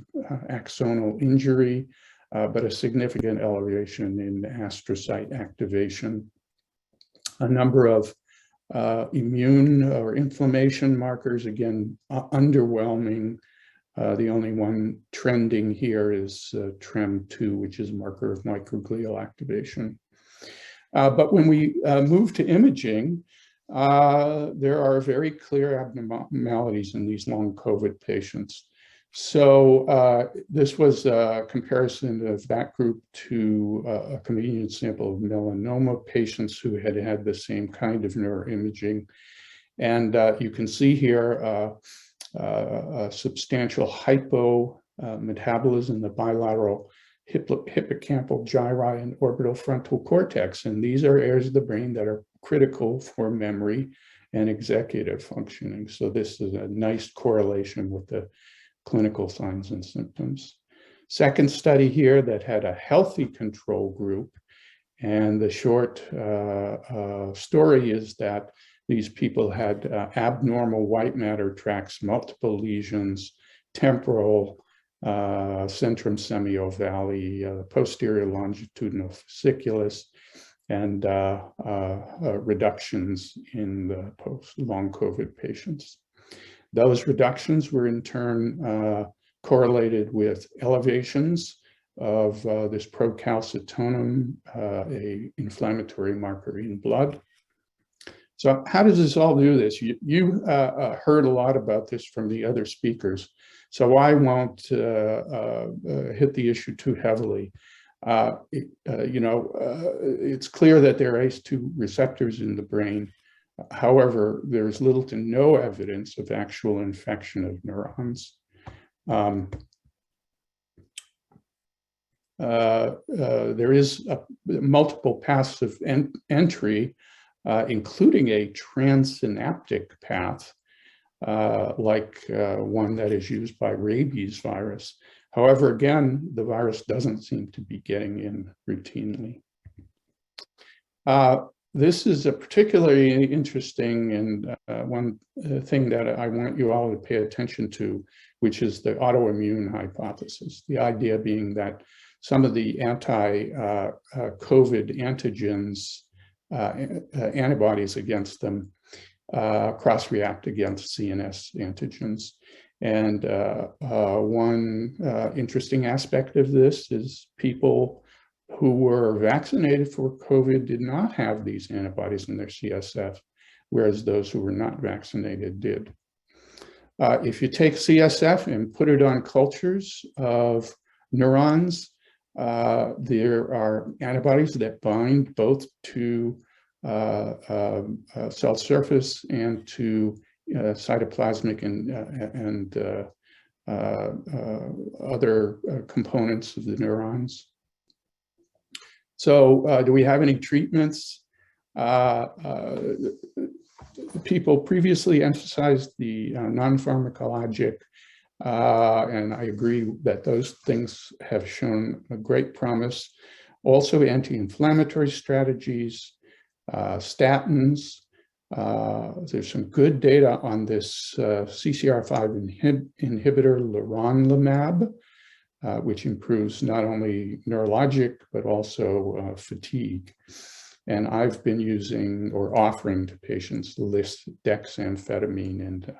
axonal injury, but a significant elevation in astrocyte activation. A number of immune or inflammation markers, again, underwhelming. The only one trending here is TREM2, which is a marker of microglial activation. But when we move to imaging, there are very clear abnormalities in these long COVID patients. So this was a comparison of that group to a convenient sample of melanoma patients who had had the same kind of neuroimaging. And you can see here substantial hypometabolism in the bilateral hippocampal gyri and orbital frontal cortex. And these are areas of the brain that are critical for memory and executive functioning. So this is a nice correlation with the clinical signs and symptoms. Second study here that had a healthy control group. And the short story is that these people had abnormal white matter tracts, multiple lesions, temporal, centrum semiovale, posterior longitudinal fasciculus, and reductions in the post-long COVID patients. Those reductions were in turn correlated with elevations of this procalcitonin, a inflammatory marker in blood. So how does this all do this? You heard a lot about this from the other speakers, so I won't hit the issue too heavily. It's clear that there are ACE2 receptors in the brain. However, there's little to no evidence of actual infection of neurons. There is multiple paths of entry, including a transsynaptic path, like one that is used by rabies virus. However, again, the virus doesn't seem to be getting in routinely. This is a particularly interesting and one thing that I want you all to pay attention to, which is the autoimmune hypothesis. The idea being that some of the anti-COVID antigens, antibodies against them, cross-react against CNS antigens. And one interesting aspect of this is people who were vaccinated for COVID did not have these antibodies in their CSF, whereas those who were not vaccinated did. If you take CSF and put it on cultures of neurons, there are antibodies that bind both to cell surface and to cytoplasmic and other components of the neurons. So do we have any treatments? People previously emphasized the non-pharmacologic, and I agree that those things have shown a great promise. Also anti-inflammatory strategies, statins. There's some good data on this CCR5 inhibitor, leronlimab, which improves not only neurologic, but also fatigue. And I've been using or offering to patients lisdexamfetamine, and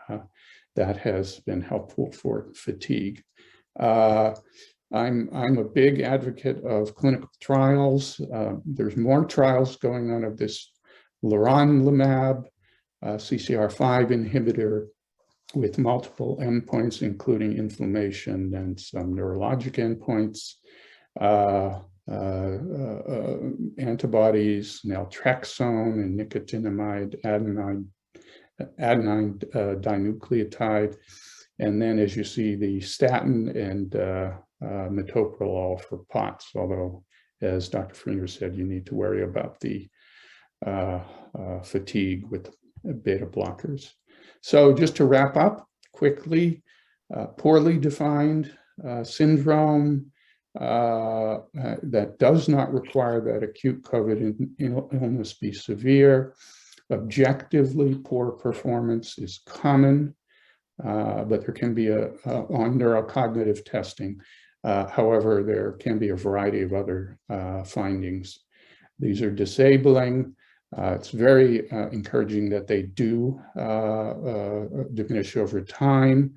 that has been helpful for fatigue. I'm a big advocate of clinical trials. There's more trials going on of this leronlimab, CCR5 inhibitor, with multiple endpoints, including inflammation and some neurologic endpoints. Antibodies, naltrexone and nicotinamide adenine dinucleotide. And then, as you see, the statin and metoprolol for POTS, although, as Dr. Fringer said, you need to worry about the fatigue with beta blockers. So just to wrap up quickly, poorly defined syndrome that does not require that acute COVID illness be severe. Objectively, poor performance is common, but there can be on neurocognitive testing. However, there can be a variety of other findings. These are disabling. It's very encouraging that they do diminish over time.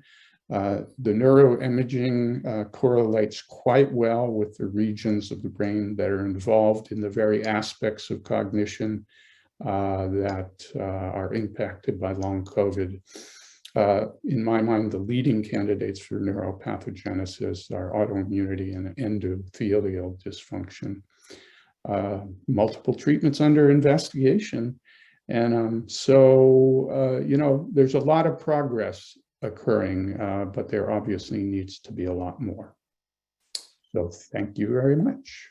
The neuroimaging correlates quite well with the regions of the brain that are involved in the very aspects of cognition that are impacted by long COVID. In my mind, the leading candidates for neuropathogenesis are autoimmunity and endothelial dysfunction. Multiple treatments under investigation. And there's a lot of progress occurring, but there obviously needs to be a lot more. So thank you very much.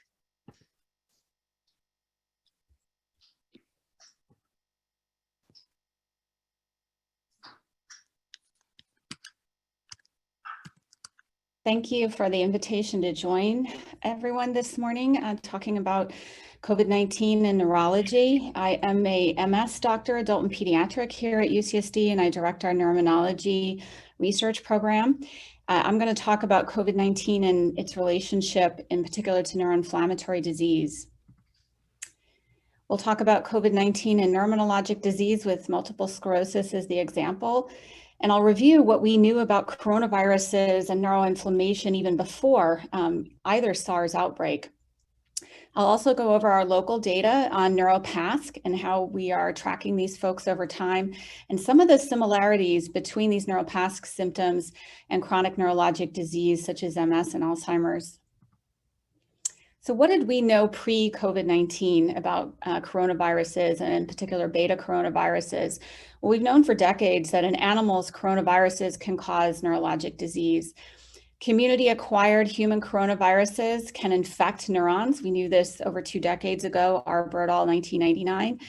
Thank you for the invitation to join everyone this morning talking about COVID-19 and neurology. I am a MS doctor, adult and pediatric here at UCSD, and I direct our neuroimmunology research program. I'm going to talk about COVID-19 and its relationship in particular to neuroinflammatory disease. We'll talk about COVID-19 and neuroimmunologic disease with multiple sclerosis as the example. And I'll review what we knew about coronaviruses and neuroinflammation even before either SARS outbreak. I'll also go over our local data on NeuroPask and how we are tracking these folks over time and some of the similarities between these NeuroPask symptoms and chronic neurologic disease such as MS and Alzheimer's. So what did we know pre-COVID-19 about coronaviruses and in particular beta coronaviruses? Well, we've known for decades that in animals, coronaviruses can cause neurologic disease. Community-acquired human coronaviruses can infect neurons. We knew this over 2 decades ago, Arbor et al. 1999.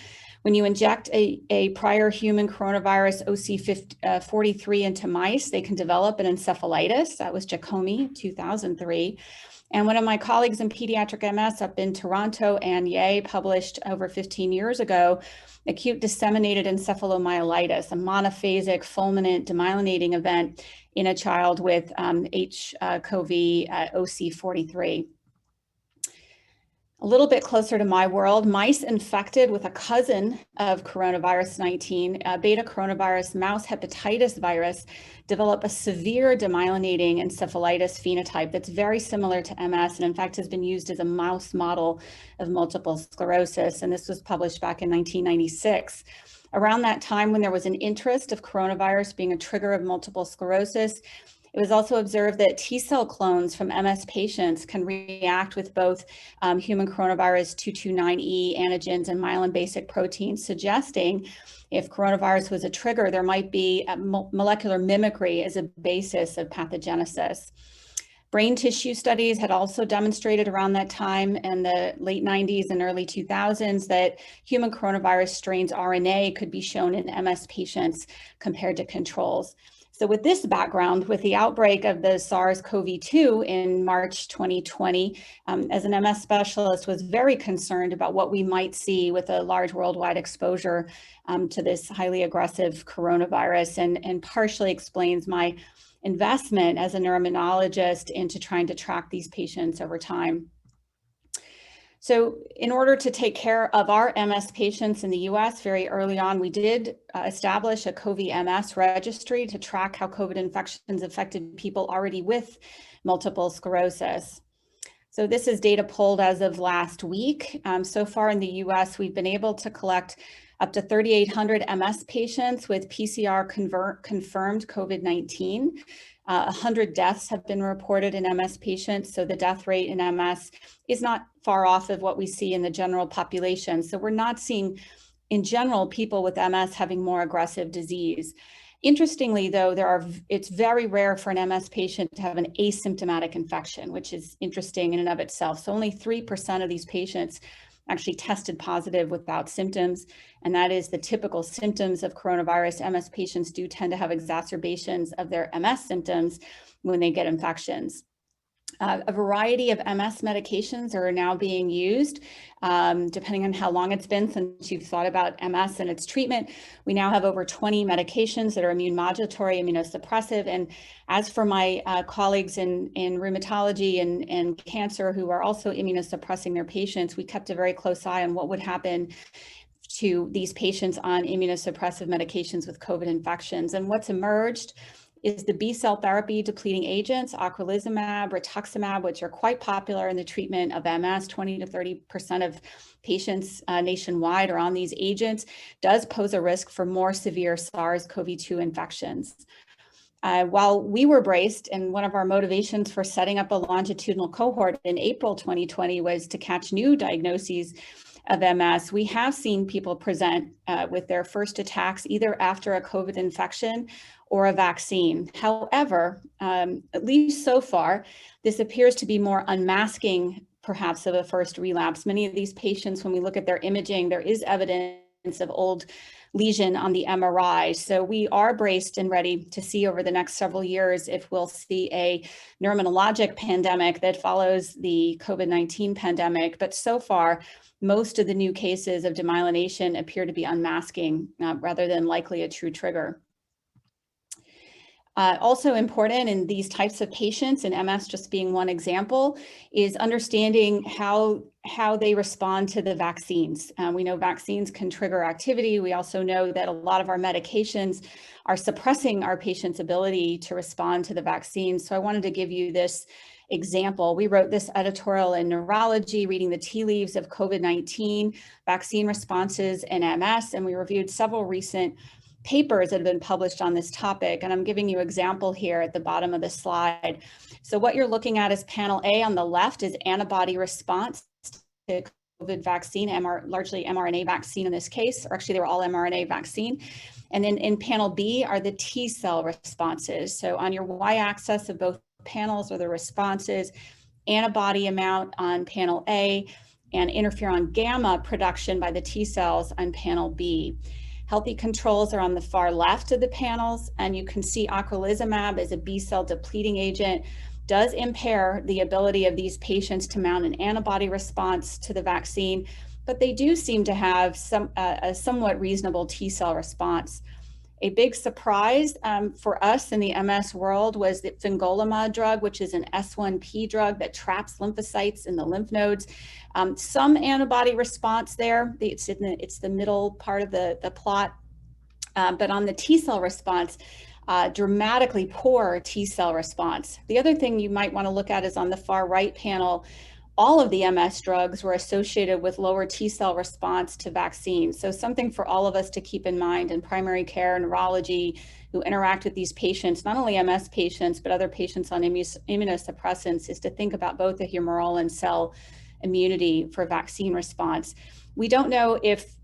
When you inject a prior human coronavirus OC43 into mice, they can develop an encephalitis. That was Giacomi, 2003. And one of my colleagues in pediatric MS up in Toronto, Anne Ye, published over 15 years ago, acute disseminated encephalomyelitis, a monophasic fulminant demyelinating event in a child with HCoV OC43. A little bit closer to my world, mice infected with a cousin of coronavirus 19, beta coronavirus mouse hepatitis virus, develop a severe demyelinating encephalitis phenotype that's very similar to MS and in fact has been used as a mouse model of multiple sclerosis. And this was published back in 1996. Around that time when there was an interest of coronavirus being a trigger of multiple sclerosis, it was also observed that T-cell clones from MS patients can react with both human coronavirus 229E antigens and myelin basic proteins, suggesting if coronavirus was a trigger, there might be a molecular mimicry as a basis of pathogenesis. Brain tissue studies had also demonstrated around that time in the late 90s and early 2000s that human coronavirus strains RNA could be shown in MS patients compared to controls. So with this background, with the outbreak of the SARS-CoV-2 in March 2020, as an MS specialist, was very concerned about what we might see with a large worldwide exposure to this highly aggressive coronavirus, and partially explains my investment as a neuroimmunologist into trying to track these patients over time. So in order to take care of our MS patients in the US very early on, we did establish a COVID-MS registry to track how COVID infections affected people already with multiple sclerosis. So this is data pulled as of last week. So far in the US, we've been able to collect up to 3,800 MS patients with PCR confirmed COVID-19. 100 deaths have been reported in MS patients, so the death rate in MS is not far off of what we see in the general population. So we're not seeing, in general, people with MS having more aggressive disease. Interestingly, though, it's very rare for an MS patient to have an asymptomatic infection, which is interesting in and of itself. So only 3% of these patients actually tested positive without symptoms, and that is the typical symptoms of coronavirus. MS patients do tend to have exacerbations of their MS symptoms when they get infections. A variety of MS medications are now being used, depending on how long it's been since you've thought about MS and its treatment. We now have over 20 medications that are immune modulatory, immunosuppressive. And as for my colleagues in rheumatology and cancer who are also immunosuppressing their patients, we kept a very close eye on what would happen to these patients on immunosuppressive medications with COVID infections. And what's emerged is the B-cell therapy depleting agents, ocrelizumab, rituximab, which are quite popular in the treatment of MS. 20 to 30% of patients nationwide are on these agents, does pose a risk for more severe SARS-CoV-2 infections. While we were braced, and one of our motivations for setting up a longitudinal cohort in April 2020 was to catch new diagnoses of MS, we have seen people present with their first attacks either after a COVID infection or a vaccine. However, at least so far, this appears to be more unmasking perhaps of a first relapse. Many of these patients, when we look at their imaging, there is evidence of old lesion on the MRI. So we are braced and ready to see over the next several years if we'll see a neuroimmunologic pandemic that follows the COVID-19 pandemic. But so far, most of the new cases of demyelination appear to be unmasking rather than likely a true trigger. Also important in these types of patients, and MS just being one example, is understanding how they respond to the vaccines. We know vaccines can trigger activity. We also know that a lot of our medications are suppressing our patients' ability to respond to the vaccines. So I wanted to give you this example. We wrote this editorial in Neurology, reading the tea leaves of COVID-19 vaccine responses in MS, and we reviewed several recent papers that have been published on this topic. And I'm giving you an example here at the bottom of the slide. So what you're looking at is panel A on the left is antibody response to COVID vaccine, largely mRNA vaccine in this case, or actually they were all mRNA vaccine. And then in panel B are the T cell responses. So on your y-axis of both panels are the responses, antibody amount on panel A, and interferon gamma production by the T cells on panel B. Healthy controls are on the far left of the panels, and you can see ocrelizumab as a B cell depleting agent does impair the ability of these patients to mount an antibody response to the vaccine, but they do seem to have a somewhat reasonable T cell response. A big surprise for us in the MS world was the fingolimod drug, which is an S1P drug that traps lymphocytes in the lymph nodes. Some antibody response there. It's the middle part of the plot. But on the T cell response, dramatically poor T cell response. The other thing you might want to look at is on the far right panel. All of the MS drugs were associated with lower T cell response to vaccines. So something for all of us to keep in mind in primary care, neurology, who interact with these patients, not only MS patients, but other patients on immunosuppressants, is to think about both the humoral and cell immunity for vaccine response. We don't know if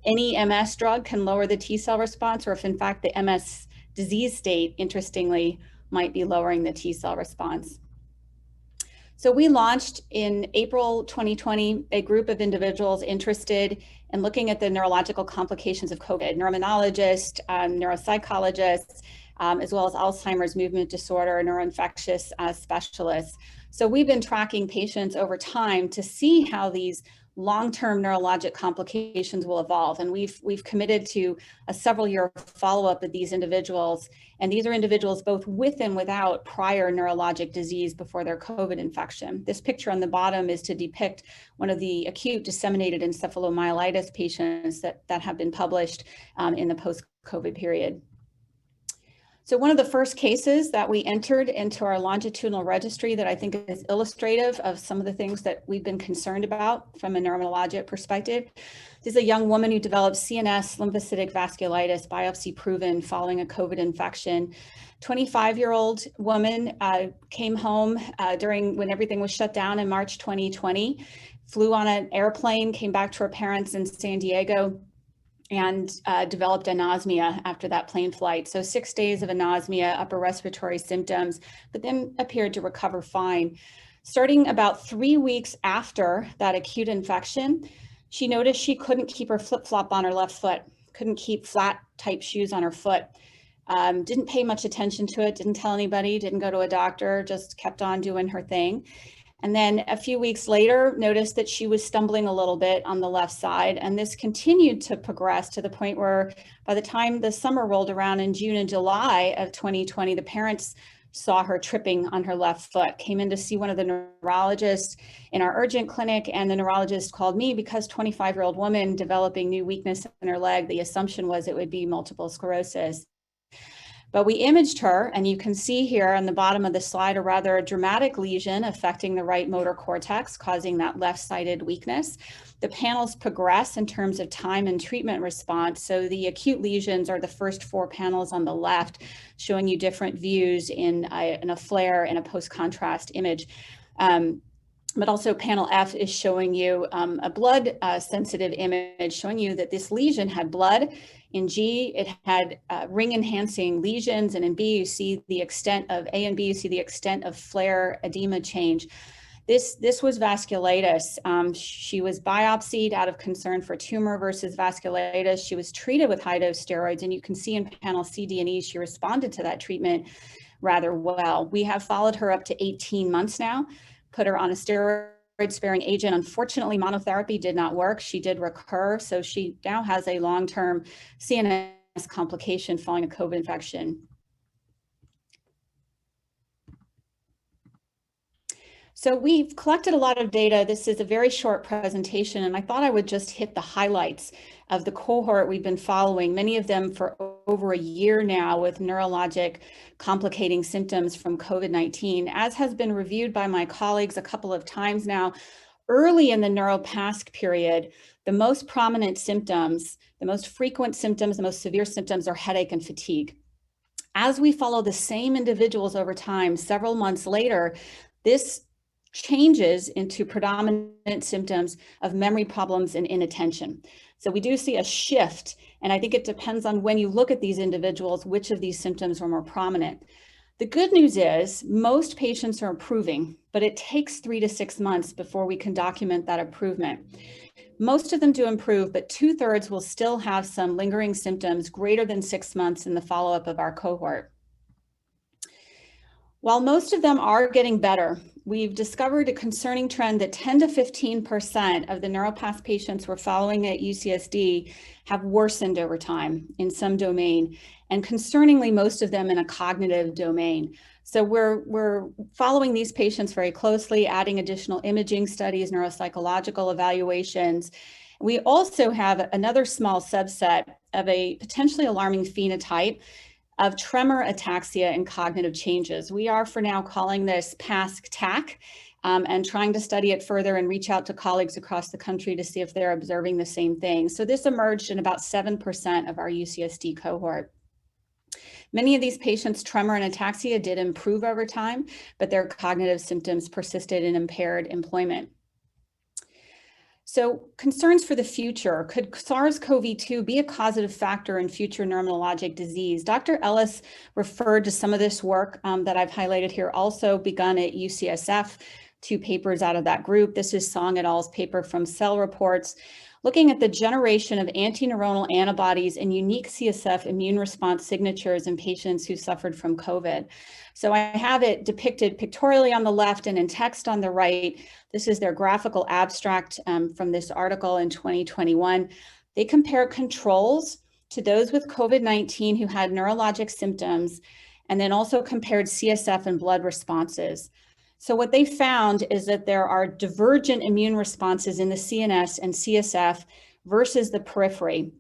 any MS drug can lower the T cell response, or if in fact the MS disease state, interestingly, might be lowering the T cell response. So we launched in April 2020 a group of individuals interested in looking at the neurological complications of COVID, neuroimmunologists, neuropsychologists, as well as Alzheimer's, movement disorder, neuroinfectious specialists. So we've been tracking patients over time to see how these long-term neurologic complications will evolve. And we've committed to a several-year follow-up of these individuals. And these are individuals both with and without prior neurologic disease before their COVID infection. This picture on the bottom is to depict one of the acute disseminated encephalomyelitis patients that have been published in the post-COVID period. So one of the first cases that we entered into our longitudinal registry that I think is illustrative of some of the things that we've been concerned about from a neurologic perspective. This is a young woman who developed CNS lymphocytic vasculitis, biopsy proven following a COVID infection. 25-year-old woman came home when everything was shut down in March 2020, flew on an airplane, came back to her parents in San Diego, and developed anosmia after that plane flight. So 6 days of anosmia, upper respiratory symptoms, but then appeared to recover fine. Starting about 3 weeks after that acute infection, she noticed she couldn't keep her flip-flop on her left foot, couldn't keep flat type shoes on her foot. Didn't pay much attention to it, didn't tell anybody, didn't go to a doctor, just kept on doing her thing. And then a few weeks later, noticed that she was stumbling a little bit on the left side. And this continued to progress to the point where by the time the summer rolled around in June and July of 2020, the parents saw her tripping on her left foot, came in to see one of the neurologists in our urgent clinic. And the neurologist called me because 25-year-old woman developing new weakness in her leg, the assumption was it would be multiple sclerosis. But we imaged her, and you can see here on the bottom of the slide a rather dramatic lesion affecting the right motor cortex, causing that left-sided weakness. The panels progress in terms of time and treatment response. So the acute lesions are the first 4 panels on the left, showing you different views in a flare and a post-contrast image. But also panel F is showing you a blood sensitive image showing you that this lesion had blood. In G, it had ring enhancing lesions, and in B, you see the extent of A and B, you see the extent of flare edema change. This was vasculitis. She was biopsied out of concern for tumor versus vasculitis. She was treated with high-dose steroids, and you can see in panel C, D, and E, she responded to that treatment rather well. We have followed her up to 18 months now, put her on a steroid-sparing agent. Unfortunately, monotherapy did not work. She did recur, so she now has a long-term CNS complication following a COVID infection. So we've collected a lot of data. This is a very short presentation, and I thought I would just hit the highlights of the cohort we've been following, many of them for over a year now with neurologic complicating symptoms from COVID-19. As has been reviewed by my colleagues a couple of times now, early in the neuropask period, the most prominent symptoms, the most frequent symptoms, the most severe symptoms are headache and fatigue. As we follow the same individuals over time, several months later, this changes into predominant symptoms of memory problems and inattention. So we do see a shift, and I think it depends on when you look at these individuals, which of these symptoms are more prominent. The good news is most patients are improving, but it takes 3 to 6 months before we can document that improvement. Most of them do improve, but 2/3 will still have some lingering symptoms greater than 6 months in the follow-up of our cohort. While most of them are getting better, we've discovered a concerning trend that 10 to 15% of the neuropath patients we're following at UCSD have worsened over time in some domain, and concerningly, most of them in a cognitive domain. So we're following these patients very closely, adding additional imaging studies, neuropsychological evaluations. We also have another small subset of a potentially alarming phenotype of tremor, ataxia, and cognitive changes. We are for now calling this PASC-TAC and trying to study it further and reach out to colleagues across the country to see if they're observing the same thing. So this emerged in about 7% of our UCSD cohort. Many of these patients' tremor and ataxia did improve over time, but their cognitive symptoms persisted in impaired employment. So concerns for the future: could SARS-CoV-2 be a causative factor in future neurologic disease? Dr. Ellis referred to some of this work that I've highlighted here, also begun at UCSF, 2 papers out of that group. This is Song et al.'s paper from Cell Reports, looking at the generation of antineuronal antibodies and unique CSF immune response signatures in patients who suffered from COVID. So I have it depicted pictorially on the left and in text on the right. This is their graphical abstract from this article in 2021. They compare controls to those with COVID-19 who had neurologic symptoms, and then also compared CSF and blood responses. So what they found is that there are divergent immune responses in the CNS and CSF versus the periphery.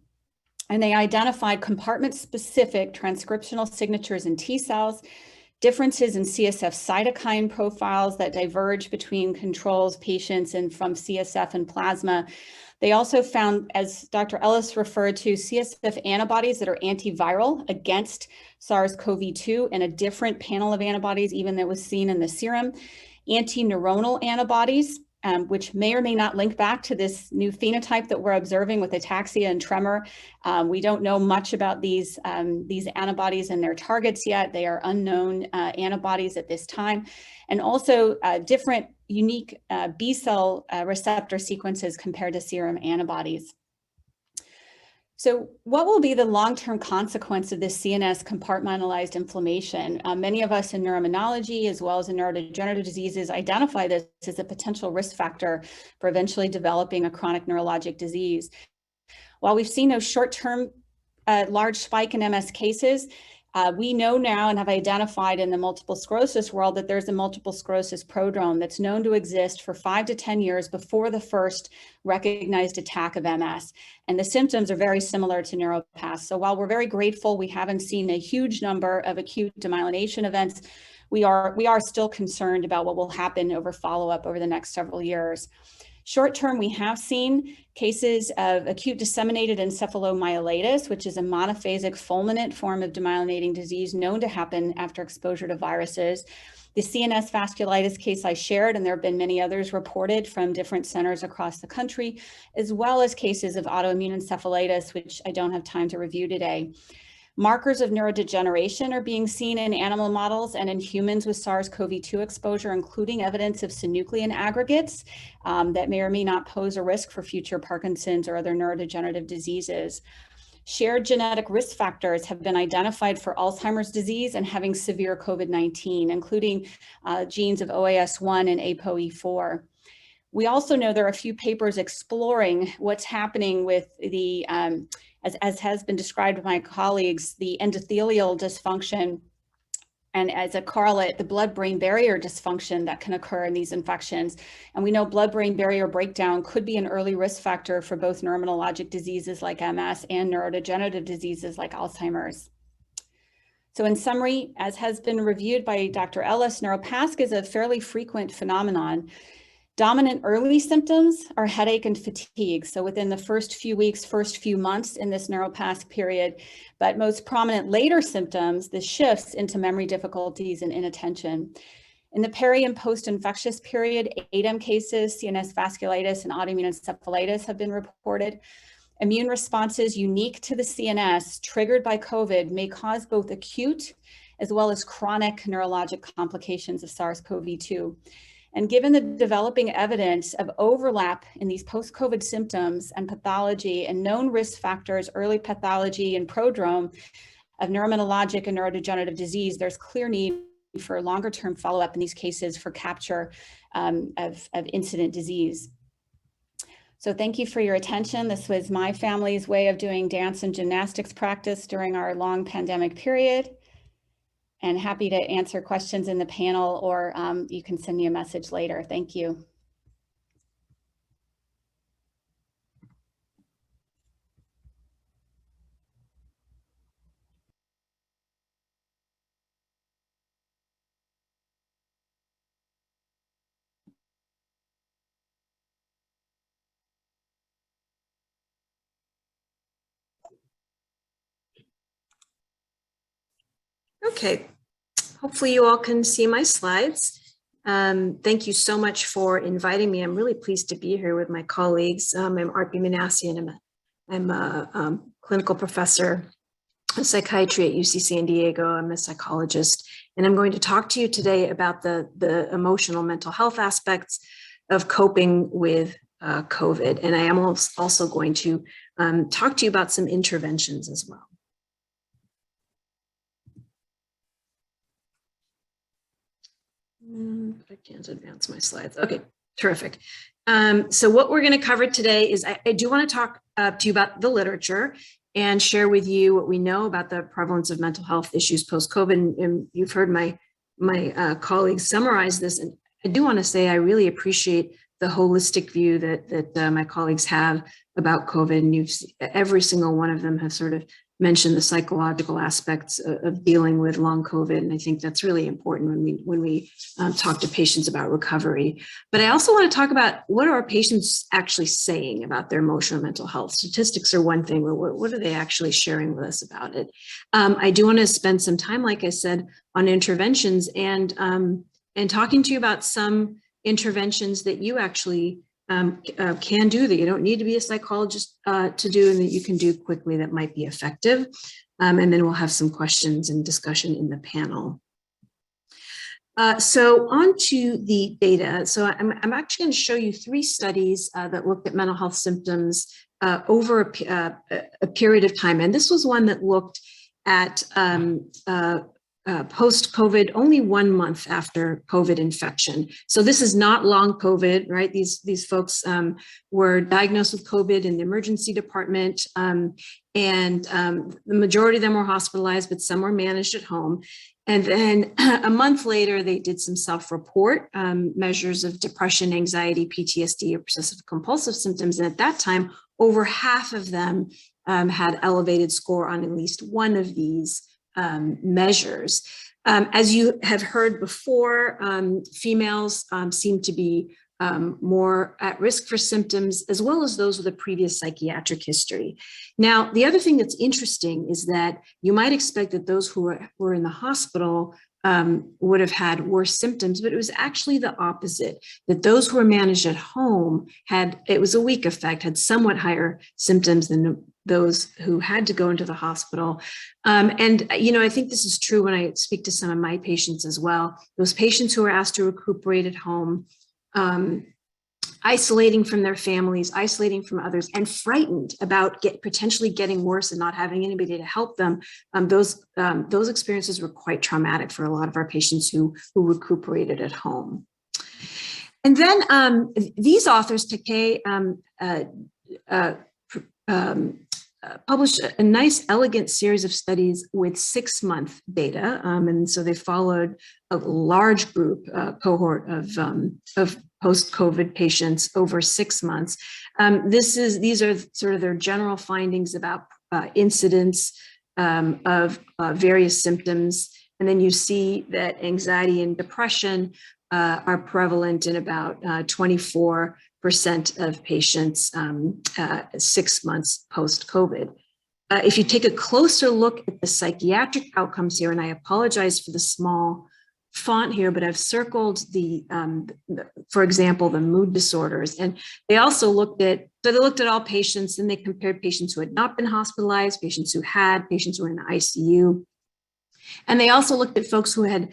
And they identified compartment-specific transcriptional signatures in T cells, differences in CSF cytokine profiles that diverge between controls, patients, and from CSF and plasma. They also found, as Dr. Ellis referred to, CSF antibodies that are antiviral against SARS-CoV-2 and a different panel of antibodies even that was seen in the serum. Antineuronal antibodies, which may or may not link back to this new phenotype that we're observing with ataxia and tremor. We don't know much about these antibodies and their targets yet. They are unknown antibodies at this time. And also different unique B cell receptor sequences compared to serum antibodies. So what will be the long-term consequence of this CNS compartmentalized inflammation? Many of us in neuroimmunology, as well as in neurodegenerative diseases, identify this as a potential risk factor for eventually developing a chronic neurologic disease. While we've seen no short-term large spike in MS cases, we know now and have identified in the multiple sclerosis world that there's a multiple sclerosis prodrome that's known to exist for 5 to 10 years before the first recognized attack of MS. And the symptoms are very similar to neuropath. So while we're very grateful we haven't seen a huge number of acute demyelination events, we are still concerned about what will happen over follow-up over the next several years. Short term, we have seen cases of acute disseminated encephalomyelitis, which is a monophasic fulminant form of demyelinating disease known to happen after exposure to viruses. The CNS vasculitis case I shared, and there have been many others reported from different centers across the country, as well as cases of autoimmune encephalitis, which I don't have time to review today. Markers of neurodegeneration are being seen in animal models and in humans with SARS-CoV-2 exposure, including evidence of synuclein aggregates that may or may not pose a risk for future Parkinson's or other neurodegenerative diseases. Shared genetic risk factors have been identified for Alzheimer's disease and having severe COVID-19, including genes of OAS1 and ApoE4. We also know there are a few papers exploring what's happening with the, as has been described by my colleagues, the endothelial dysfunction And as a correlate, the blood-brain barrier dysfunction that can occur in these infections. And we know blood-brain barrier breakdown could be an early risk factor for both neurologic diseases like MS and neurodegenerative diseases like Alzheimer's. So in summary, as has been reviewed by Dr. Ellis, neuropask is a fairly frequent phenomenon. Dominant early symptoms are headache and fatigue. So within the first few weeks, first few months in this neuropask period, but most prominent later symptoms, the shifts into memory difficulties and inattention. In the peri and post-infectious period, ADEM cases, CNS vasculitis, and autoimmune encephalitis have been reported. Immune responses unique to the CNS triggered by COVID may cause both acute as well as chronic neurologic complications of SARS-CoV-2. And given the developing evidence of overlap in these post-COVID symptoms and pathology and known risk factors, early pathology and prodrome of neuroimmunologic and neurodegenerative disease, there's clear need for longer-term follow-up in these cases for capture of incident disease. So thank you for your attention. This was my family's way of doing dance and gymnastics practice during our long pandemic period. And happy to answer questions in the panel, or you can send me a message later. Thank you. Okay, hopefully you all can see my slides. Thank you so much for inviting me. I'm really pleased to be here with my colleagues. I'm Arpi Manassi, and I'm a clinical professor of psychiatry at UC San Diego. I'm a psychologist, and I'm going to talk to you today about the emotional mental health aspects of coping with COVID. And I am also going to talk to you about some interventions as well. But I can't advance my slides. Okay, terrific. So what we're going to cover today is I do want to talk to you about the literature and share with you what we know about the prevalence of mental health issues post-COVID. And you've heard my colleagues summarize this. And I do want to say I really appreciate the holistic view that my colleagues have about COVID. And every single one of them have sort of mentioned the psychological aspects of dealing with long COVID. And I think that's really important when we talk to patients about recovery. But I also want to talk about what are our patients actually saying about their emotional mental health. Statistics are one thing, but what are they actually sharing with us about it? I do want to spend some time, like I said, on interventions and talking to you about some interventions that you actually can do, that you don't need to be a psychologist to do, and that you can do quickly that might be effective. And then we'll have some questions and discussion in the panel. So on to the data. So I'm actually going to show you 3 studies that looked at mental health symptoms over a period of time. And this was one that looked at post-COVID, only 1 month after COVID infection. So this is not long COVID, right? These folks were diagnosed with COVID in the emergency department, and the majority of them were hospitalized, but some were managed at home. And then a month later, they did some self-report measures of depression, anxiety, PTSD, or obsessive compulsive symptoms. And at that time, over half of them had elevated score on at least one of these measures. As you have heard before, females seem to be more at risk for symptoms, as well as those with a previous psychiatric history. Now, the other thing that's interesting is that you might expect that those who were in the hospital would have had worse symptoms, but it was actually the opposite, that those who were managed at home it was a weak effect, had somewhat higher symptoms than those who had to go into the hospital. And, I think this is true when I speak to some of my patients as well. Those patients who are asked to recuperate at home, isolating from their families, isolating from others, and frightened about potentially getting worse and not having anybody to help them. Those experiences were quite traumatic for a lot of our patients who recuperated at home. And then these authors, Takei published a nice, elegant series of studies with 6-month data. And so they followed a large group cohort of post-COVID patients over 6 months. These are sort of their general findings about incidence of various symptoms. And then you see that anxiety and depression are prevalent in about 24% of patients 6 months post-COVID. If you take a closer look at the psychiatric outcomes here, and I apologize for the small font here, but I've circled for example, the mood disorders. And they also looked at all patients, and they compared patients who had not been hospitalized, patients who had, patients who were in the ICU. And they also looked at folks who had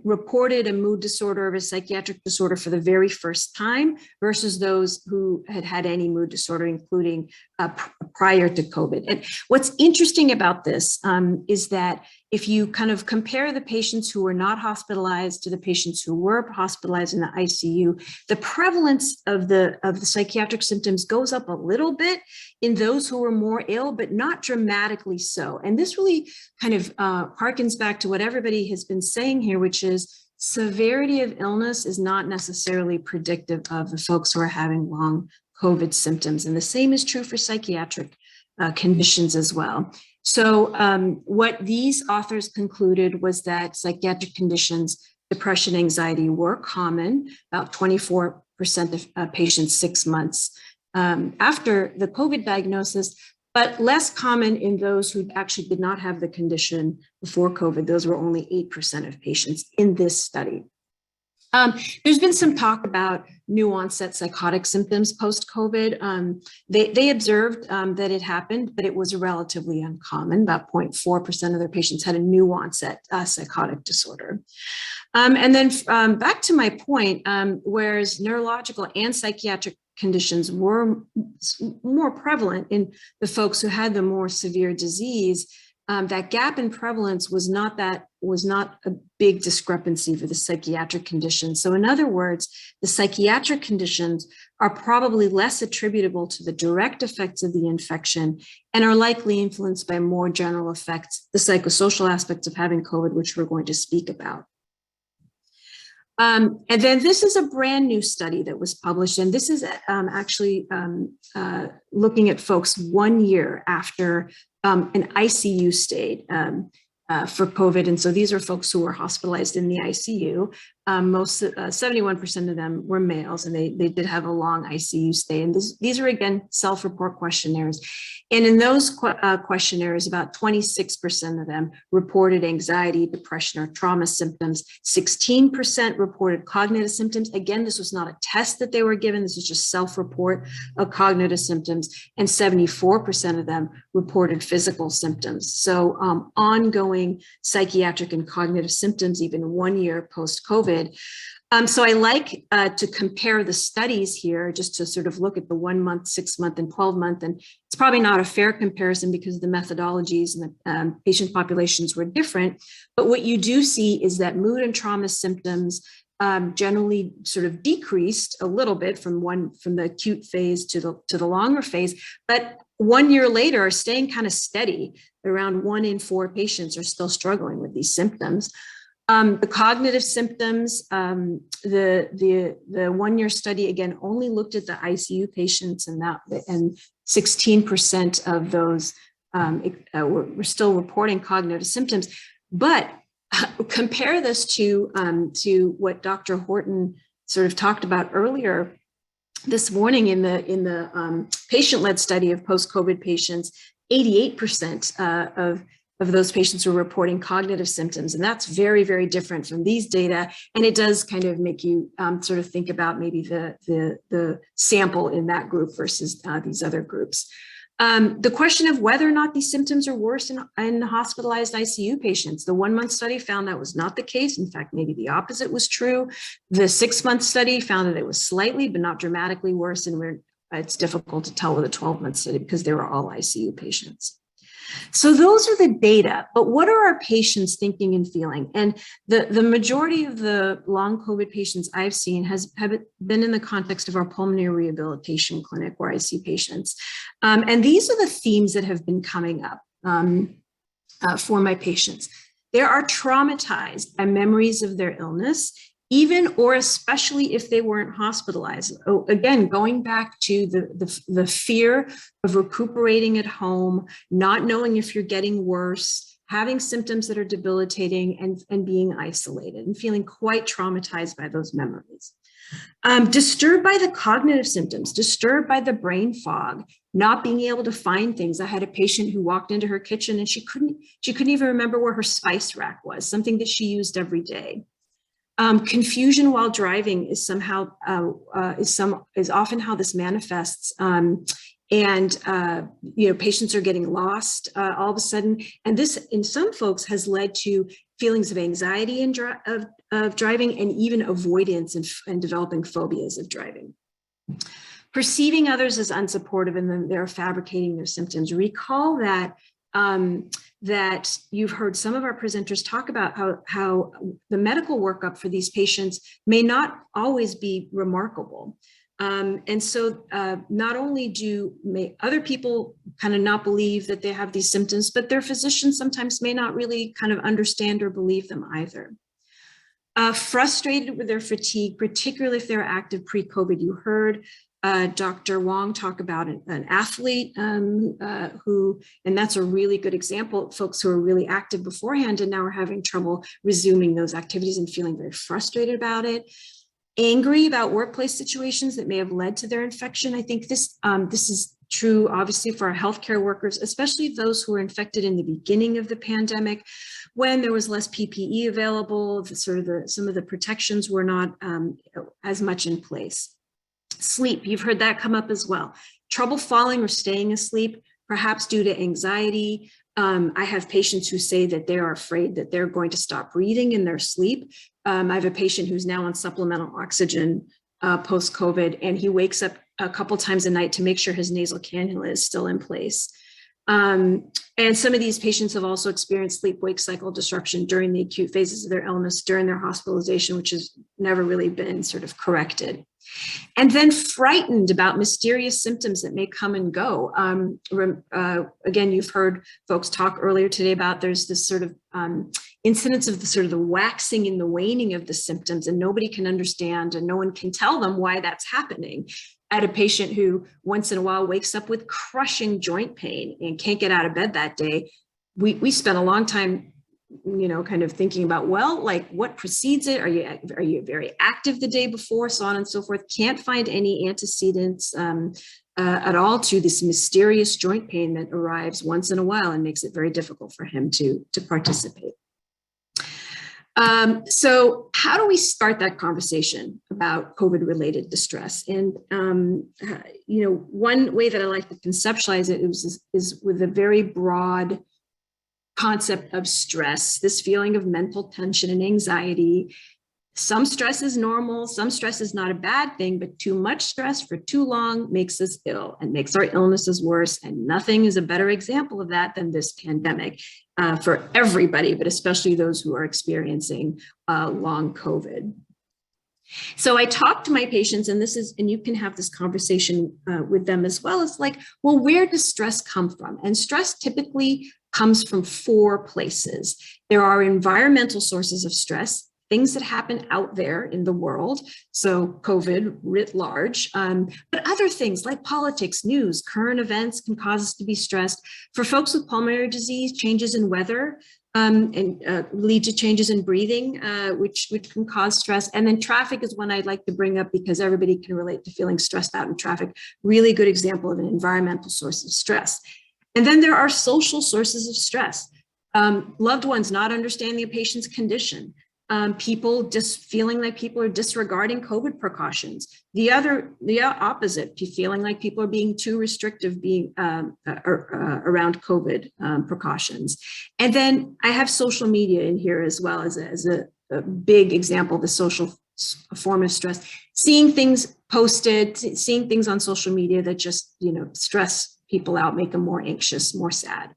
reported a mood disorder or a psychiatric disorder for the very first time versus those who had had any mood disorder, including prior to COVID. And what's interesting about this is that if you kind of compare the patients who were not hospitalized to the patients who were hospitalized in the ICU, the prevalence of the psychiatric symptoms goes up a little bit in those who were more ill, but not dramatically so. And this really kind of harkens back to what everybody has been saying here, which is severity of illness is not necessarily predictive of the folks who are having long COVID symptoms. And the same is true for psychiatric conditions as well. So what these authors concluded was that psychiatric conditions, depression, anxiety were common, about 24% of patients 6 months after the COVID diagnosis, but less common in those who actually did not have the condition before COVID. Those were only 8% of patients in this study. There's been some talk about new onset psychotic symptoms post-COVID. They observed that it happened, but it was relatively uncommon. About 0.4% of their patients had a new onset psychotic disorder. And then back to my point, whereas neurological and psychiatric conditions were more prevalent in the folks who had the more severe disease, that gap in prevalence was not a big discrepancy for the psychiatric conditions. So in other words, the psychiatric conditions are probably less attributable to the direct effects of the infection and are likely influenced by more general effects, the psychosocial aspects of having COVID, which we're going to speak about. And then this is a brand new study that was published, and this is actually looking at folks 1 year after an ICU stay for COVID. And so these are folks who were hospitalized in the ICU. 71% of them were males, and they did have a long ICU stay. And these are, again, self-report questionnaires. And in those questionnaires, about 26% of them reported anxiety, depression, or trauma symptoms. 16% reported cognitive symptoms. Again, this was not a test that they were given. This was just self-report of cognitive symptoms. And 74% of them reported physical symptoms. So ongoing psychiatric and cognitive symptoms, even 1 year post-COVID. So I like to compare the studies here just to sort of look at the 1 month, 6 month, and 12 month. And it's probably not a fair comparison because the methodologies and the patient populations were different. But what you do see is that mood and trauma symptoms generally sort of decreased a little bit from the acute phase to the longer phase. But 1 year later are staying kind of steady. Around 1 in 4 patients are still struggling with these symptoms. The cognitive symptoms, the 1 year study, again, only looked at the ICU patients, and 16% of those were still reporting cognitive symptoms. But compare this to what Dr. Horton sort of talked about earlier this morning in the patient-led study of post-COVID patients. 88% of those patients were reporting cognitive symptoms. And that's very, very different from these data. And it does kind of make you sort of think about maybe the sample in that group versus these other groups. The question of whether or not these symptoms are worse in hospitalized ICU patients. The 1 month study found that was not the case. In fact, maybe the opposite was true. The 6 month study found that it was slightly, but not dramatically worse. And it's difficult to tell with a 12 month study because they were all ICU patients. So those are the data, but what are our patients thinking and feeling? And the majority of the long COVID patients I've seen have been in the context of our pulmonary rehabilitation clinic where I see patients. And these are the themes that have been coming up for my patients. They are traumatized by memories of their illness, even or especially if they weren't hospitalized. Oh, again, going back to the fear of recuperating at home, not knowing if you're getting worse, having symptoms that are debilitating and being isolated and feeling quite traumatized by those memories. Disturbed by the cognitive symptoms, disturbed by the brain fog, not being able to find things. I had a patient who walked into her kitchen and she couldn't even remember where her spice rack was, something that she used every day. Confusion while driving is somehow is often how this manifests, patients are getting lost all of a sudden, and this in some folks has led to feelings of anxiety of driving and even avoidance and developing phobias of driving. Perceiving others as unsupportive and then they're fabricating their symptoms. Recall that that you've heard some of our presenters talk about how the medical workup for these patients may not always be remarkable. And so not only may other people kind of not believe that they have these symptoms, but their physicians sometimes may not really kind of understand or believe them either. Frustrated with their fatigue, particularly if they're active pre-COVID. You heard Dr. Wong talk about an athlete who, and that's a really good example, folks who are really active beforehand and now are having trouble resuming those activities and feeling very frustrated about it. Angry about workplace situations that may have led to their infection. I think this is true, obviously, for our healthcare workers, especially those who were infected in the beginning of the pandemic, when there was less PPE available, some of the protections were not as much in place. Sleep, you've heard that come up as well. Trouble falling or staying asleep, perhaps due to anxiety. I have patients who say that they are afraid that they're going to stop breathing in their sleep. I have a patient who's now on supplemental oxygen post-COVID, and he wakes up a couple times a night to make sure his nasal cannula is still in place. And some of these patients have also experienced sleep-wake cycle disruption during the acute phases of their illness, during their hospitalization, which has never really been sort of corrected. And then frightened about mysterious symptoms that may come and go. Again, you've heard folks talk earlier today about there's this sort of incidence of the waxing and the waning of the symptoms, and nobody can understand and no one can tell them why that's happening. I had a patient who once in a while wakes up with crushing joint pain and can't get out of bed that day. We spent a long time, kind of thinking about, well, like what precedes it? Are you very active the day before, so on and so forth? Can't find any antecedents at all to this mysterious joint pain that arrives once in a while and makes it very difficult for him to participate. So how do we start that conversation about COVID-related distress? And, one way that I like to conceptualize it is with a very broad concept of stress, this feeling of mental tension and anxiety. Some stress is normal, some stress is not a bad thing, but too much stress for too long makes us ill and makes our illnesses worse. And nothing is a better example of that than this pandemic for everybody, but especially those who are experiencing long COVID. So I talk to my patients, and you can have this conversation with them as well. It's like, well, where does stress come from? And stress typically comes from 4 places. There are environmental sources of stress, things that happen out there in the world, so COVID writ large, but other things like politics, news, current events can cause us to be stressed. For folks with pulmonary disease, changes in weather lead to changes in breathing, which can cause stress. And then traffic is one I'd like to bring up because everybody can relate to feeling stressed out in traffic. Really good example of an environmental source of stress. And then there are social sources of stress. Loved ones not understanding a patient's condition. People just feeling like people are disregarding COVID precautions. The opposite, feeling like people are being too restrictive around COVID precautions. And then I have social media in here as well as a big example of the social form of stress. Seeing things posted, seeing things on social media that just, stress people out, make them more anxious, more sad.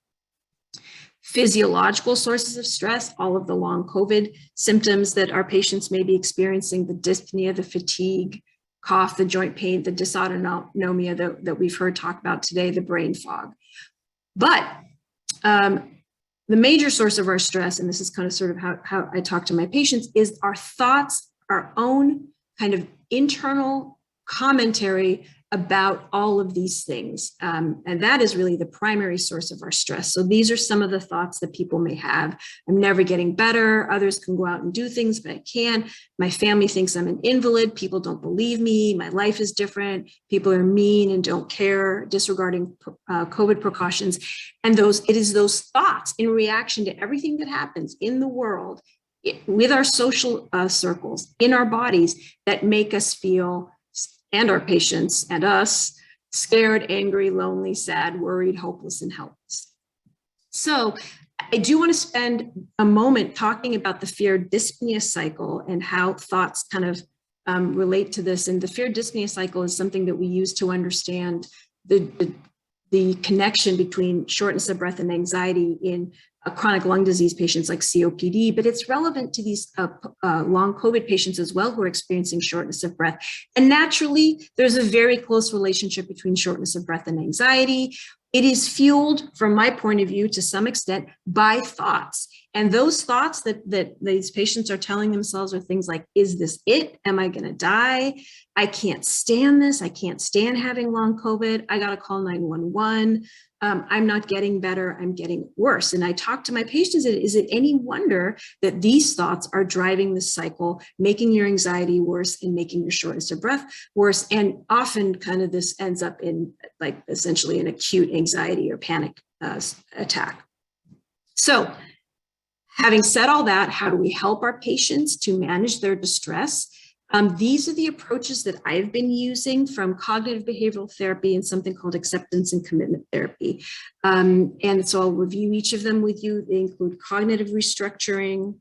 physiological sources of stress, all of the long COVID symptoms that our patients may be experiencing, the dyspnea, the fatigue, cough, the joint pain, the dysautonomia that we've heard talk about today, the brain fog. But the major source of our stress, and this is kind of sort of how I talk to my patients, is our thoughts, our own kind of internal commentary about all of these things. And that is really the primary source of our stress. So these are some of the thoughts that people may have. I'm never getting better. Others can go out and do things, but I can't. My family thinks I'm an invalid. People don't believe me. My life is different. People are mean and don't care, disregarding COVID precautions. And it is those thoughts in reaction to everything that happens in the world, with our social circles, in our bodies, that make us feel, and our patients and us, scared, angry, lonely, sad, worried, hopeless, and helpless. So I do want to spend a moment talking about the fear dyspnea cycle and how thoughts kind of relate to this. And the fear dyspnea cycle is something that we use to understand the connection between shortness of breath and anxiety in chronic lung disease patients like COPD, but it's relevant to these long COVID patients as well who are experiencing shortness of breath. And naturally, there's a very close relationship between shortness of breath and anxiety. It is fueled, from my point of view, to some extent, by thoughts. And those thoughts that these patients are telling themselves are things like, is this it? Am I going to die? I can't stand this. I can't stand having long COVID. I got to call 911. I'm not getting better. I'm getting worse. And I talk to my patients, is it any wonder that these thoughts are driving this cycle, making your anxiety worse and making your shortness of breath worse? And often kind of this ends up in like essentially an acute anxiety or panic attack. So having said all that, how do we help our patients to manage their distress? These are the approaches that I've been using, from cognitive behavioral therapy and something called acceptance and commitment therapy. And so I'll review each of them with you. They include cognitive restructuring,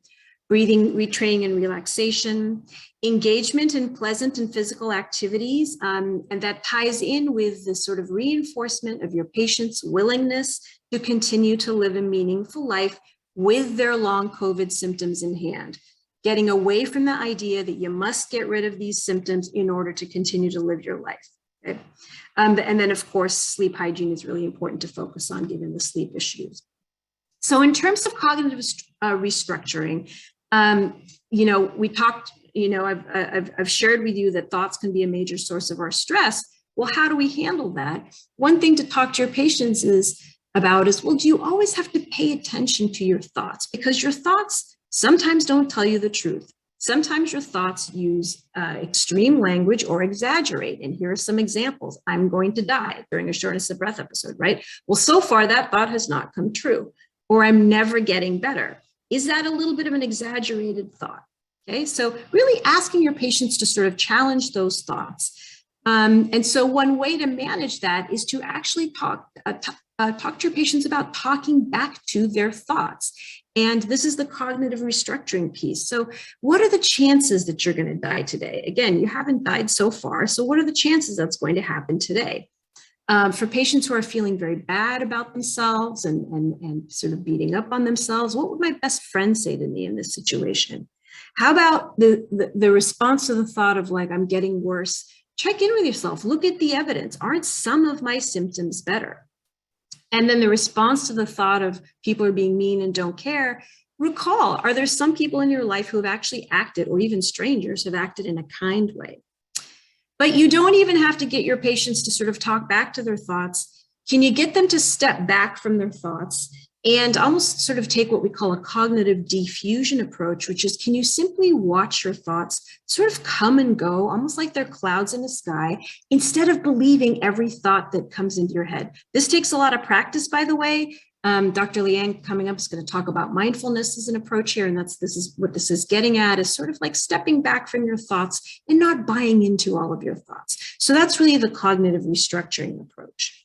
breathing, retraining and relaxation, engagement in pleasant and physical activities. And that ties in with the sort of reinforcement of your patient's willingness to continue to live a meaningful life with their long COVID symptoms in hand. Getting away from the idea that you must get rid of these symptoms in order to continue to live your life. Okay? And then, of course, sleep hygiene is really important to focus on given the sleep issues. So in terms of cognitive restructuring, we talked, I've shared with you that thoughts can be a major source of our stress. Well, how do we handle that? One thing to talk to your patients about is, well, do you always have to pay attention to your thoughts? Because your thoughts sometimes don't tell you the truth. Sometimes your thoughts use extreme language or exaggerate. And here are some examples. I'm going to die during a shortness of breath episode, right? Well, so far that thought has not come true. Or I'm never getting better. Is that a little bit of an exaggerated thought? Okay, so really asking your patients to sort of challenge those thoughts. And so one way to manage that is to actually talk to your patients about talking back to their thoughts. And this is the cognitive restructuring piece. So what are the chances that you're going to die today? Again, you haven't died so far. So what are the chances that's going to happen today? For patients who are feeling very bad about themselves and sort of beating up on themselves, what would my best friend say to me in this situation? How about the response to the thought of like, I'm getting worse? Check in with yourself. Look at the evidence. Aren't some of my symptoms better? And then the response to the thought of people are being mean and don't care, recall, are there some people in your life who have actually acted, or even strangers have acted in a kind way? But you don't even have to get your patients to sort of talk back to their thoughts. Can you get them to step back from their thoughts and almost sort of take what we call a cognitive diffusion approach, which is, can you simply watch your thoughts sort of come and go, almost like they're clouds in the sky, instead of believing every thought that comes into your head? This takes a lot of practice, by the way. Dr. Liang coming up is going to talk about mindfulness as an approach here, and this is what this is getting at, is sort of like stepping back from your thoughts and not buying into all of your thoughts. So that's really the cognitive restructuring approach.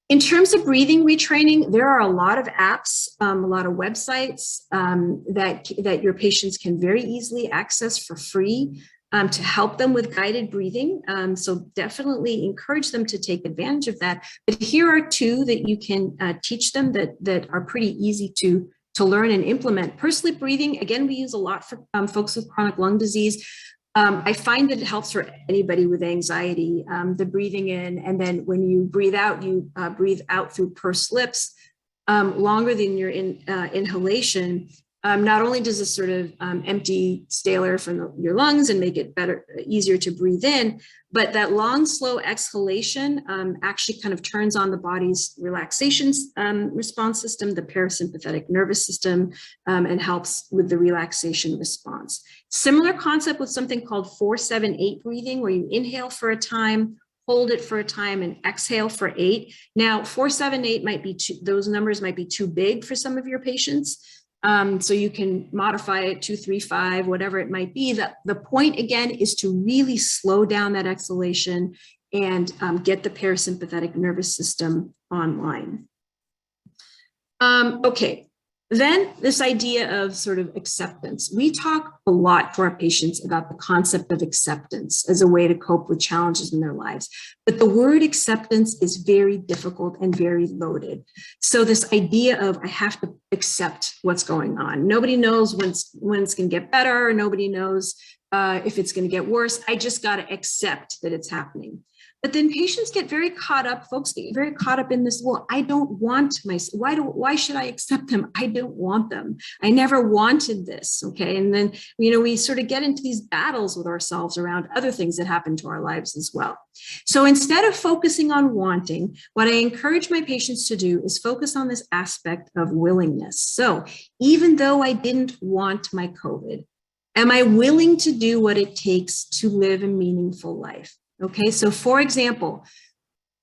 In terms of breathing retraining, there are a lot of apps, a lot of websites that your patients can very easily access for free. to help them with guided breathing. So definitely encourage them to take advantage of that. But here are two that you can teach them that are pretty easy to learn and implement. Pursed-lip breathing, again, we use a lot for folks with chronic lung disease. I find that it helps for anybody with anxiety, the breathing in, and then when you breathe out, you breathe out through pursed lips longer than your inhalation. Not only does this sort of empty stale air from your lungs and make it easier to breathe in, but that long, slow exhalation actually kind of turns on the body's relaxation response system, the parasympathetic nervous system, and helps with the relaxation response. Similar concept with something called 4-7-8 breathing, where you inhale for a time, hold it for a time, and exhale for 8. Now, 4-7-8 might be those numbers might be too big for some of your patients. So you can modify it 2-3-5, whatever it might be. The point again is to really slow down that exhalation and get the parasympathetic nervous system online. Okay, then this idea of sort of acceptance. We talk a lot to our patients about the concept of acceptance as a way to cope with challenges in their lives. But the word acceptance is very difficult and very loaded. So this idea of I have to accept what's going on. Nobody knows when it's going to get better. Nobody knows if it's going to get worse. I just got to accept that it's happening. But then patients get very caught up, folks get very caught up in this, well, I don't want why should I accept them? I don't want them. I never wanted this, okay? And then, we sort of get into these battles with ourselves around other things that happen to our lives as well. So instead of focusing on wanting, what I encourage my patients to do is focus on this aspect of willingness. So even though I didn't want my COVID, am I willing to do what it takes to live a meaningful life? Okay, so for example,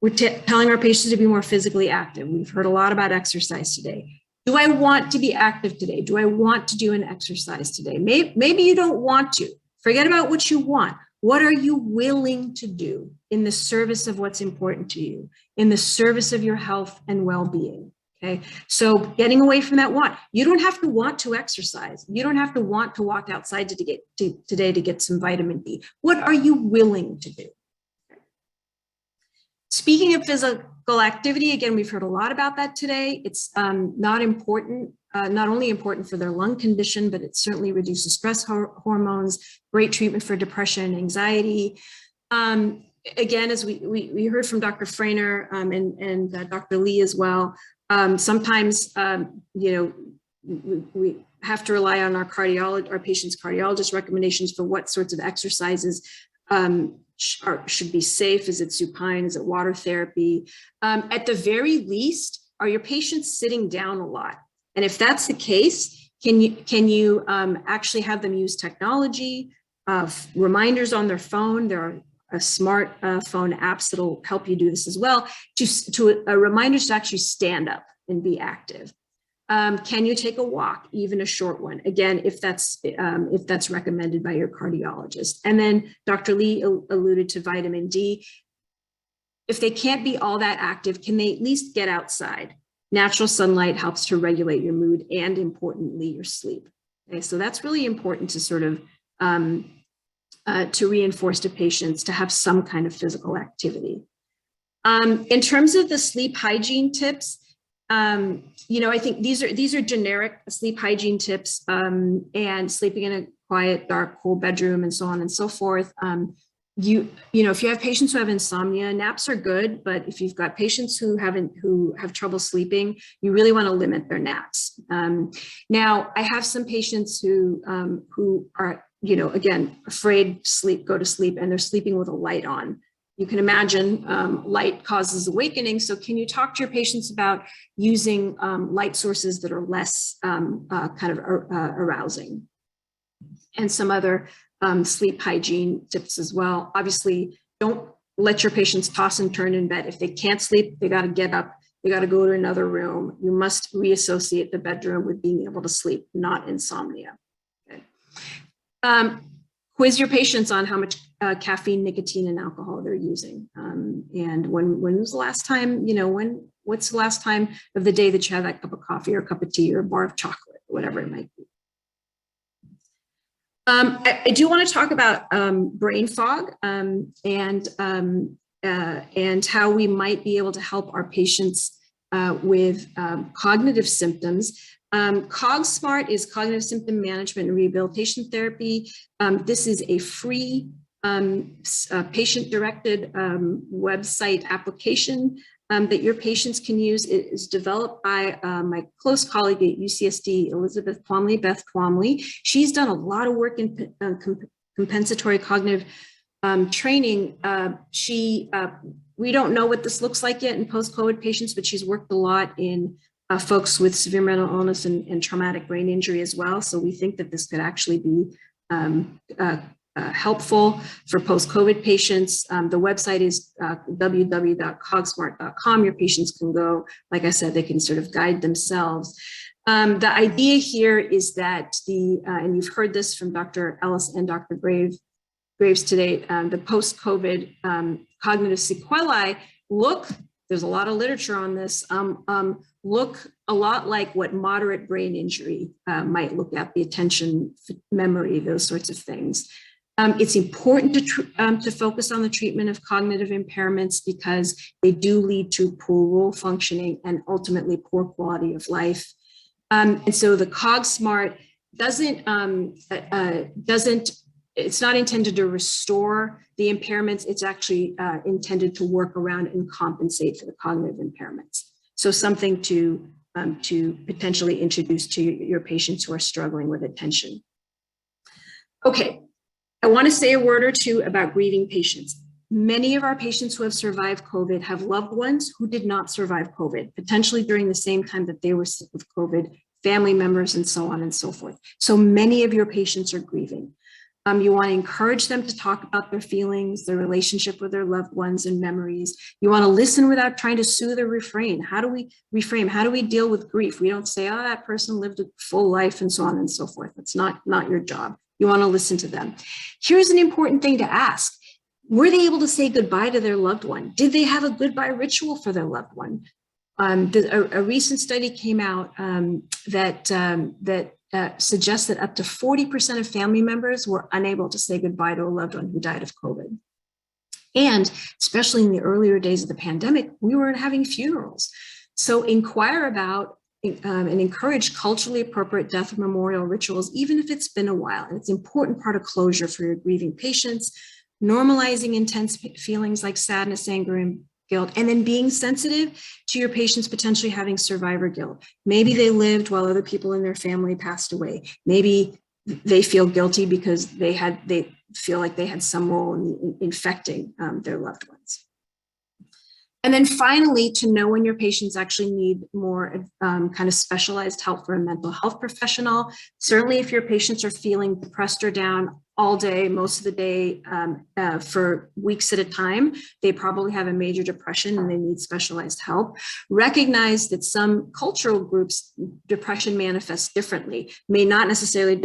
we're telling our patients to be more physically active. We've heard a lot about exercise today. Do I want to be active today? Do I want to do an exercise today? Maybe you don't want to. Forget about what you want. What are you willing to do in the service of what's important to you, in the service of your health and well-being? Okay, so getting away from that want. You don't have to want to exercise. You don't have to want to walk outside today to get some vitamin D. What are you willing to do? Speaking of physical activity, again, we've heard a lot about that today. It's not only important for their lung condition, but it certainly reduces stress hormones, great treatment for depression and anxiety. Again, as we heard from Dr. Frainer and Dr. Lee as well, sometimes, we have to rely on our patients' cardiologist recommendations for what sorts of exercises should be safe. Is it supine? Is it water therapy? At the very least, are your patients sitting down a lot? And if that's the case, can you actually have them use technology, reminders on their phone? There are smart phone apps that'll help you do this as well, to reminders to actually stand up and be active. Can you take a walk, even a short one? Again, if that's recommended by your cardiologist. And then Dr. Lee alluded to vitamin D. If they can't be all that active, can they at least get outside? Natural sunlight helps to regulate your mood and, importantly, your sleep. Okay, so that's really important to sort of to reinforce to patients to have some kind of physical activity. In terms of the sleep hygiene tips, I think these are generic sleep hygiene tips, and sleeping in a quiet, dark, cool bedroom, and so on and so forth. If you have patients who have insomnia, naps are good, but if you've got patients who have trouble sleeping, you really want to limit their naps. Now, I have some patients who are, again, afraid to go to sleep, and they're sleeping with a light on. You can imagine light causes awakening. So can you talk to your patients about using light sources that are less arousing? And some other sleep hygiene tips as well. Obviously, don't let your patients toss and turn in bed. If they can't sleep, they got to get up. They got to go to another room. You must reassociate the bedroom with being able to sleep, not insomnia. Okay. Quiz your patients on how much caffeine, nicotine, and alcohol they're using. And when was the last time, what's the last time of the day that you had that cup of coffee or a cup of tea or a bar of chocolate, whatever it might be. I do want to talk about brain fog and how we might be able to help our patients with cognitive symptoms. CogSmart is Cognitive Symptom Management and Rehabilitation Therapy. This is a free patient-directed website application that your patients can use. It is developed by my close colleague at UCSD, Beth Twomley. She's done a lot of work in compensatory cognitive training. We don't know what this looks like yet in post-COVID patients, but she's worked a lot in folks with severe mental illness and traumatic brain injury as well. So we think that this could actually be helpful for post-COVID patients. The website is www.cogsmart.com. Your patients can go, like I said, they can sort of guide themselves. The idea here is that and you've heard this from Dr. Ellis and Dr. Graves today, the post-COVID cognitive sequelae there's a lot of literature on this, look a lot like what moderate brain injury might look at, the attention, memory, those sorts of things. It's important to focus on the treatment of cognitive impairments because they do lead to poor role functioning and ultimately poor quality of life. And so the CogSmart it's not intended to restore the impairments. It's actually intended to work around and compensate for the cognitive impairments. So something to potentially introduce to your patients who are struggling with attention. Okay. I want to say a word or two about grieving patients. Many of our patients who have survived COVID have loved ones who did not survive COVID, potentially during the same time that they were sick with COVID, family members, and so on and so forth. So many of your patients are grieving. You want to encourage them to talk about their feelings, their relationship with their loved ones and memories. You want to listen without trying to soothe or refrain. How do we reframe? How do we deal with grief? We don't say, oh, that person lived a full life and so on and so forth. That's not your job. You want to listen to them. Here's an important thing to ask. Were they able to say goodbye to their loved one? Did they have a goodbye ritual for their loved one? A recent study came out that suggests that up to 40% of family members were unable to say goodbye to a loved one who died of COVID. And especially in the earlier days of the pandemic, we weren't having funerals. So inquire about and encourage culturally appropriate death memorial rituals, even if it's been a while. And it's an important part of closure for your grieving patients, normalizing intense feelings like sadness, anger, and guilt, and then being sensitive to your patients potentially having survivor guilt. Maybe they lived while other people in their family passed away. Maybe they feel guilty because they feel like they had some role in infecting their loved ones. And then finally, to know when your patients actually need more kind of specialized help from a mental health professional. Certainly if your patients are feeling depressed or down all day, most of the day, for weeks at a time, they probably have a major depression and they need specialized help. Recognize that some cultural groups, depression manifests differently, may not necessarily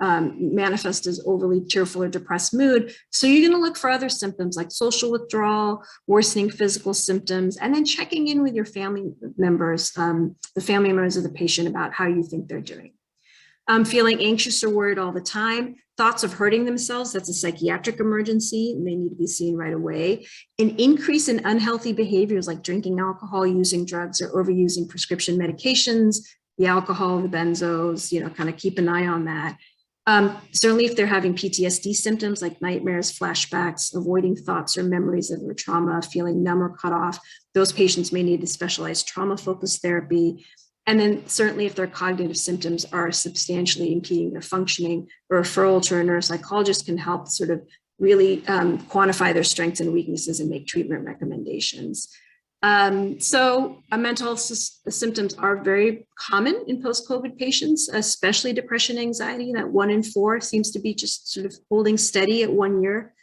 manifest as overly tearful or depressed mood. So you're going to look for other symptoms like social withdrawal, worsening physical symptoms, and then checking in with your family members, the family members of the patient about how you think they're doing. Feeling anxious or worried all the time, thoughts of hurting themselves, that's a psychiatric emergency, and they need to be seen right away. An increase in unhealthy behaviors like drinking alcohol, using drugs, or overusing prescription medications, the alcohol, the benzos, kind of keep an eye on that. Certainly if they're having PTSD symptoms like nightmares, flashbacks, avoiding thoughts or memories of their trauma, feeling numb or cut off, those patients may need a specialized trauma-focused therapy. And then certainly if their cognitive symptoms are substantially impeding their functioning, a referral to a neuropsychologist can help sort of really quantify their strengths and weaknesses and make treatment recommendations. So mental health symptoms are very common in post-COVID patients, especially depression, anxiety. That 1 in 4 seems to be just sort of holding steady at 1 year.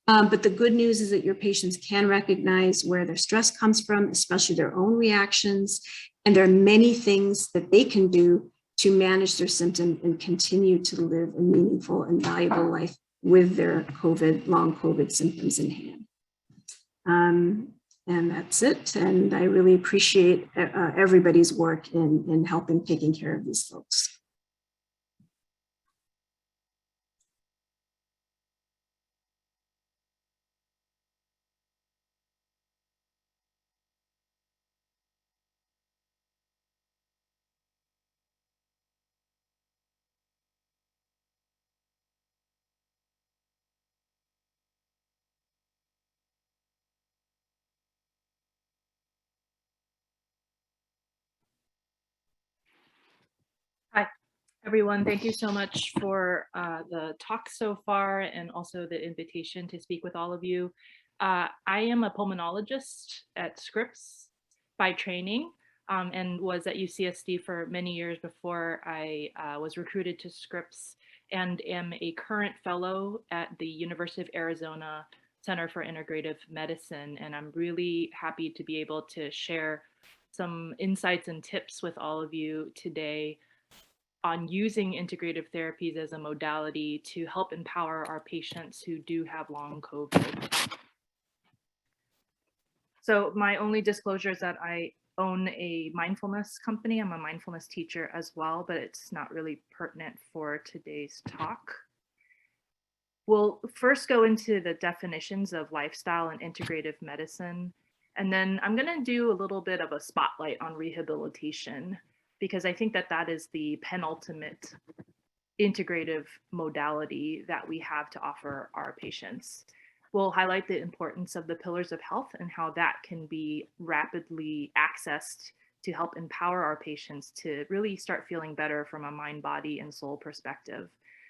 But the good news is that your patients can recognize where their stress comes from, especially their own reactions. And there are many things that they can do to manage their symptom and continue to live a meaningful and valuable life with their long COVID symptoms in hand. And that's it. And I really appreciate everybody's work in helping taking care of these folks. everyone. Thank you so much for the talk so far and also the invitation to speak with all of you. I am a pulmonologist at Scripps by training and was at UCSD for many years before I was recruited to Scripps, and am a current fellow at the University of Arizona Center for Integrative Medicine. And I'm really happy to be able to share some insights and tips with all of you today on using integrative therapies as a modality to help empower our patients who do have long COVID. So my only disclosure is that I own a mindfulness company. I'm a mindfulness teacher as well, but it's not really pertinent for today's talk. We'll first go into the definitions of lifestyle and integrative medicine, and then I'm going to do a little bit of a spotlight on rehabilitation, because I think that that is the penultimate integrative modality that we have to offer our patients. We'll highlight the importance of the pillars of health and how that can be rapidly accessed to help empower our patients to really start feeling better from a mind, body, and soul perspective.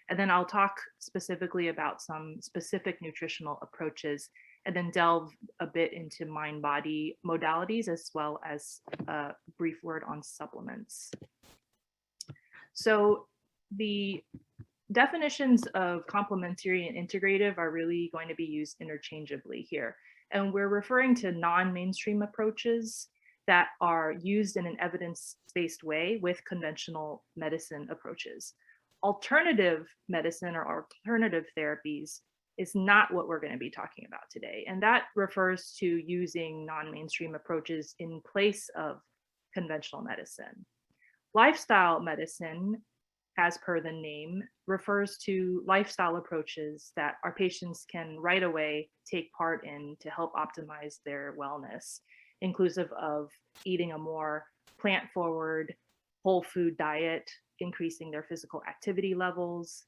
And then I'll talk specifically about some specific nutritional approaches, and then delve a bit into mind-body modalities, as well as a brief word on supplements. So the definitions of complementary and integrative are really going to be used interchangeably here. And we're referring to non-mainstream approaches that are used in an evidence-based way with conventional medicine approaches. Alternative medicine or alternative therapies is not what we're going to be talking about today. And that refers to using non-mainstream approaches in place of conventional medicine. Lifestyle medicine, as per the name, refers to lifestyle approaches that our patients can right away take part in to help optimize their wellness, inclusive of eating a more plant-forward, whole food diet, increasing their physical activity levels,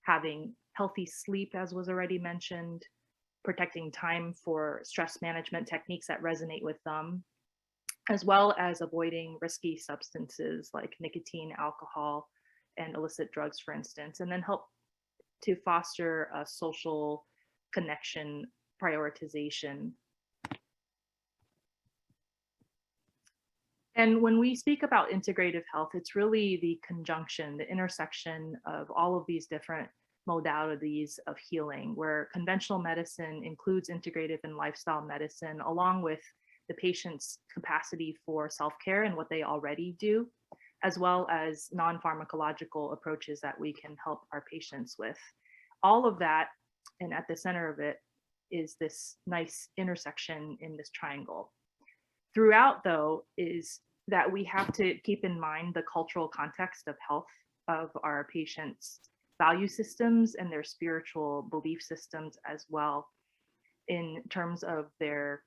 having healthy sleep, as was already mentioned, protecting time for stress management techniques that resonate with them, as well as avoiding risky substances like nicotine, alcohol, and illicit drugs, for instance, and then help to foster a social connection prioritization. And when we speak about integrative health, it's really the conjunction, the intersection of all of these different modalities of healing, where conventional medicine includes integrative and lifestyle medicine, along with the patient's capacity for self-care and what they already do, as well as non-pharmacological approaches that we can help our patients with. All of that, and at the center of it, is this nice intersection in this triangle. Throughout, though, is that we have to keep in mind the cultural context of health of our patients' value systems and their spiritual belief systems as well, in terms of their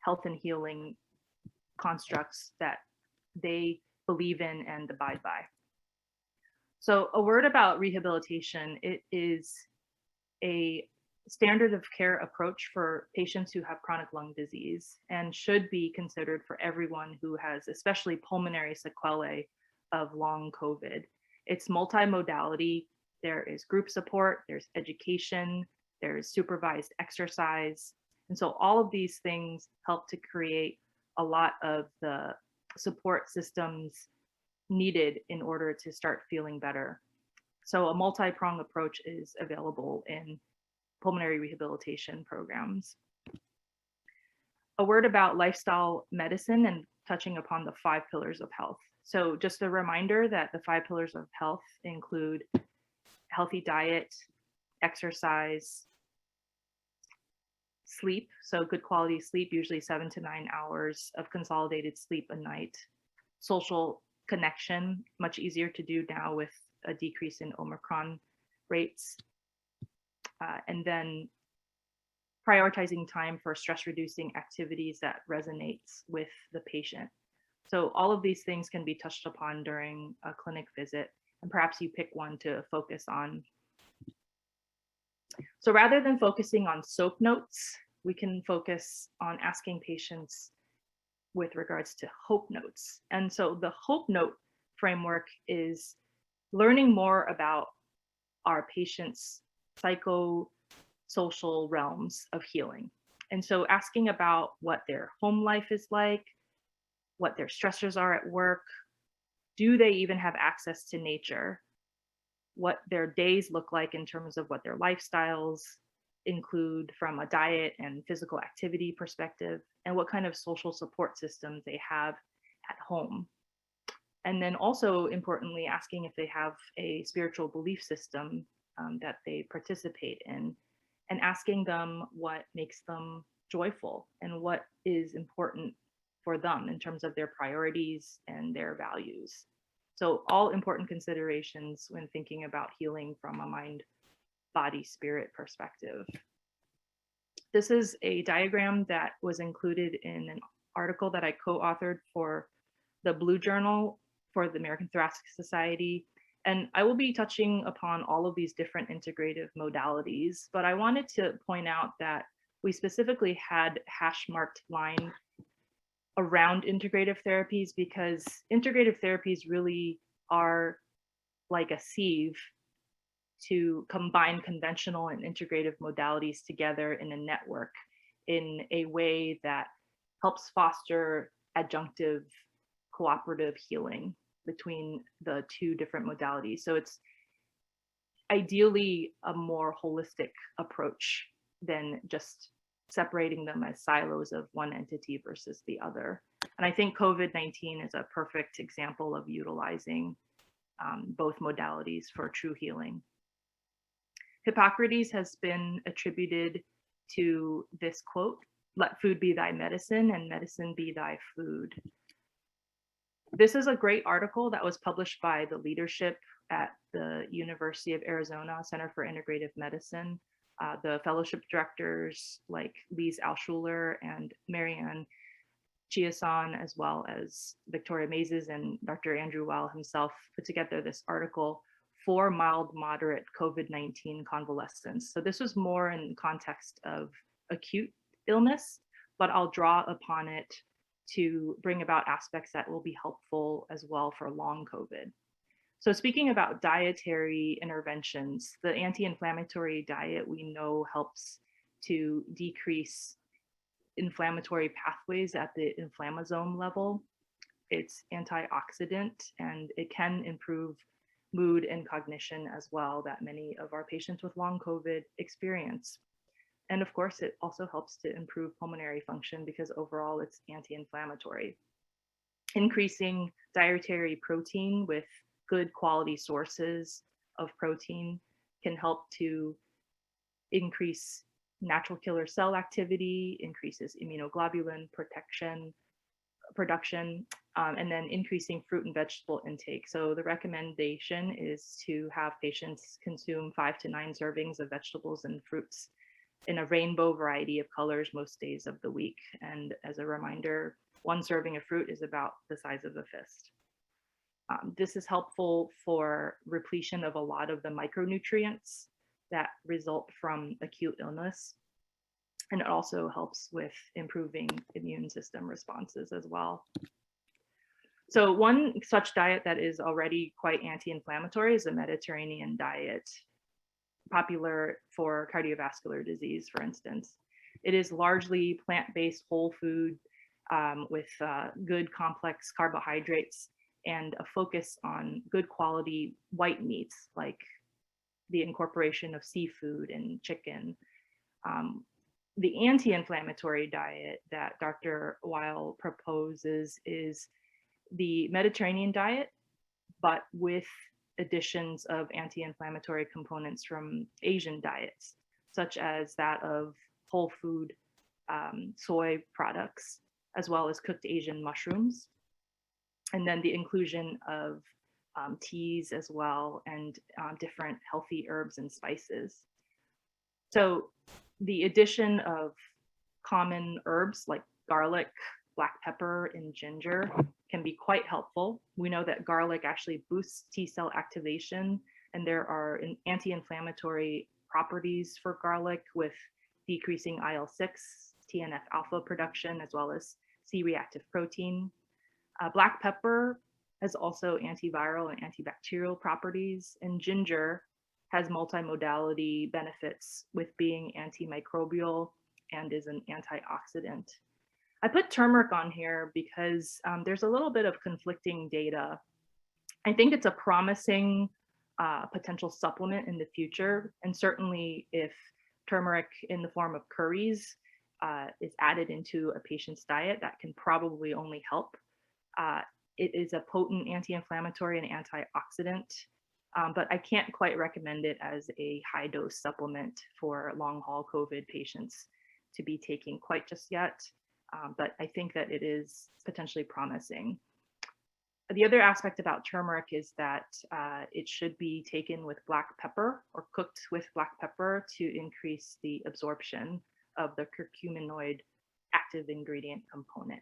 health and healing constructs that they believe in and abide by. So a word about rehabilitation: it is a standard of care approach for patients who have chronic lung disease and should be considered for everyone who has especially pulmonary sequelae of long COVID. It's multimodality. There is group support, there's education, there's supervised exercise. And so all of these things help to create a lot of the support systems needed in order to start feeling better. So a multi-pronged approach is available in pulmonary rehabilitation programs. A word about lifestyle medicine and touching upon the 5 pillars of health. So just a reminder that the 5 pillars of health include healthy diet, exercise, sleep, so good quality sleep, usually 7 to 9 hours of consolidated sleep a night, social connection, much easier to do now with a decrease in Omicron rates, and then prioritizing time for stress reducing activities that resonates with the patient. So all of these things can be touched upon during a clinic visit, and perhaps you pick one to focus on. So rather than focusing on SOAP notes, we can focus on asking patients with regards to hope notes. And so the hope note framework is learning more about our patients' psychosocial realms of healing. And so asking about what their home life is like, what their stressors are at work, do they even have access to nature, what their days look like in terms of what their lifestyles include from a diet and physical activity perspective, and what kind of social support systems they have at home. And then also importantly, asking if they have a spiritual belief system that they participate in, and asking them what makes them joyful and what is important for them in terms of their priorities and their values. So all important considerations when thinking about healing from a mind, body, spirit perspective. This is a diagram that was included in an article that I co-authored for the Blue Journal for the American Thoracic Society. And I will be touching upon all of these different integrative modalities, but I wanted to point out that we specifically had hash marked line around integrative therapies because integrative therapies really are like a sieve to combine conventional and integrative modalities together in a network in a way that helps foster adjunctive cooperative healing between the two different modalities. So it's ideally a more holistic approach than just separating them as silos of one entity versus the other. And I think COVID-19 is a perfect example of utilizing both modalities for true healing. Hippocrates has been attributed to this quote, "Let food be thy medicine and medicine be thy food." This is a great article that was published by the leadership at the University of Arizona Center for Integrative Medicine. The fellowship directors like Lise Alschuler and Marianne Chiasson, as well as Victoria Mazes and Dr. Andrew Weil himself, put together this article for mild, moderate COVID-19 convalescents. So this was more in context of acute illness, but I'll draw upon it to bring about aspects that will be helpful as well for long COVID. So speaking about dietary interventions, the anti-inflammatory diet we know helps to decrease inflammatory pathways at the inflammasome level. It's antioxidant and it can improve mood and cognition as well that many of our patients with long COVID experience. And of course, it also helps to improve pulmonary function because overall it's anti-inflammatory. Increasing dietary protein with good quality sources of protein can help to increase natural killer cell activity, increases immunoglobulin production, and then increasing fruit and vegetable intake. So the recommendation is to have patients consume 5 to 9 servings of vegetables and fruits in a rainbow variety of colors most days of the week. And as a reminder, 1 serving of fruit is about the size of a fist. This is helpful for repletion of a lot of the micronutrients that result from acute illness. And it also helps with improving immune system responses as well. So one such diet that is already quite anti-inflammatory is the Mediterranean diet, popular for cardiovascular disease, for instance. It is largely plant-based whole food with good complex carbohydrates and a focus on good quality white meats like the incorporation of seafood and chicken. The anti-inflammatory diet that Dr. Weil proposes is the Mediterranean diet, but with additions of anti-inflammatory components from Asian diets, such as that of whole food soy products, as well as cooked Asian mushrooms. And then the inclusion of teas as well, and different healthy herbs and spices. So the addition of common herbs like garlic, black pepper, and ginger can be quite helpful. We know that garlic actually boosts T cell activation, and there are anti-inflammatory properties for garlic with decreasing IL-6, TNF-alpha production, as well as C-reactive protein. Black pepper has also antiviral and antibacterial properties, and ginger has multimodality benefits with being antimicrobial and is an antioxidant. I put turmeric on here because there's a little bit of conflicting data. I think it's a promising potential supplement in the future, and certainly if turmeric in the form of curries is added into a patient's diet, that can probably only help. It is a potent anti-inflammatory and antioxidant, but I can't quite recommend it as a high dose supplement for long haul COVID patients to be taking quite just yet. But I think that it is potentially promising. The other aspect about turmeric is that it should be taken with black pepper or cooked with black pepper to increase the absorption of the curcuminoid active ingredient component.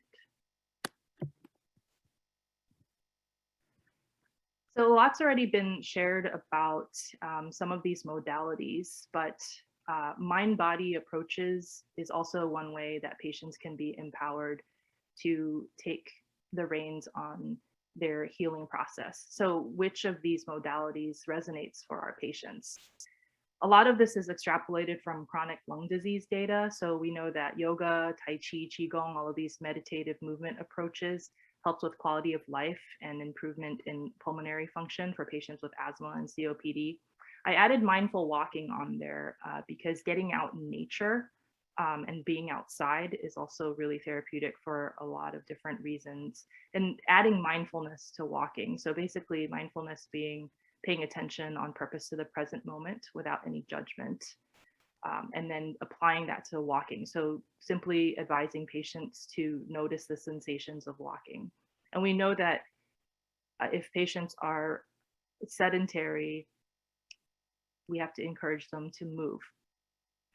So lots already been shared about some of these modalities, but mind-body approaches is also one way that patients can be empowered to take the reins on their healing process. So which of these modalities resonates for our patients? A lot of this is extrapolated from chronic lung disease data. So we know that yoga, Tai Chi, Qigong, all of these meditative movement approaches helps with quality of life and improvement in pulmonary function for patients with asthma and COPD. I added mindful walking on there because getting out in nature and being outside is also really therapeutic for a lot of different reasons. And adding mindfulness to walking. So basically mindfulness being paying attention on purpose to the present moment without any judgment. And then applying that to walking. So simply advising patients to notice the sensations of walking. And we know that if patients are sedentary, we have to encourage them to move.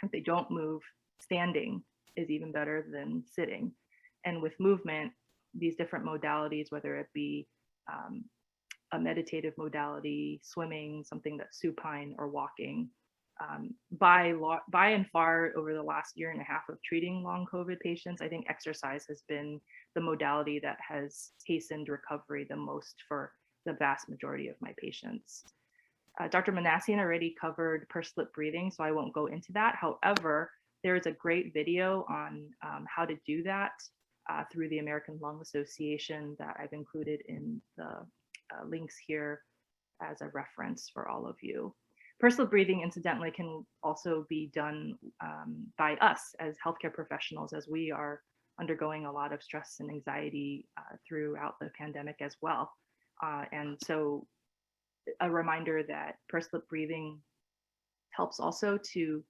If they don't move, standing is even better than sitting. And with movement, these different modalities, whether it be a meditative modality, swimming, something that's supine, or walking, by and far over the last year and a half of treating long COVID patients, I think exercise has been the modality that has hastened recovery the most for the vast majority of my patients. Dr. Manassian already covered pursed lip breathing, so I won't go into that. However, there is a great video on how to do that through the American Lung Association that I've included in the links here as a reference for all of you. Pursed lip breathing, incidentally, can also be done by us as healthcare professionals, as we are undergoing a lot of stress and anxiety throughout the pandemic as well. And so a reminder that pursed lip breathing helps also to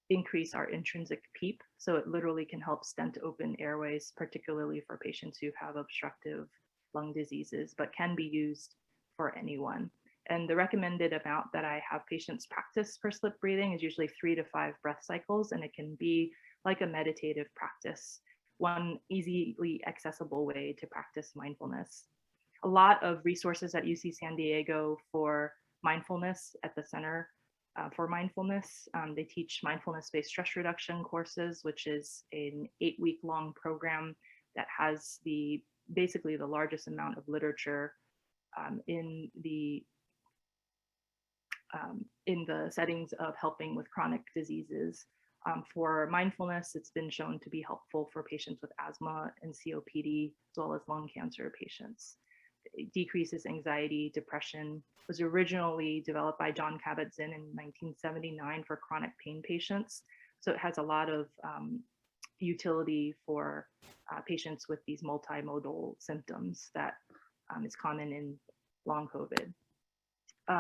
increase our intrinsic PEEP. So it literally can help stent open airways, particularly for patients who have obstructive lung diseases, but can be used for anyone. And the recommended amount that I have patients practice pursed lip breathing is usually 3 to 5 breath cycles, and it can be like a meditative practice, one easily accessible way to practice mindfulness. A lot of resources at UC San Diego for mindfulness at the Center for Mindfulness. They teach mindfulness-based stress reduction courses, which is an 8-week-long program that has basically the largest amount of literature in the settings of helping with chronic diseases. For mindfulness, it's been shown to be helpful for patients with asthma and COPD, as well as lung cancer patients. It decreases anxiety, depression. It was originally developed by John Kabat-Zinn in 1979 for chronic pain patients. So it has a lot of utility for patients with these multimodal symptoms that is common in long COVID.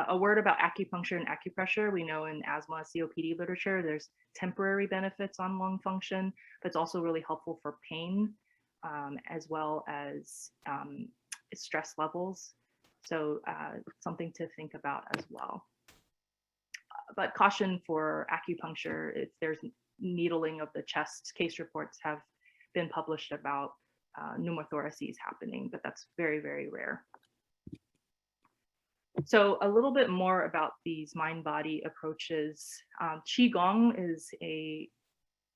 A word about acupuncture and acupressure. We know in asthma, COPD literature, there's temporary benefits on lung function, but it's also really helpful for pain, as well as stress levels. So something to think about as well. But caution for acupuncture, if there's needling of the chest, case reports have been published about pneumothoraces happening, but that's very, very rare. So a little bit more about these mind-body approaches. Qigong is a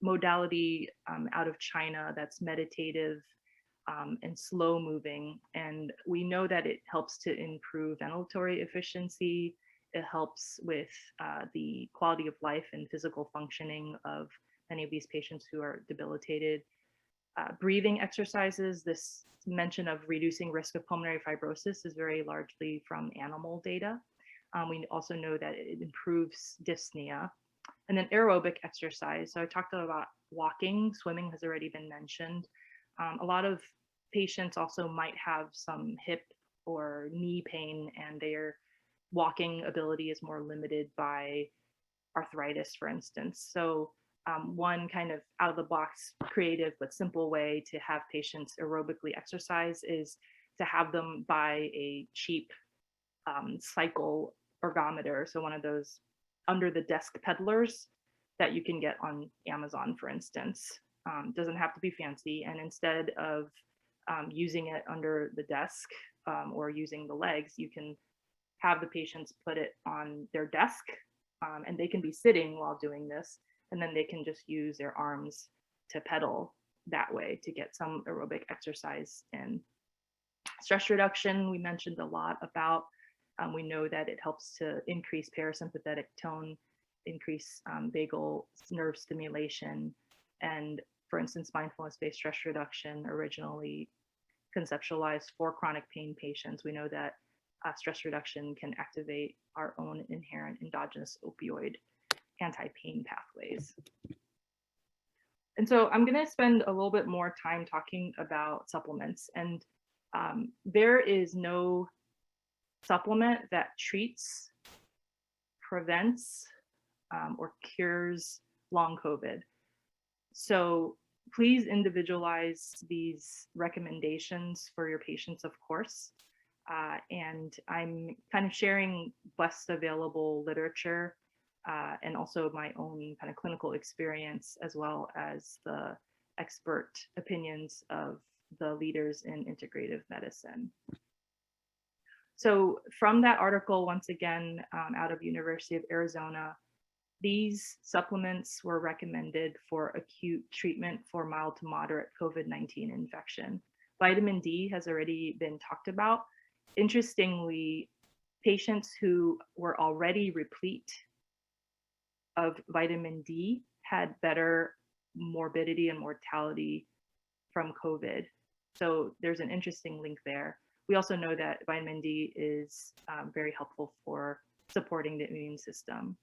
modality out of China that's meditative, and slow moving. And we know that it helps to improve ventilatory efficiency. It helps with the quality of life and physical functioning of many of these patients who are debilitated. Breathing exercises, this mention of reducing risk of pulmonary fibrosis is very largely from animal data. We also know that it improves dyspnea. And then aerobic exercise. So I talked about walking, swimming has already been mentioned. A lot of patients also might have some hip or knee pain, and their walking ability is more limited by arthritis, for instance. So one kind of out of the box, creative but simple way to have patients aerobically exercise is to have them buy a cheap cycle ergometer. So one of those under the desk peddlers that you can get on Amazon, for instance. Doesn't have to be fancy. And instead of using it under the desk or using the legs, you can have the patients put it on their desk and they can be sitting while doing this. And then they can just use their arms to pedal that way to get some aerobic exercise in. Stress reduction, we mentioned a lot about. We know that it helps to increase parasympathetic tone, increase vagal nerve stimulation, and for instance, mindfulness-based stress reduction originally conceptualized for chronic pain patients. We know that stress reduction can activate our own inherent endogenous opioid anti-pain pathways. And so I'm going to spend a little bit more time talking about supplements. And there is no supplement that treats, prevents, or cures long COVID. So please individualize these recommendations for your patients, of course. And I'm kind of sharing best available literature and also my own kind of clinical experience, as well as the expert opinions of the leaders in integrative medicine. So from that article, once again, out of University of Arizona, these supplements were recommended for acute treatment for mild to moderate COVID-19 infection. Vitamin D has already been talked about. Interestingly, patients who were already replete of vitamin D had better morbidity and mortality from COVID. So there's an interesting link there. We also know that vitamin D is very helpful for supporting the immune system.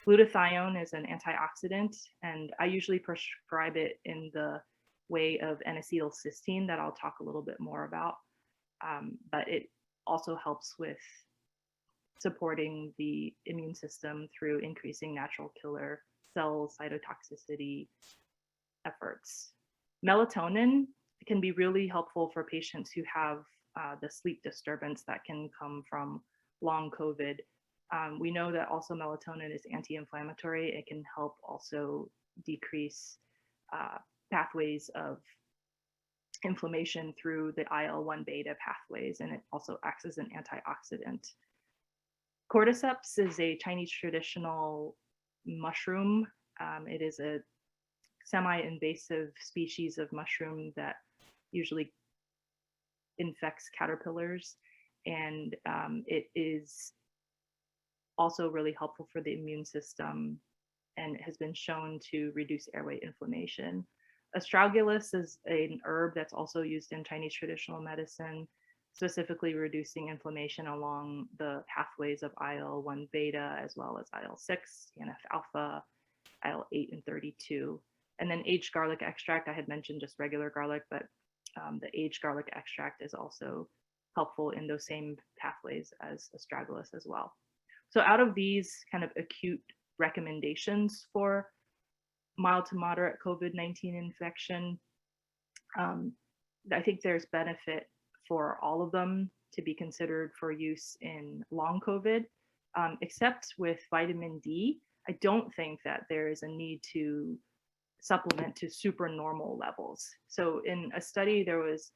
Glutathione is an antioxidant, and I usually prescribe it in the way of N-acetylcysteine that I'll talk a little bit more about. But it also helps with supporting the immune system through increasing natural killer cell cytotoxicity efforts. Melatonin can be really helpful for patients who have the sleep disturbance that can come from long COVID. We know that also melatonin is anti-inflammatory. It can help also decrease pathways of inflammation through the IL-1 beta pathways, and it also acts as an antioxidant. Cordyceps is a Chinese traditional mushroom. It is a semi-invasive species of mushroom that usually infects caterpillars, and it is also really helpful for the immune system, and it has been shown to reduce airway inflammation. Astragalus is an herb that's also used in Chinese traditional medicine, specifically reducing inflammation along the pathways of IL-1 beta, as well as IL-6, TNF-alpha, IL-8, and 32. And then aged garlic extract, I had mentioned just regular garlic, but the aged garlic extract is also helpful in those same pathways as astragalus as well. So out of these kind of acute recommendations for mild to moderate COVID-19 infection, I think there's benefit for all of them to be considered for use in long COVID, except with vitamin D. I don't think that there is a need to supplement to supernormal levels. So in a study, there was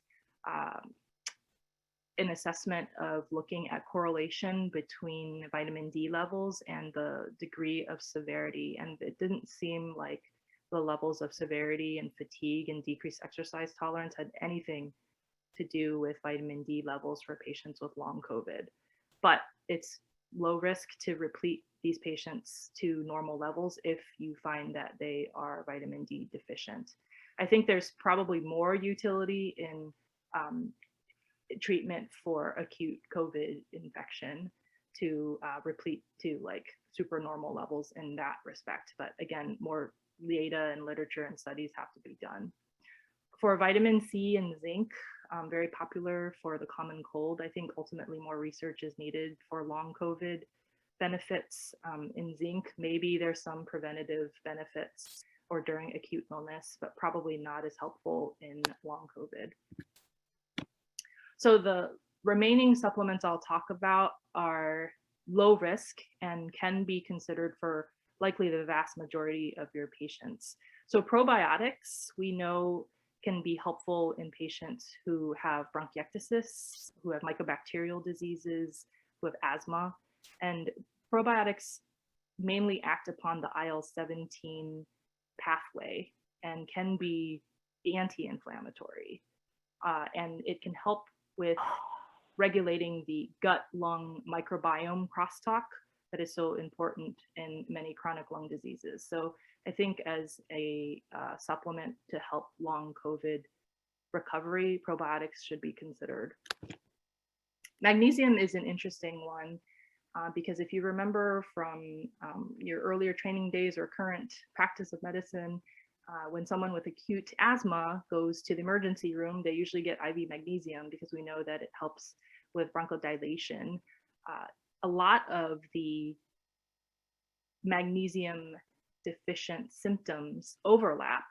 an assessment of looking at correlation between vitamin D levels and the degree of severity. And it didn't seem like the levels of severity and fatigue and decreased exercise tolerance had anything to do with vitamin D levels for patients with long COVID, but it's low risk to replete these patients to normal levels if you find that they are vitamin D deficient. I think there's probably more utility in treatment for acute COVID infection to replete to like super normal levels in that respect. But again, more data and literature and studies have to be done. For vitamin C and zinc, very popular for the common cold, I think ultimately more research is needed for long COVID benefits. In zinc, maybe there's some preventative benefits or during acute illness, but probably not as helpful in long COVID. So the remaining supplements I'll talk about are low risk and can be considered for likely the vast majority of your patients. So probiotics, we know, can be helpful in patients who have bronchiectasis, who have mycobacterial diseases, who have asthma. And probiotics mainly act upon the IL-17 pathway and can be anti-inflammatory. And it can help with regulating the gut-lung microbiome crosstalk that is so important in many chronic lung diseases. So I think as a supplement to help long COVID recovery, probiotics should be considered. Magnesium is an interesting one because if you remember from your earlier training days or current practice of medicine, when someone with acute asthma goes to the emergency room, they usually get IV magnesium because we know that it helps with bronchodilation. A lot of the magnesium deficient symptoms overlap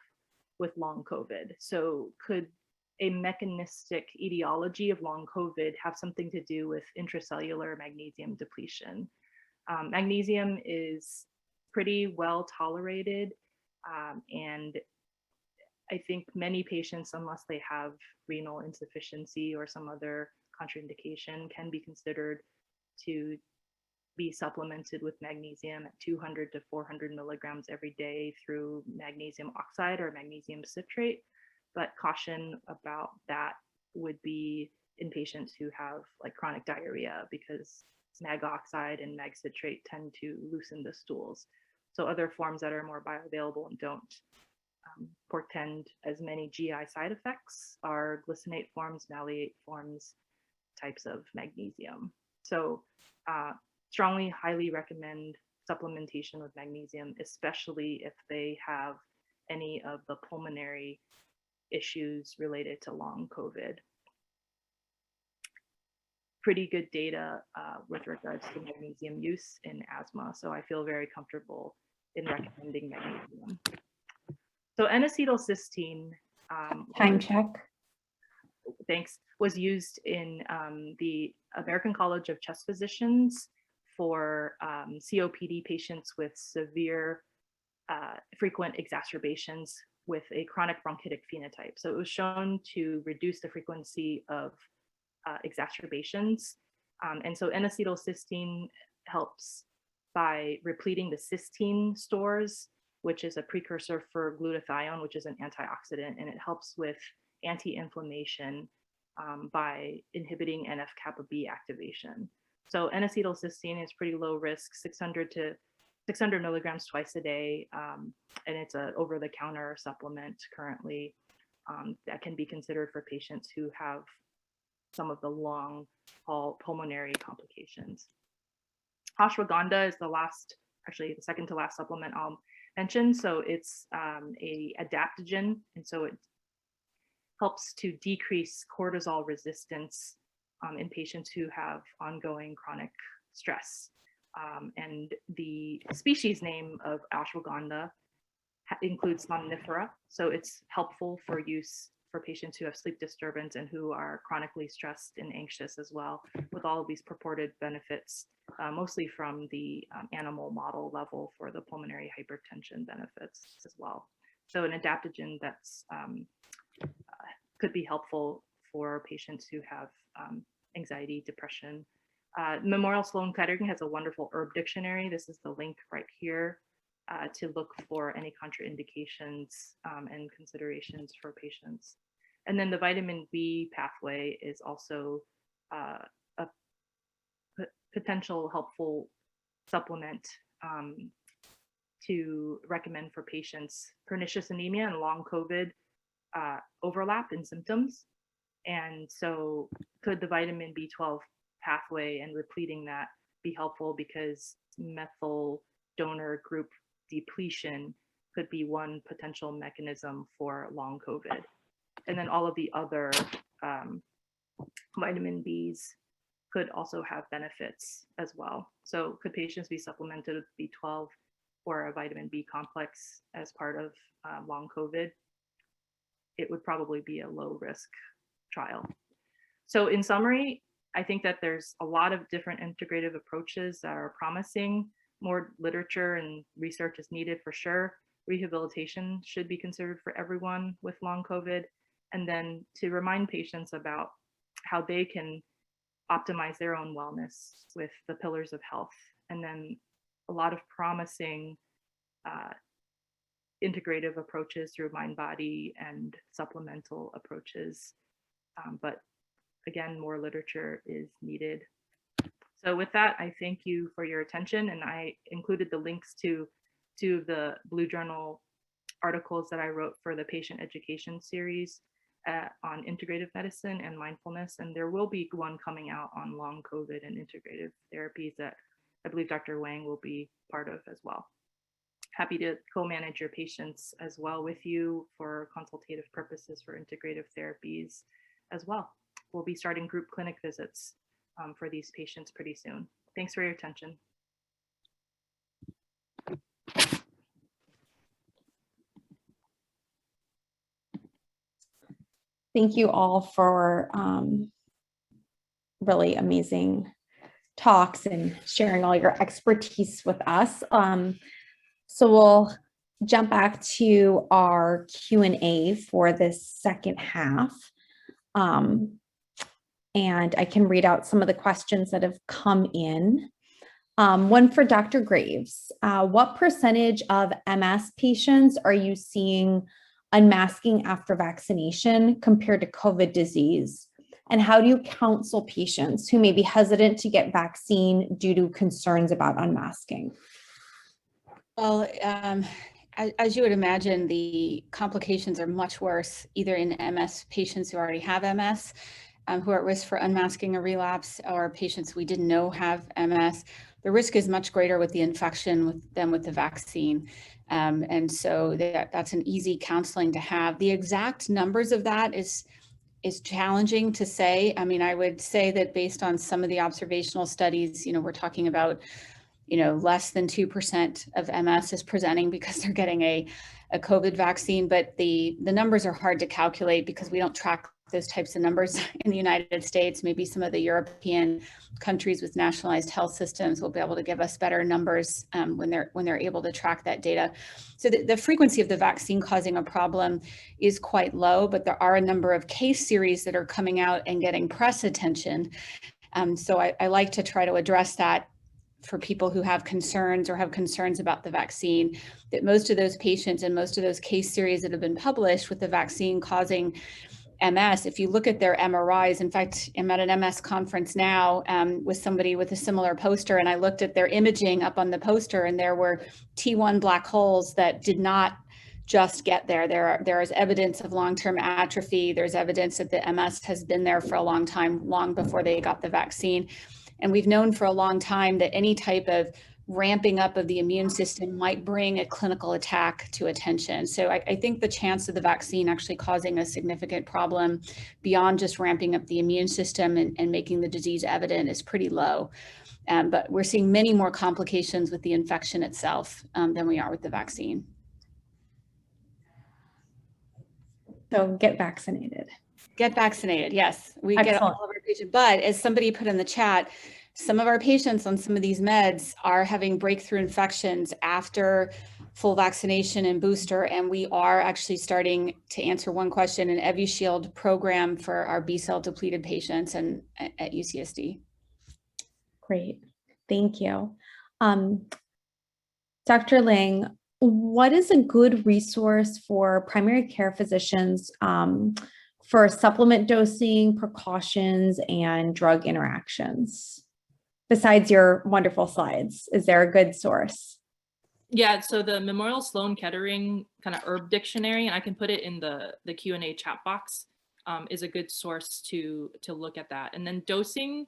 with long COVID. So could a mechanistic etiology of long COVID have something to do with intracellular magnesium depletion? Magnesium is pretty well tolerated, and I think many patients, unless they have renal insufficiency or some other contraindication, can be considered to be supplemented with magnesium at 200 to 400 milligrams every day through magnesium oxide or magnesium citrate. But caution about that would be in patients who have like chronic diarrhea, because mag oxide and mag citrate tend to loosen the stools. So other forms that are more bioavailable and don't portend as many GI side effects are glycinate forms, malleate forms, types of magnesium. So strongly, highly recommend supplementation with magnesium, especially if they have any of the pulmonary issues related to long COVID. Pretty good data with regards to magnesium use in asthma, so I feel very comfortable in recommending magnesium. So N-acetylcysteine Time check. thanks, was used in the American College of Chest Physicians for COPD patients with severe frequent exacerbations with a chronic bronchitic phenotype. So it was shown to reduce the frequency of exacerbations. And so N-acetylcysteine helps by repleting the cysteine stores, which is a precursor for glutathione, which is an antioxidant, and it helps with anti-inflammation by inhibiting NF-kappa B activation. So N-acetylcysteine is pretty low risk, 600 milligrams twice a day, and it's an over-the-counter supplement currently that can be considered for patients who have some of the long haul pulmonary complications. Ashwagandha is the second to last supplement I'll mention. So it's a adaptogen, and so it helps to decrease cortisol resistance in patients who have ongoing chronic stress. And the species name of ashwagandha includes somnifera, so it's helpful for use for patients who have sleep disturbance and who are chronically stressed and anxious as well, with all of these purported benefits, mostly from the animal model level for the pulmonary hypertension benefits as well. So an adaptogen that's could be helpful for patients who have anxiety, depression. Memorial Sloan Kettering has a wonderful herb dictionary. This is the link right here to look for any contraindications and considerations for patients. And then the vitamin B pathway is also a potential helpful supplement to recommend for patients. Pernicious anemia and long COVID overlap in symptoms. And so could the vitamin B12 pathway and repleting that be helpful, because methyl donor group depletion could be one potential mechanism for long COVID. And then all of the other vitamin Bs could also have benefits as well. So could patients be supplemented with B12 or a vitamin B complex as part of long COVID? It would probably be a low risk trial. So in summary, I think that there's a lot of different integrative approaches that are promising. More literature and research is needed for sure. Rehabilitation should be considered for everyone with long COVID. And then to remind patients about how they can optimize their own wellness with the pillars of health. And then a lot of promising integrative approaches through mind, body, and supplemental approaches. But again, more literature is needed. So with that, I thank you for your attention, and I included the links to two of the Blue Journal articles that I wrote for the patient education series on integrative medicine and mindfulness, and there will be one coming out on long COVID and integrative therapies that I believe Dr. Wang will be part of as well. Happy to co-manage your patients as well with you for consultative purposes for integrative therapies as well. We'll be starting group clinic visits for these patients pretty soon. Thanks for your attention. Thank you all for really amazing talks and sharing all your expertise with us. So we'll jump back to our Q&A for this second half. And I can read out some of the questions that have come in. One for Dr. Graves. What percentage of MS patients are you seeing unmasking after vaccination compared to COVID disease? And how do you counsel patients who may be hesitant to get vaccine due to concerns about unmasking? Well, as you would imagine, the complications are much worse either in MS patients who already have MS, who are at risk for unmasking a relapse, or patients we didn't know have MS. The risk is much greater with the infection than with the vaccine. And so that's an easy counseling to have. The exact numbers of that is challenging to say. I mean, I would say that based on some of the observational studies, we're talking about, less than 2% of MS is presenting because they're getting a COVID vaccine, but the numbers are hard to calculate because we don't track those types of numbers in the United States. Maybe some of the European countries with nationalized health systems will be able to give us better numbers when they're able to track that data. So the frequency of the vaccine causing a problem is quite low, but there are a number of case series that are coming out and getting press attention. So I like to try to address that for people who have concerns or have concerns about the vaccine, that most of those patients and most of those case series that have been published with the vaccine causing MS, if you look at their MRIs, in fact, I'm at an MS conference now with somebody with a similar poster, and I looked at their imaging up on the poster, and there were T1 black holes that did not just get there. There is evidence of long-term atrophy. There's evidence that the MS has been there for a long time, long before they got the vaccine. And we've known for a long time that any type of ramping up of the immune system might bring a clinical attack to attention. So I think the chance of the vaccine actually causing a significant problem beyond just ramping up the immune system and making the disease evident is pretty low. But we're seeing many more complications with the infection itself than we are with the vaccine. So get vaccinated. Get vaccinated, yes. We Excellent. Get all of our patients, but as somebody put in the chat, some of our patients on some of these meds are having breakthrough infections after full vaccination and booster, and we are actually starting to answer one question, an Evishield program for our B-cell depleted patients and at UCSD. Great, thank you. Dr. Lang, what is a good resource for primary care physicians for supplement dosing, precautions, and drug interactions? Besides your wonderful slides, is there a good source? Yeah, so the Memorial Sloan Kettering kind of herb dictionary, and I can put it in the Q&A chat box, is a good source to look at that. And then dosing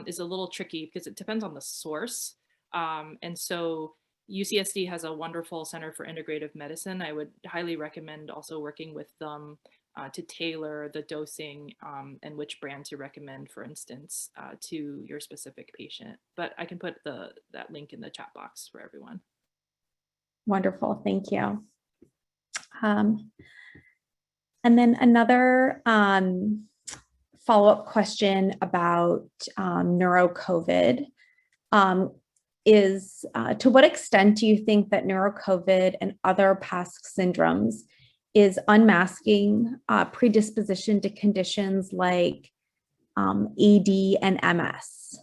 is a little tricky because it depends on the source. And so UCSD has a wonderful Center for Integrative Medicine. I would highly recommend also working with them to tailor the dosing and which brand to recommend, for instance, to your specific patient. But I can put that link in the chat box for everyone. Wonderful, thank you. And then another follow-up question about neuro-COVID is to what extent do you think that neuro-COVID and other past syndromes is unmasking predisposition to conditions like AD and MS?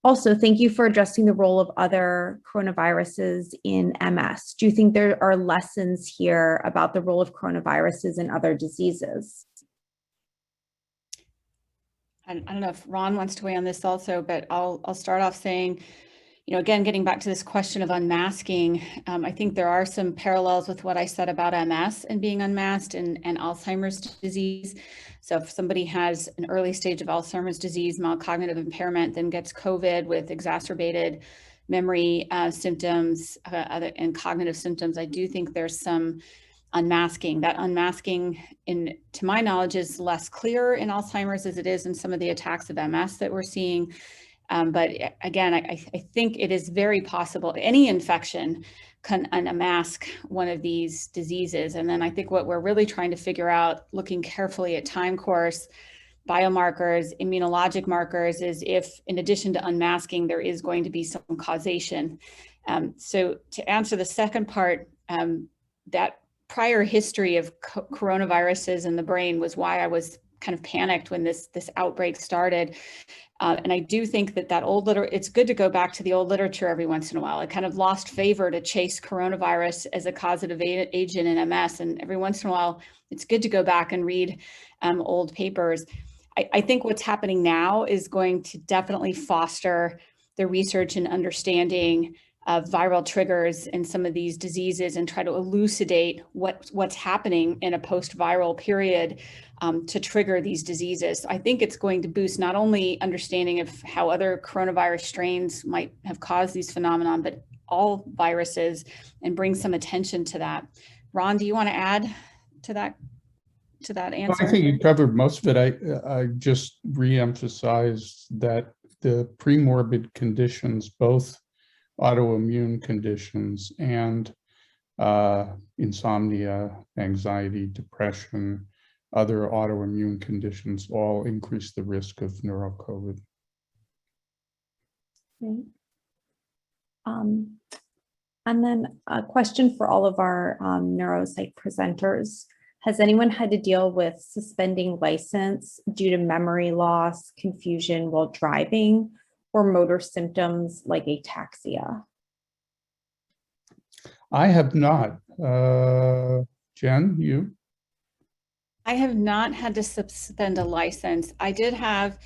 Also, thank you for addressing the role of other coronaviruses in MS. Do you think there are lessons here about the role of coronaviruses in other diseases? I don't know if Ron wants to weigh on this also, but I'll start off saying, you know, again, getting back to this question of unmasking, I think there are some parallels with what I said about MS and being unmasked and Alzheimer's disease. So if somebody has an early stage of Alzheimer's disease, mild cognitive impairment, then gets COVID with exacerbated memory symptoms and cognitive symptoms, I do think there's some unmasking. That unmasking, to my knowledge, is less clear in Alzheimer's as it is in some of the attacks of MS that we're seeing. But again, I think it is very possible any infection can unmask one of these diseases. And then I think what we're really trying to figure out, looking carefully at time course, biomarkers, immunologic markers, is if in addition to unmasking, there is going to be some causation. So to answer the second part, that prior history of coronaviruses in the brain was why I was kind of panicked when this outbreak started. And I do think that old it's good to go back to the old literature every once in a while. It kind of lost favor to chase coronavirus as a causative agent in MS. And every once in a while, it's good to go back and read old papers. I think what's happening now is going to definitely foster the research and understanding of viral triggers in some of these diseases and try to elucidate what's happening in a post-viral period to trigger these diseases. I think it's going to boost not only understanding of how other coronavirus strains might have caused these phenomenon, but all viruses, and bring some attention to that. Ron, do you want to add to that answer? Well, I think you covered most of it. I just re-emphasized that the premorbid conditions, both autoimmune conditions and insomnia, anxiety, depression, other autoimmune conditions all increase the risk of neuro-COVID. Okay. And then a question for all of our neuropsych presenters. Has anyone had to deal with suspending license due to memory loss, confusion while driving, or motor symptoms like ataxia? I have not. Jen, you? I have not had to suspend a license. I did have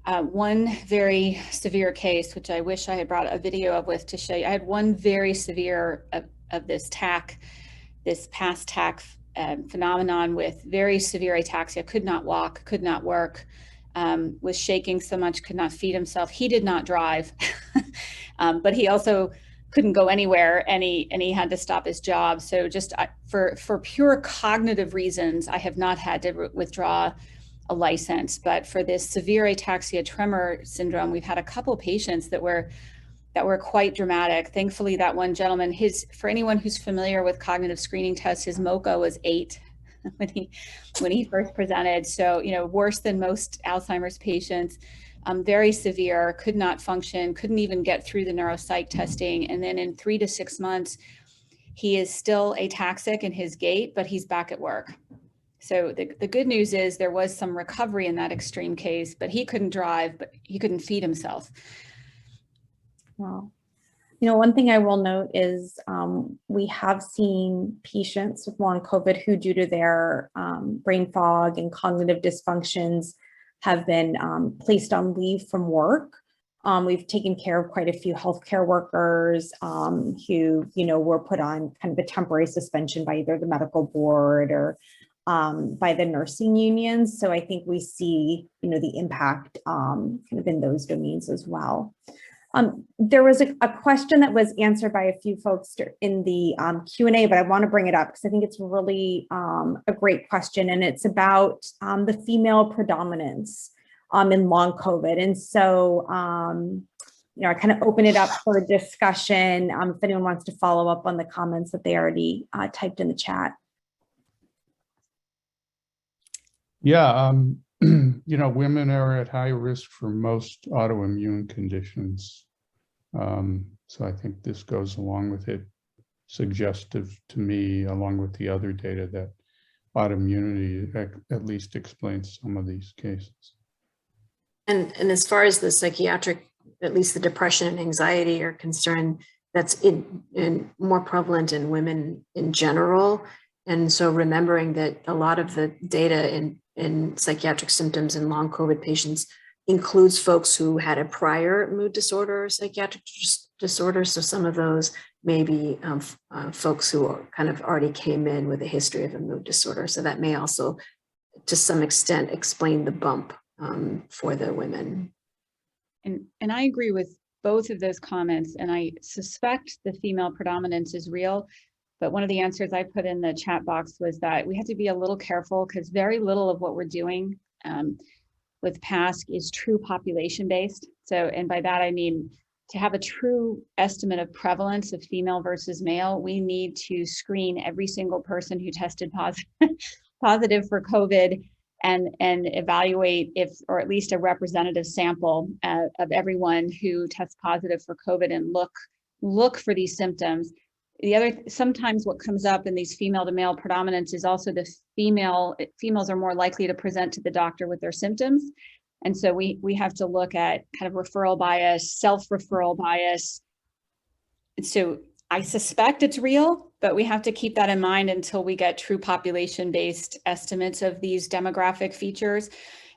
one very severe case, which I wish I had brought a video of with to show you. I had one very severe of this past TAC phenomenon with very severe ataxia, could not walk, could not work, was shaking so much, could not feed himself. He did not drive, but he also couldn't go anywhere, and he had to stop his job. So just for pure cognitive reasons, I have not had to withdraw a license. But for this severe ataxia tremor syndrome, we've had a couple patients that were quite dramatic. Thankfully, that one gentleman, for anyone who's familiar with cognitive screening tests, his MoCA was 8 when he first presented. So, worse than most Alzheimer's patients, very severe, could not function, couldn't even get through the neuropsych testing. And then in 3 to 6 months, he is still ataxic in his gait, but he's back at work. So the good news is there was some recovery in that extreme case, but he couldn't drive, but he couldn't feed himself. Wow. One thing I will note is we have seen patients with long COVID who, due to their brain fog and cognitive dysfunctions, have been placed on leave from work. We've taken care of quite a few healthcare workers who, were put on kind of a temporary suspension by either the medical board or by the nursing unions. So I think we see, the impact kind of in those domains as well. There was a question that was answered by a few folks in the Q&A, but I want to bring it up because I think it's really a great question, and it's about the female predominance in long COVID. And so, I kind of open it up for discussion if anyone wants to follow up on the comments that they already typed in the chat. Yeah, women are at high risk for most autoimmune conditions. So I think this goes along with it, suggestive to me, along with the other data, that autoimmunity at least explains some of these cases. And as far as the psychiatric, at least the depression and anxiety are concerned, that's in more prevalent in women in general. And so remembering that a lot of the data in psychiatric symptoms in long COVID patients includes folks who had a prior mood disorder or psychiatric disorder. So some of those may be folks who kind of already came in with a history of a mood disorder. So that may also, to some extent, explain the bump for the women. And I agree with both of those comments, and I suspect the female predominance is real. But one of the answers I put in the chat box was that we have to be a little careful because very little of what we're doing with PASC is true population-based. So, and by that I mean, to have a true estimate of prevalence of female versus male, we need to screen every single person who tested positive for COVID and evaluate if, or at least a representative sample of everyone who tests positive for COVID and look for these symptoms. The other, sometimes what comes up in these female to male predominance is also the females are more likely to present to the doctor with their symptoms. And so we have to look at kind of referral bias, self-referral bias. And so I suspect it's real, but we have to keep that in mind until we get true population-based estimates of these demographic features,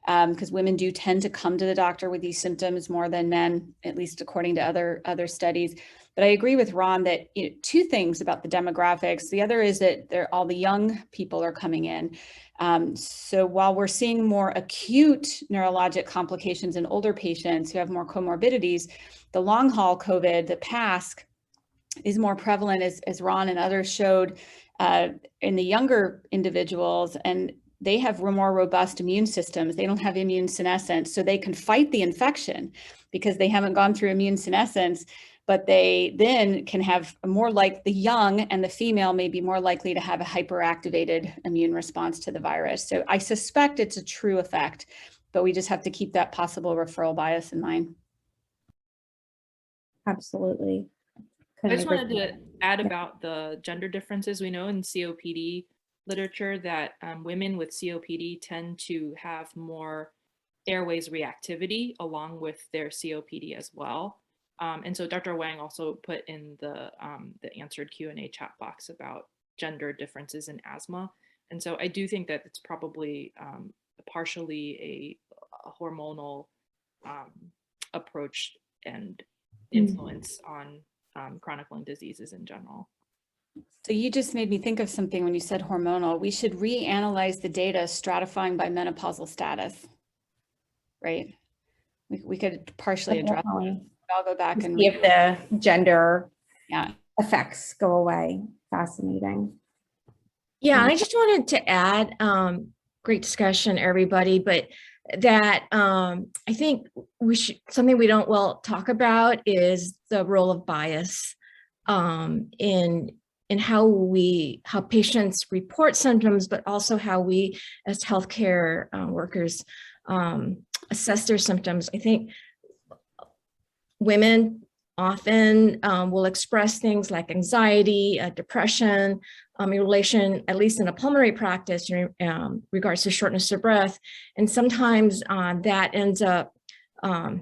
because women do tend to come to the doctor with these symptoms more than men, at least according to other studies. But I agree with Ron that two things about the demographics. The other is that all the young people are coming in. So while we're seeing more acute neurologic complications in older patients who have more comorbidities, the long haul COVID, the PASC, is more prevalent, as Ron and others showed, in the younger individuals, and they have more robust immune systems. They don't have immune senescence, so they can fight the infection because they haven't gone through immune senescence, but they then can have more, like the young and the female may be more likely to have a hyperactivated immune response to the virus. So I suspect it's a true effect, but we just have to keep that possible referral bias in mind. Absolutely. I just wanted to add about the gender differences. We know in COPD literature that women with COPD tend to have more airways reactivity along with their COPD as well. And so Dr. Wang also put in the answered Q&A chat box about gender differences in asthma. And so I do think that it's probably partially a hormonal approach and influence on chronic lung diseases in general. So you just made me think of something when you said hormonal. We should reanalyze the data stratifying by menopausal status, right? We could partially address that. I'll go back and see if the gender effects go away. Fascinating. Yeah, I just wanted to add, great discussion, everybody, but that I think something we don't talk about is the role of bias in how patients report symptoms, but also how we as healthcare workers assess their symptoms. I think women often will express things like anxiety, depression, in relation, at least in a pulmonary practice, in regards to shortness of breath. And sometimes that ends up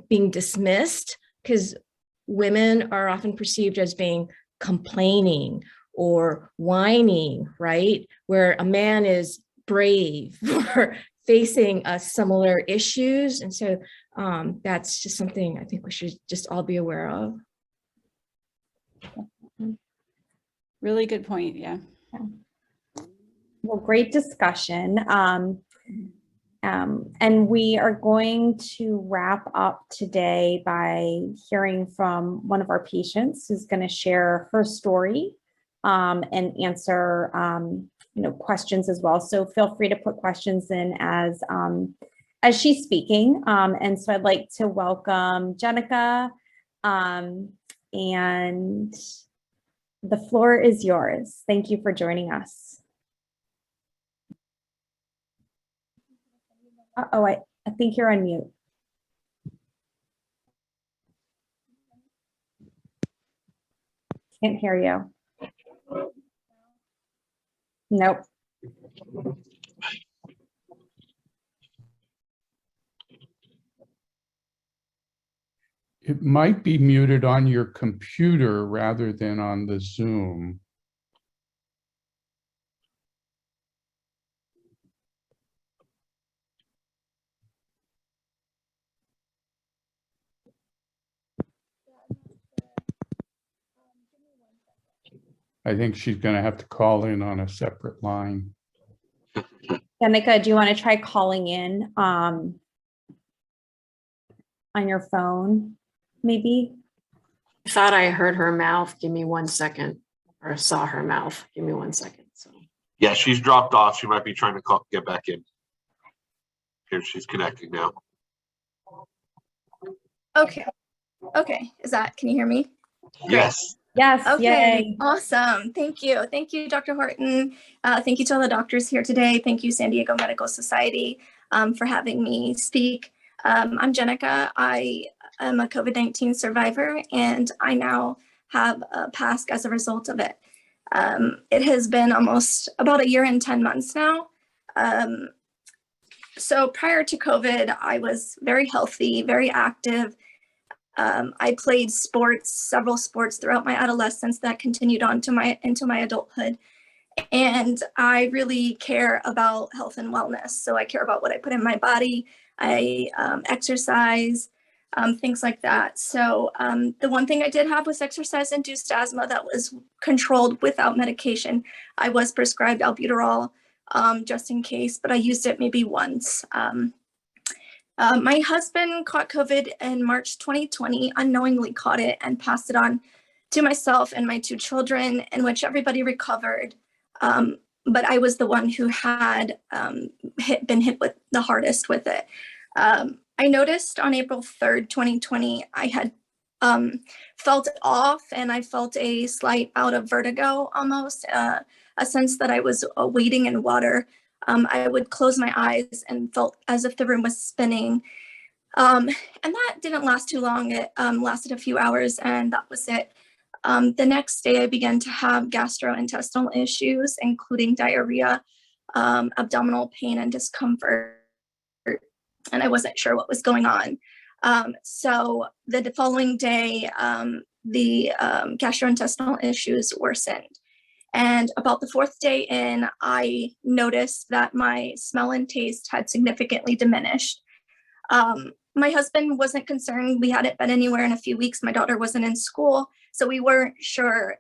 being dismissed because women are often perceived as being complaining or whining, right? Where a man is brave or facing similar issues. And so that's just something I think we should just all be aware of. Really good point. Yeah. Well, great discussion. And we are going to wrap up today by hearing from one of our patients who's going to share her story and answer questions as well. So feel free to put questions in as she's speaking. And so I'd like to welcome Jenica, and the floor is yours. Thank you for joining us. Uh-oh, I think you're on mute. Can't hear you. Nope. It might be muted on your computer rather than on the Zoom. I think she's going to have to call in on a separate line. Jenica, do you want to try calling in on your phone, maybe? I thought I heard her mouth. Give me 1 second, or saw her mouth. Give me 1 second. So. Yeah, she's dropped off. She might be trying to get back in. Here, she's connecting now. Okay. Okay. Can you hear me? Yes. Yes. Okay. Yay. Awesome. Thank you. Thank you, Dr. Horton. Thank you to all the doctors here today. Thank you, San Diego Medical Society, for having me speak. I'm Jenica. I am a COVID-19 survivor, and I now have a PASC as a result of it. It has been almost about 1 year and 10 months now. So prior to COVID, I was very healthy, very active. I played several sports throughout my adolescence that continued on to into my adulthood. And I really care about health and wellness. So I care about what I put in my body. I exercise, things like that. So the one thing I did have was exercise-induced asthma that was controlled without medication. I was prescribed albuterol just in case, but I used it maybe once. My husband caught COVID in March 2020, unknowingly caught it and passed it on to myself and my 2 children, in which everybody recovered. But I was the one who had been hit with the hardest with it. I noticed on April 3rd, 2020, I had felt off, and I felt a slight bout of vertigo almost, a sense that I was wading in water. I would close my eyes and felt as if the room was spinning. And that didn't last too long. It lasted a few hours, and that was it. The next day, I began to have gastrointestinal issues, including diarrhea, abdominal pain, and discomfort. And I wasn't sure what was going on. So the following day, the gastrointestinal issues worsened. And about the 4th day in, I noticed that my smell and taste had significantly diminished. My husband wasn't concerned. We hadn't been anywhere in a few weeks. My daughter wasn't in school, so we weren't sure.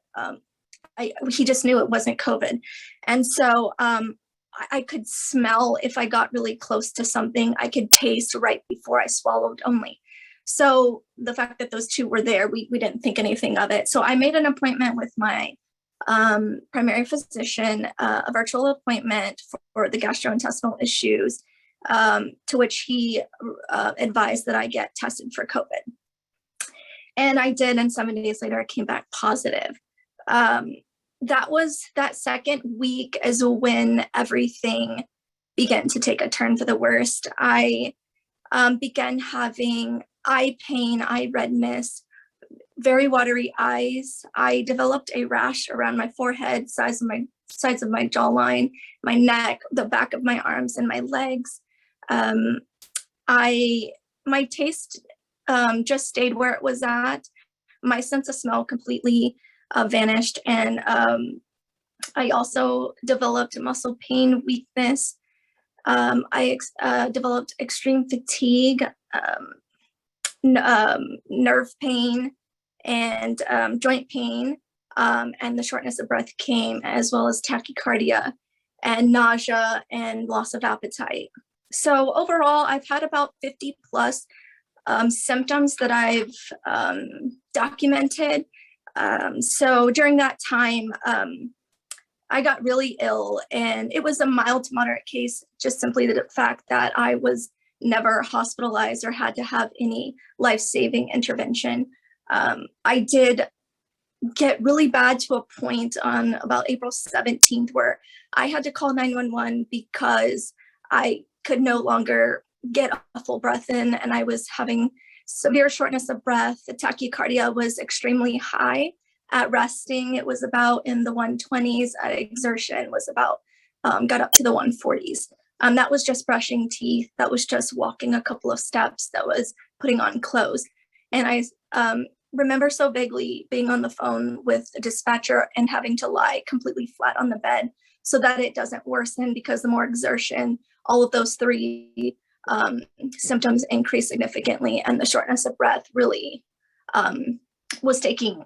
He just knew it wasn't COVID. And so I could smell if I got really close to something. I could taste right before I swallowed only. So the fact that those 2 were there, we didn't think anything of it. So I made an appointment with my primary physician, a virtual appointment for the gastrointestinal issues, to which he advised that I get tested for COVID. And I did, and 7 days later, I came back positive. That second week is when everything began to take a turn for the worst. I began having eye pain, eye redness, very watery eyes. I developed a rash around my forehead, sides of my jawline, my neck, the back of my arms, and my legs. My taste just stayed where it was at. my sense of smell completely vanished. And I also developed muscle pain, weakness. I developed extreme fatigue, nerve pain, and joint pain. And the shortness of breath came, as well as tachycardia and nausea and loss of appetite. So overall, I've had about 50 plus symptoms that I've documented. So during that time, I got really ill, and it was a mild to moderate case, just simply the fact that I was never hospitalized or had to have any life-saving intervention. I did get really bad to a point on about April 17th where I had to call 911 because I could no longer get a full breath in, and I was having severe shortness of breath. The tachycardia was extremely high. At resting, it was about in the 120s. At exertion was about, got up to the 140s. That was just brushing teeth. That was just walking a couple of steps. That was putting on clothes. And I remember so vaguely being on the phone with a dispatcher and having to lie completely flat on the bed so that it doesn't worsen, because the more exertion, all of those three symptoms increased significantly, and the shortness of breath really was taking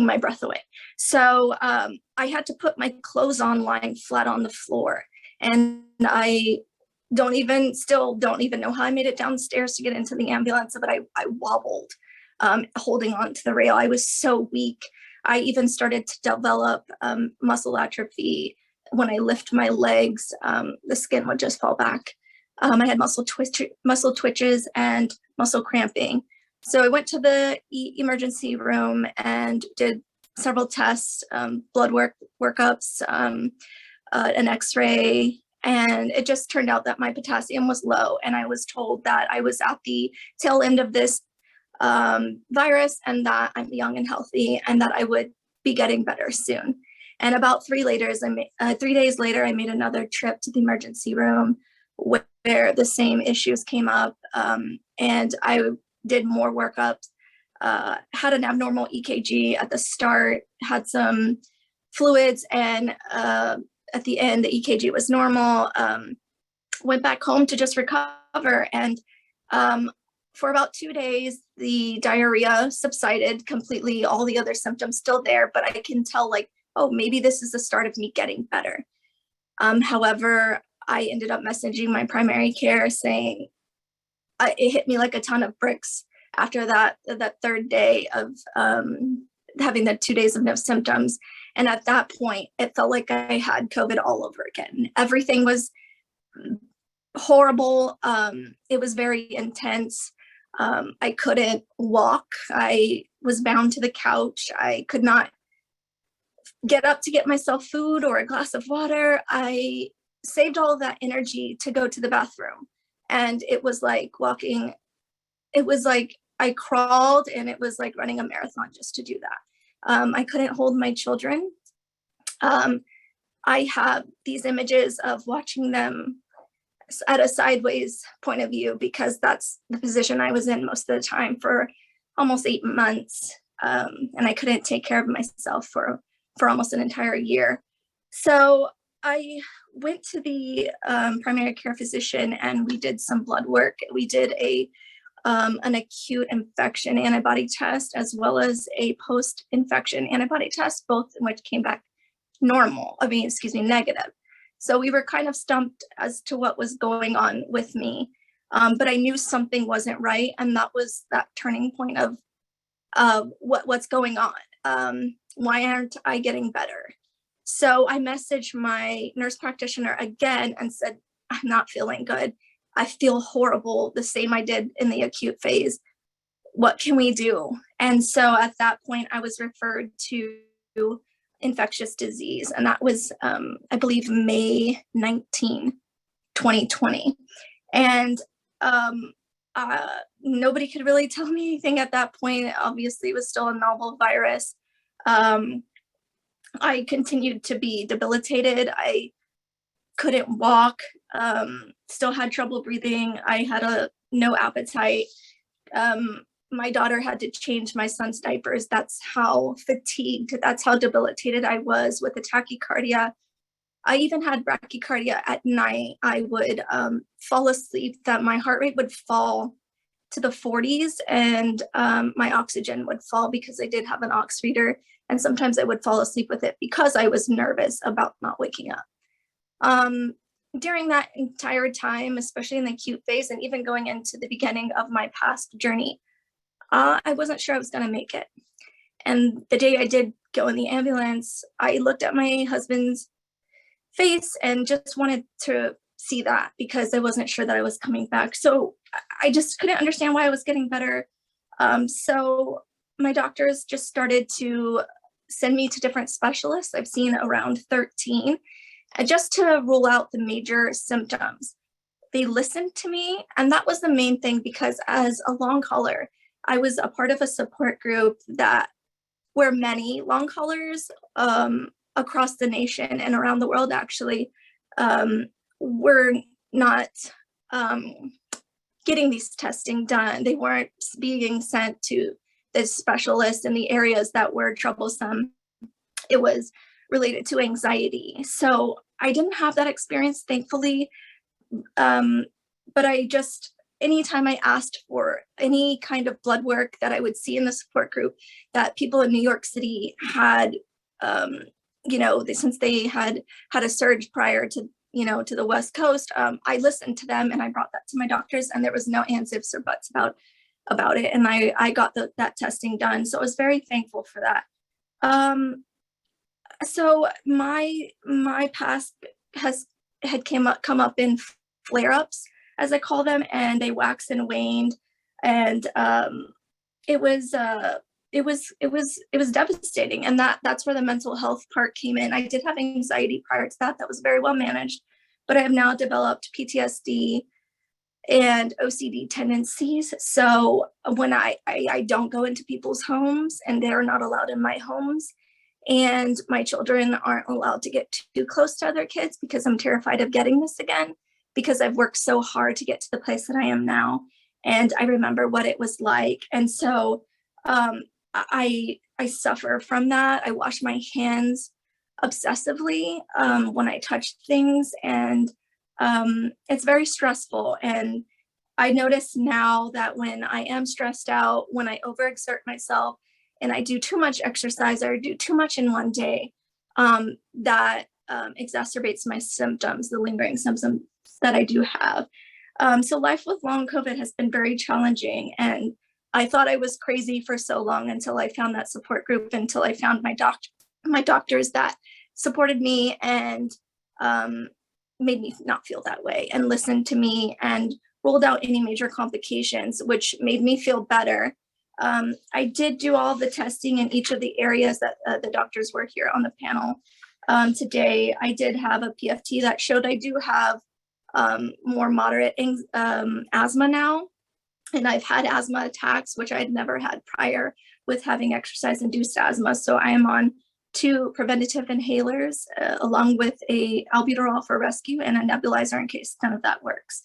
my breath away. So I had to put my clothes on lying flat on the floor, and I still don't even know how I made it downstairs to get into the ambulance, but I wobbled, holding on to the rail. I was so weak. I even started to develop muscle atrophy. When I lift my legs, the skin would just fall back. I had muscle twitches and muscle cramping. So I went to the emergency room and did several tests, blood workups, an x-ray, and it just turned out that my potassium was low, and I was told that I was at the tail end of this virus, and that I'm young and healthy, and that I would be getting better soon. And about 3 days later, I made another trip to the emergency room where the same issues came up, and I did more workups, had an abnormal EKG at the start, had some fluids, and at the end, the EKG was normal. Went back home to just recover, and for about 2 days, the diarrhea subsided completely, all the other symptoms still there, but I can tell, like, oh, maybe this is the start of me getting better. However, I ended up messaging my primary care saying, it hit me like a ton of bricks after that third day of having the 2 days of no symptoms. And at that point, it felt like I had COVID all over again. Everything was horrible. It was very intense. I couldn't walk. I was bound to the couch. I could not get up to get myself food or a glass of water. I saved all of that energy to go to the bathroom. And it was like walking, it was like I crawled, and it was like running a marathon just to do that. I couldn't hold my children. I have these images of watching them at a sideways point of view, because that's the position I was in most of the time for almost 8 months. And I couldn't take care of myself for almost an entire year. So I went to the primary care physician, and we did some blood work. We did an acute infection antibody test, as well as a post-infection antibody test, both in which came back negative. So we were kind of stumped as to what was going on with me. But I knew something wasn't right, and that was that turning point of what's going on. Why aren't I getting better? So I messaged my nurse practitioner again and said, I'm not feeling good. I feel horrible, the same I did in the acute phase. What can we do? And so at that point, I was referred to infectious disease. And that was, I believe, May 19, 2020. And nobody could really tell me anything at that point. Obviously, it was still a novel virus. I continued to be debilitated. I couldn't walk, still had trouble breathing. I had no appetite. my daughter had to change my son's diapers. That's how fatigued, that's how debilitated I was with the tachycardia. I even had brachycardia at night. I would fall asleep, that my heart rate would fall to the 40s, and my oxygen would fall because I did have an ox reader. And sometimes I would fall asleep with it because I was nervous about not waking up. During that entire time, especially in the acute phase and even going into the beginning of my past journey, I wasn't sure I was going to make it. And the day I did go in the ambulance, I looked at my husband's face and just wanted to see that, because I wasn't sure that I was coming back. So I just couldn't understand why I was getting better. So my doctors just started to send me to different specialists. I've seen around 13, just to rule out the major symptoms. They listened to me, and that was the main thing, because as a long hauler, I was a part of a support group where many long haulers across the nation and around the world actually were not getting these testing done. They weren't being sent to the specialists in the areas that were troublesome. It was related to anxiety. So I didn't have that experience, thankfully. But I just, anytime I asked for any kind of blood work that I would see in the support group that people in New York City had, since they had a surge prior to, to the West Coast, I listened to them and I brought that to my doctors, and there was no ands, ifs, or buts about it. And I got that testing done. So I was very thankful for that. So my past had come up in flare-ups, as I call them, and they waxed and waned, and it was devastating. And that's where the mental health part came in. I did have anxiety prior to that was very well managed, but I have now developed PTSD and OCD tendencies. So when I don't go into people's homes, and they're not allowed in my homes, and my children aren't allowed to get too close to other kids, because I'm terrified of getting this again, because I've worked so hard to get to the place that I am now. And I remember what it was like. And so I suffer from that. I wash my hands obsessively when I touch things, and it's very stressful. And I notice now that when I am stressed out, when I overexert myself and I do too much exercise or do too much in one day, that exacerbates my symptoms, the lingering symptoms that I do have. So life with long COVID has been very challenging, and I thought I was crazy for so long until I found that support group, until I found my doctors that supported me and made me not feel that way, and listened to me and ruled out any major complications, which made me feel better. I did do all the testing in each of the areas that the doctors were here on the panel today. I did have a PFT that showed I do have more moderate asthma now. And I've had asthma attacks, which I'd never had prior with having exercise-induced asthma. So I am on 2 preventative inhalers, along with a albuterol for rescue and a nebulizer in case none of that works.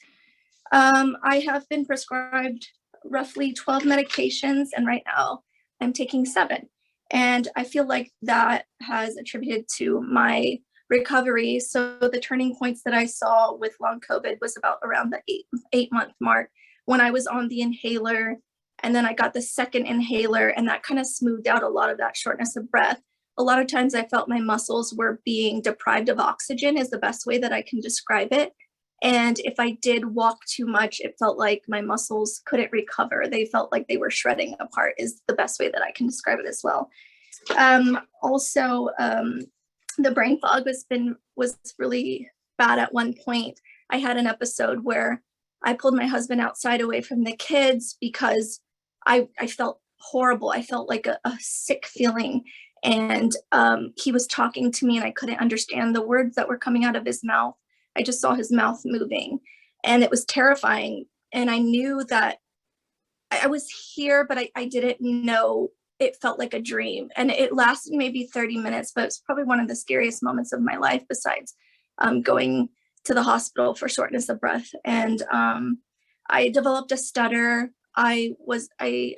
I have been prescribed roughly 12 medications, and right now I'm taking 7. And I feel like that has attributed to my recovery. So the turning points that I saw with long COVID was about around the 8-month mark, when I was on the inhaler, and then I got the second inhaler, and that kind of smoothed out a lot of that shortness of breath. A lot of times I felt my muscles were being deprived of oxygen, is the best way that I can describe it. And if I did walk too much, it felt like my muscles couldn't recover. They felt like they were shredding apart, is the best way that I can describe it as well. Also, the brain fog was really bad at one point. I had an episode where I pulled my husband outside away from the kids because I felt horrible. I felt like a sick feeling. And he was talking to me and I couldn't understand the words that were coming out of his mouth. I just saw his mouth moving and it was terrifying. And I knew that I was here, but I didn't know. It felt like a dream, and it lasted maybe 30 minutes, but it's probably one of the scariest moments of my life, besides going to the hospital for shortness of breath. And I developed a stutter. I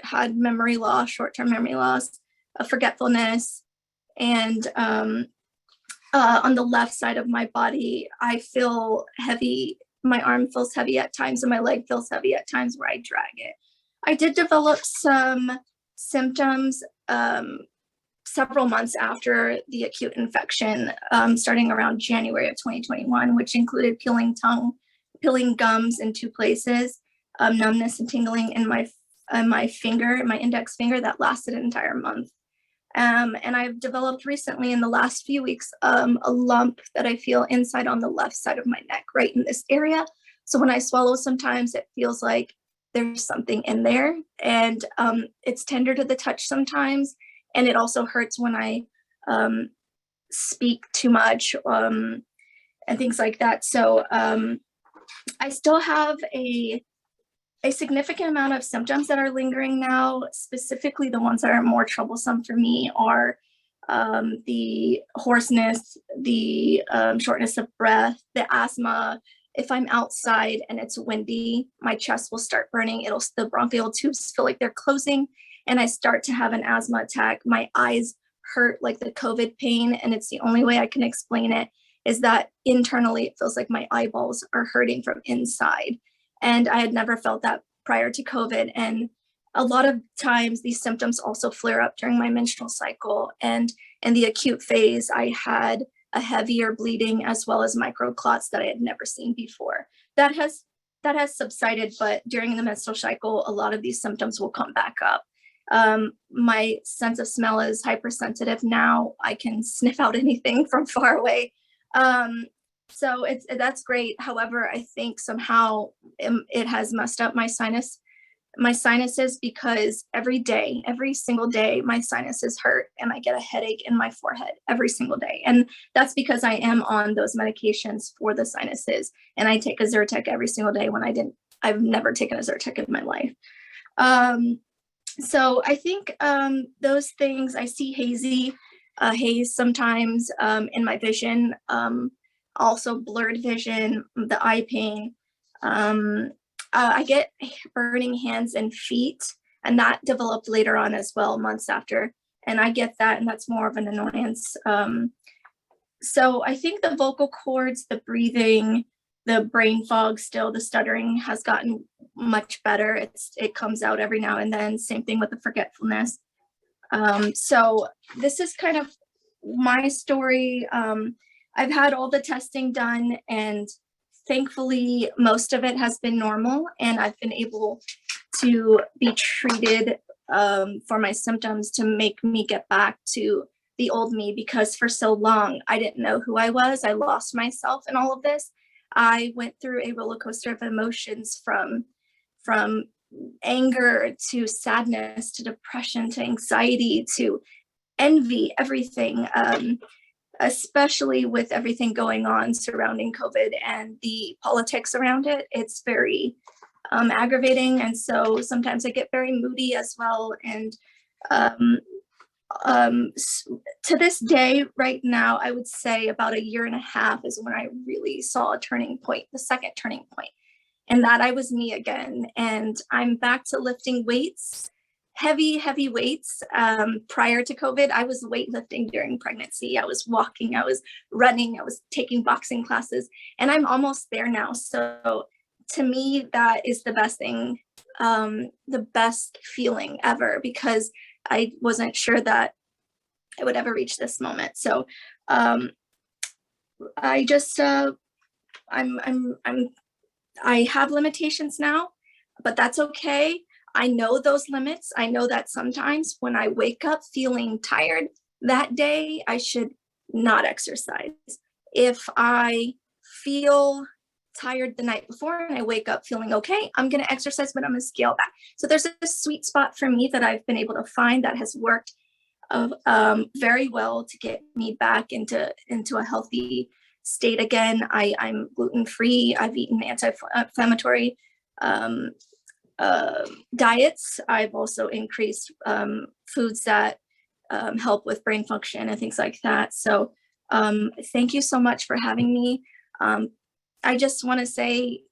had memory loss, short-term memory loss, forgetfulness, and on the left side of my body, I feel heavy. My arm feels heavy at times, and my leg feels heavy at times where I drag it. I did develop some symptoms several months after the acute infection, starting around January of 2021, which included peeling tongue, peeling gums in 2 places, numbness and tingling in my finger, my index finger, that lasted an entire month. And I've developed recently in the last few weeks a lump that I feel inside on the left side of my neck, right in this area. So when I swallow, sometimes it feels like there's something in there, and it's tender to the touch sometimes. And it also hurts when I speak too much and things like that. So I still have a significant amount of symptoms that are lingering now. Specifically, the ones that are more troublesome for me are the hoarseness, the shortness of breath, the asthma. If I'm outside and it's windy, my chest will start burning. The bronchial tubes feel like they're closing, and I start to have an asthma attack. My eyes hurt like the COVID pain, and it's the only way I can explain it, is that internally it feels like my eyeballs are hurting from inside. And I had never felt that prior to COVID. And a lot of times these symptoms also flare up during my menstrual cycle. And in the acute phase, I had a heavier bleeding as well as microclots that I had never seen before. That has subsided, but during the menstrual cycle, a lot of these symptoms will come back up. My sense of smell is hypersensitive now. I can sniff out anything from far away. So that's great. However, I think somehow it has messed up my sinuses, because every single day, my sinuses hurt and I get a headache in my forehead every single day. And that's because I am on those medications for the sinuses, and I take a Zyrtec every single day when I've never taken a Zyrtec in my life. So I think those things, I see haze sometimes in my vision, also blurred vision, the eye pain. I get burning hands and feet, and that developed later on as well, months after. And I get that, and that's more of an annoyance. So I think the vocal cords, the breathing, the brain fog, still the stuttering has gotten much better. It comes out every now and then. Same thing with the forgetfulness. So this is kind of my story. I've had all the testing done, and thankfully most of it has been normal, and I've been able to be treated for my symptoms to make me get back to the old me, because for so long I didn't know who I was. I lost myself in all of this. I went through a roller coaster of emotions from anger to sadness to depression to anxiety to envy, everything, especially with everything going on surrounding COVID and the politics around it. It's very aggravating. And so sometimes I get very moody as well. And to this day, right now, I would say about 1.5 years is when I really saw a turning point, the second turning point, and that I was me again. And I'm back to lifting weights, heavy weights. Prior to COVID, I was weightlifting during pregnancy. I was walking, I was running, I was taking boxing classes, and I'm almost there now. So to me, that is the best thing, the best feeling ever, because I wasn't sure that I would ever reach this moment. So I just, I have limitations now, but that's okay. I know those limits. I know that sometimes when I wake up feeling tired that day, I should not exercise. If I feel tired the night before and I wake up feeling okay, I'm going to exercise, but I'm going to scale back. So there's a sweet spot for me that I've been able to find that has worked very well to get me back into a healthy state again. I'm gluten-free. I've eaten anti-inflammatory diets. I've also increased foods that help with brain function and things like that. So thank you so much for having me. I just want to say,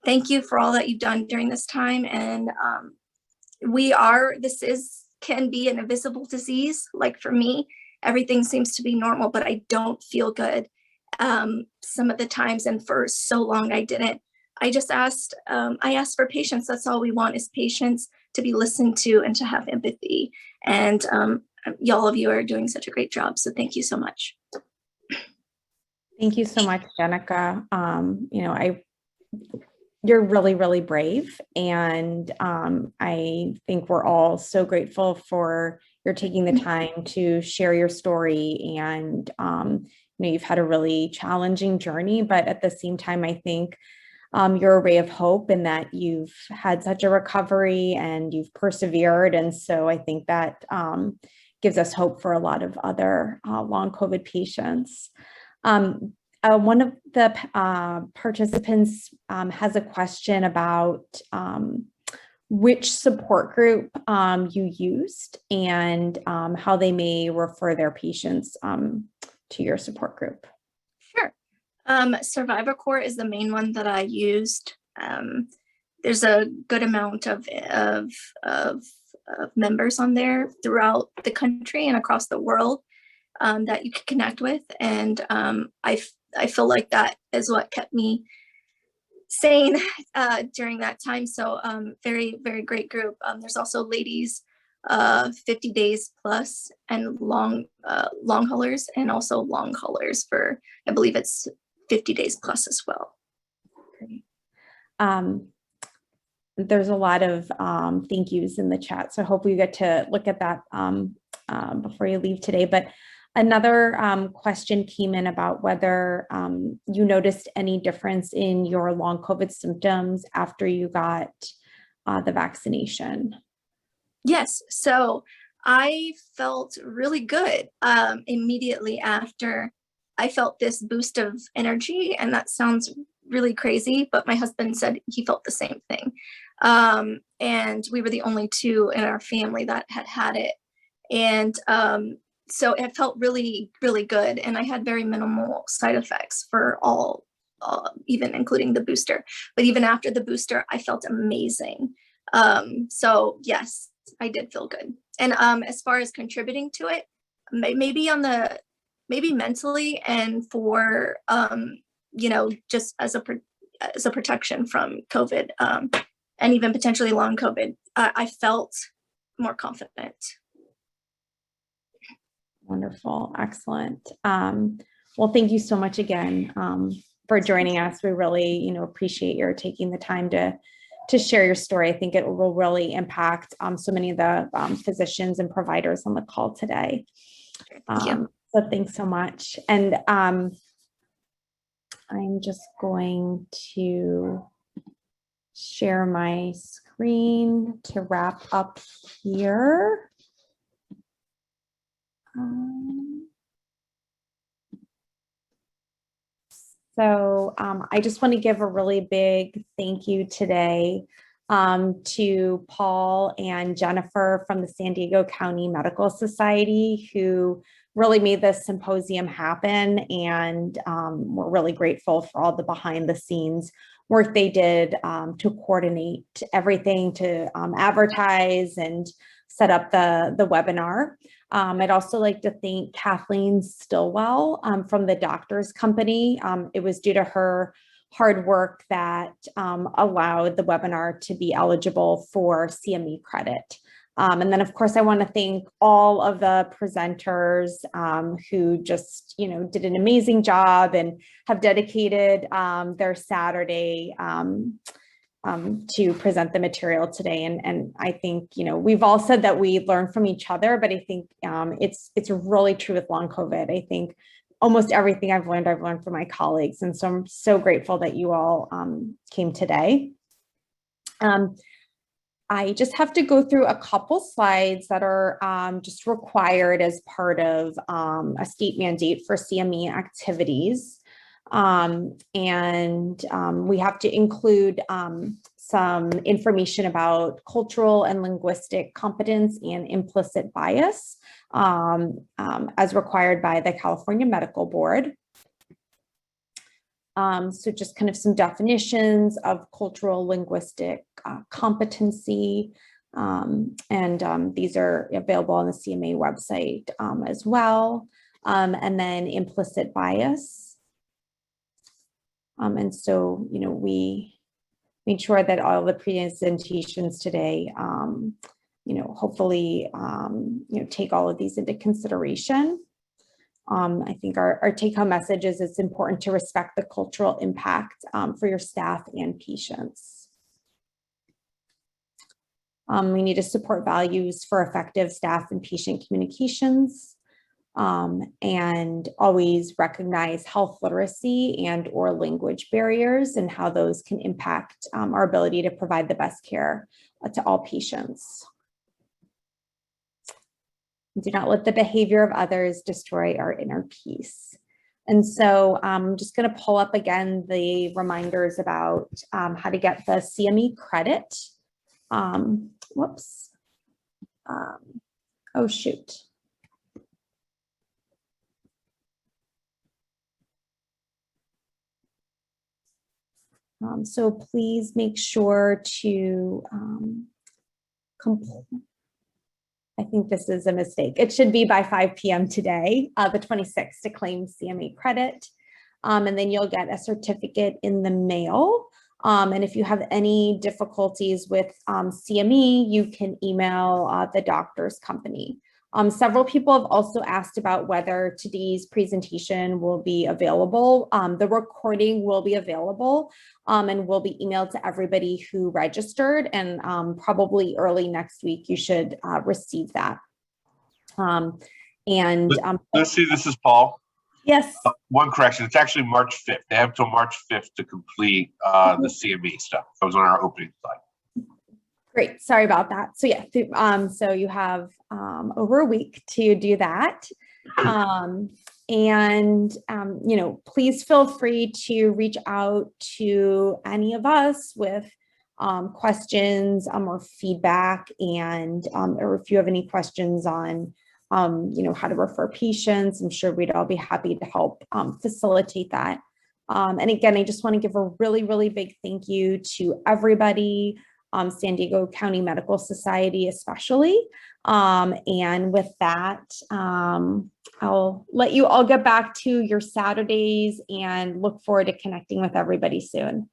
thank you for all that you've done during this time. And this can be an invisible disease. Like for me, everything seems to be normal, but I don't feel good some of the times. And for so long, I didn't. I asked for patience. That's all we want is patience, to be listened to and to have empathy. And all of you are doing such a great job. So thank you so much. Thank you so much, Jenica. You're really, really brave. And I think we're all so grateful for your taking the time to share your story. And you've had a really challenging journey, but at the same time, I think you're a ray of hope in that you've had such a recovery and you've persevered. And so I think that gives us hope for a lot of other long COVID patients. One of the participants has a question about which support group you used and how they may refer their patients to your support group. Sure. Survivor Corps is the main one that I used. There's a good amount of members on there throughout the country and across the world that you can connect with. And I feel like that is what kept me sane during that time. So very, very great group. There's also ladies 50 days plus and long haulers, and also long haulers for, I believe it's 50 days plus as well. Great. There's a lot of thank yous in the chat, so I hope we get to look at that before you leave today. But another question came in about whether you noticed any difference in your long COVID symptoms after you got the vaccination. Yes, so I felt really good immediately after. I felt this boost of energy, and that sounds really crazy, but my husband said he felt the same thing. And we were the only two in our family that had it. And so it felt really, really good. And I had very minimal side effects for all, even including the booster. But even after the booster, I felt amazing. So yes, I did feel good. And as far as contributing to it, maybe mentally and for, just as a protection from COVID and even potentially long COVID, I felt more confident. Wonderful. Excellent. Well, thank you so much again for joining us. We really, appreciate your taking the time to share your story. I think it will really impact so many of the physicians and providers on the call today. So thanks so much. And I'm just going to share my screen to wrap up here. So I just want to give a really big thank you today to Paul and Jennifer from the San Diego County Medical Society, who really made this symposium happen. And we're really grateful for all the behind the scenes work they did to coordinate everything, to advertise and set up the webinar. I'd also like to thank Kathleen Stillwell from the Doctors Company. It was due to her hard work that allowed the webinar to be eligible for CME credit. And then, of course, I want to thank all of the presenters who just, did an amazing job and have dedicated their Saturday to present the material today. And I think, we've all said that we learn from each other, but I think it's really true with long COVID. I think almost everything I've learned from my colleagues. And so I'm so grateful that you all came today. I just have to go through a couple slides that are just required as part of a state mandate for CME activities. And we have to include some information about cultural and linguistic competence and implicit bias as required by the California Medical Board. So just kind of some definitions of cultural linguistic competency. These are available on the CMA website as well. And then implicit bias. And so, you know, we made sure that all the presentations today, you know, hopefully, you know, take all of these into consideration. I think our take-home message is it's important to respect the cultural impact for your staff and patients. We need to support values for effective staff and patient communications, and always recognize health literacy and or language barriers and how those can impact our ability to provide the best care to all patients. Do not let the behavior of others destroy our inner peace. And so I'm just going to pull up again the reminders about how to get the CME credit. Whoops. Oh, shoot. So please make sure to complete. I think this is a mistake. It should be by 5 p.m. today, the 26th, to claim CME credit. And then you'll get a certificate in the mail. And if you have any difficulties with CME, you can email the doctor's company. Several people have also asked about whether today's presentation will be available. The recording will be available and will be emailed to everybody who registered, and probably early next week you should receive that. Lucy, this is Paul. Yes. One correction, it's actually March 5th. They have till March 5th to complete the CME stuff. That was on our opening slide. Great, sorry about that. So yeah, so you have over a week to do that. You know, please feel free to reach out to any of us with questions or feedback, and or if you have any questions on you know, how to refer patients, I'm sure we'd all be happy to help facilitate that. And again, I just want to give a really, really big thank you to everybody, San Diego County Medical Society especially. And with that, I'll let you all get back to your Saturdays and look forward to connecting with everybody soon.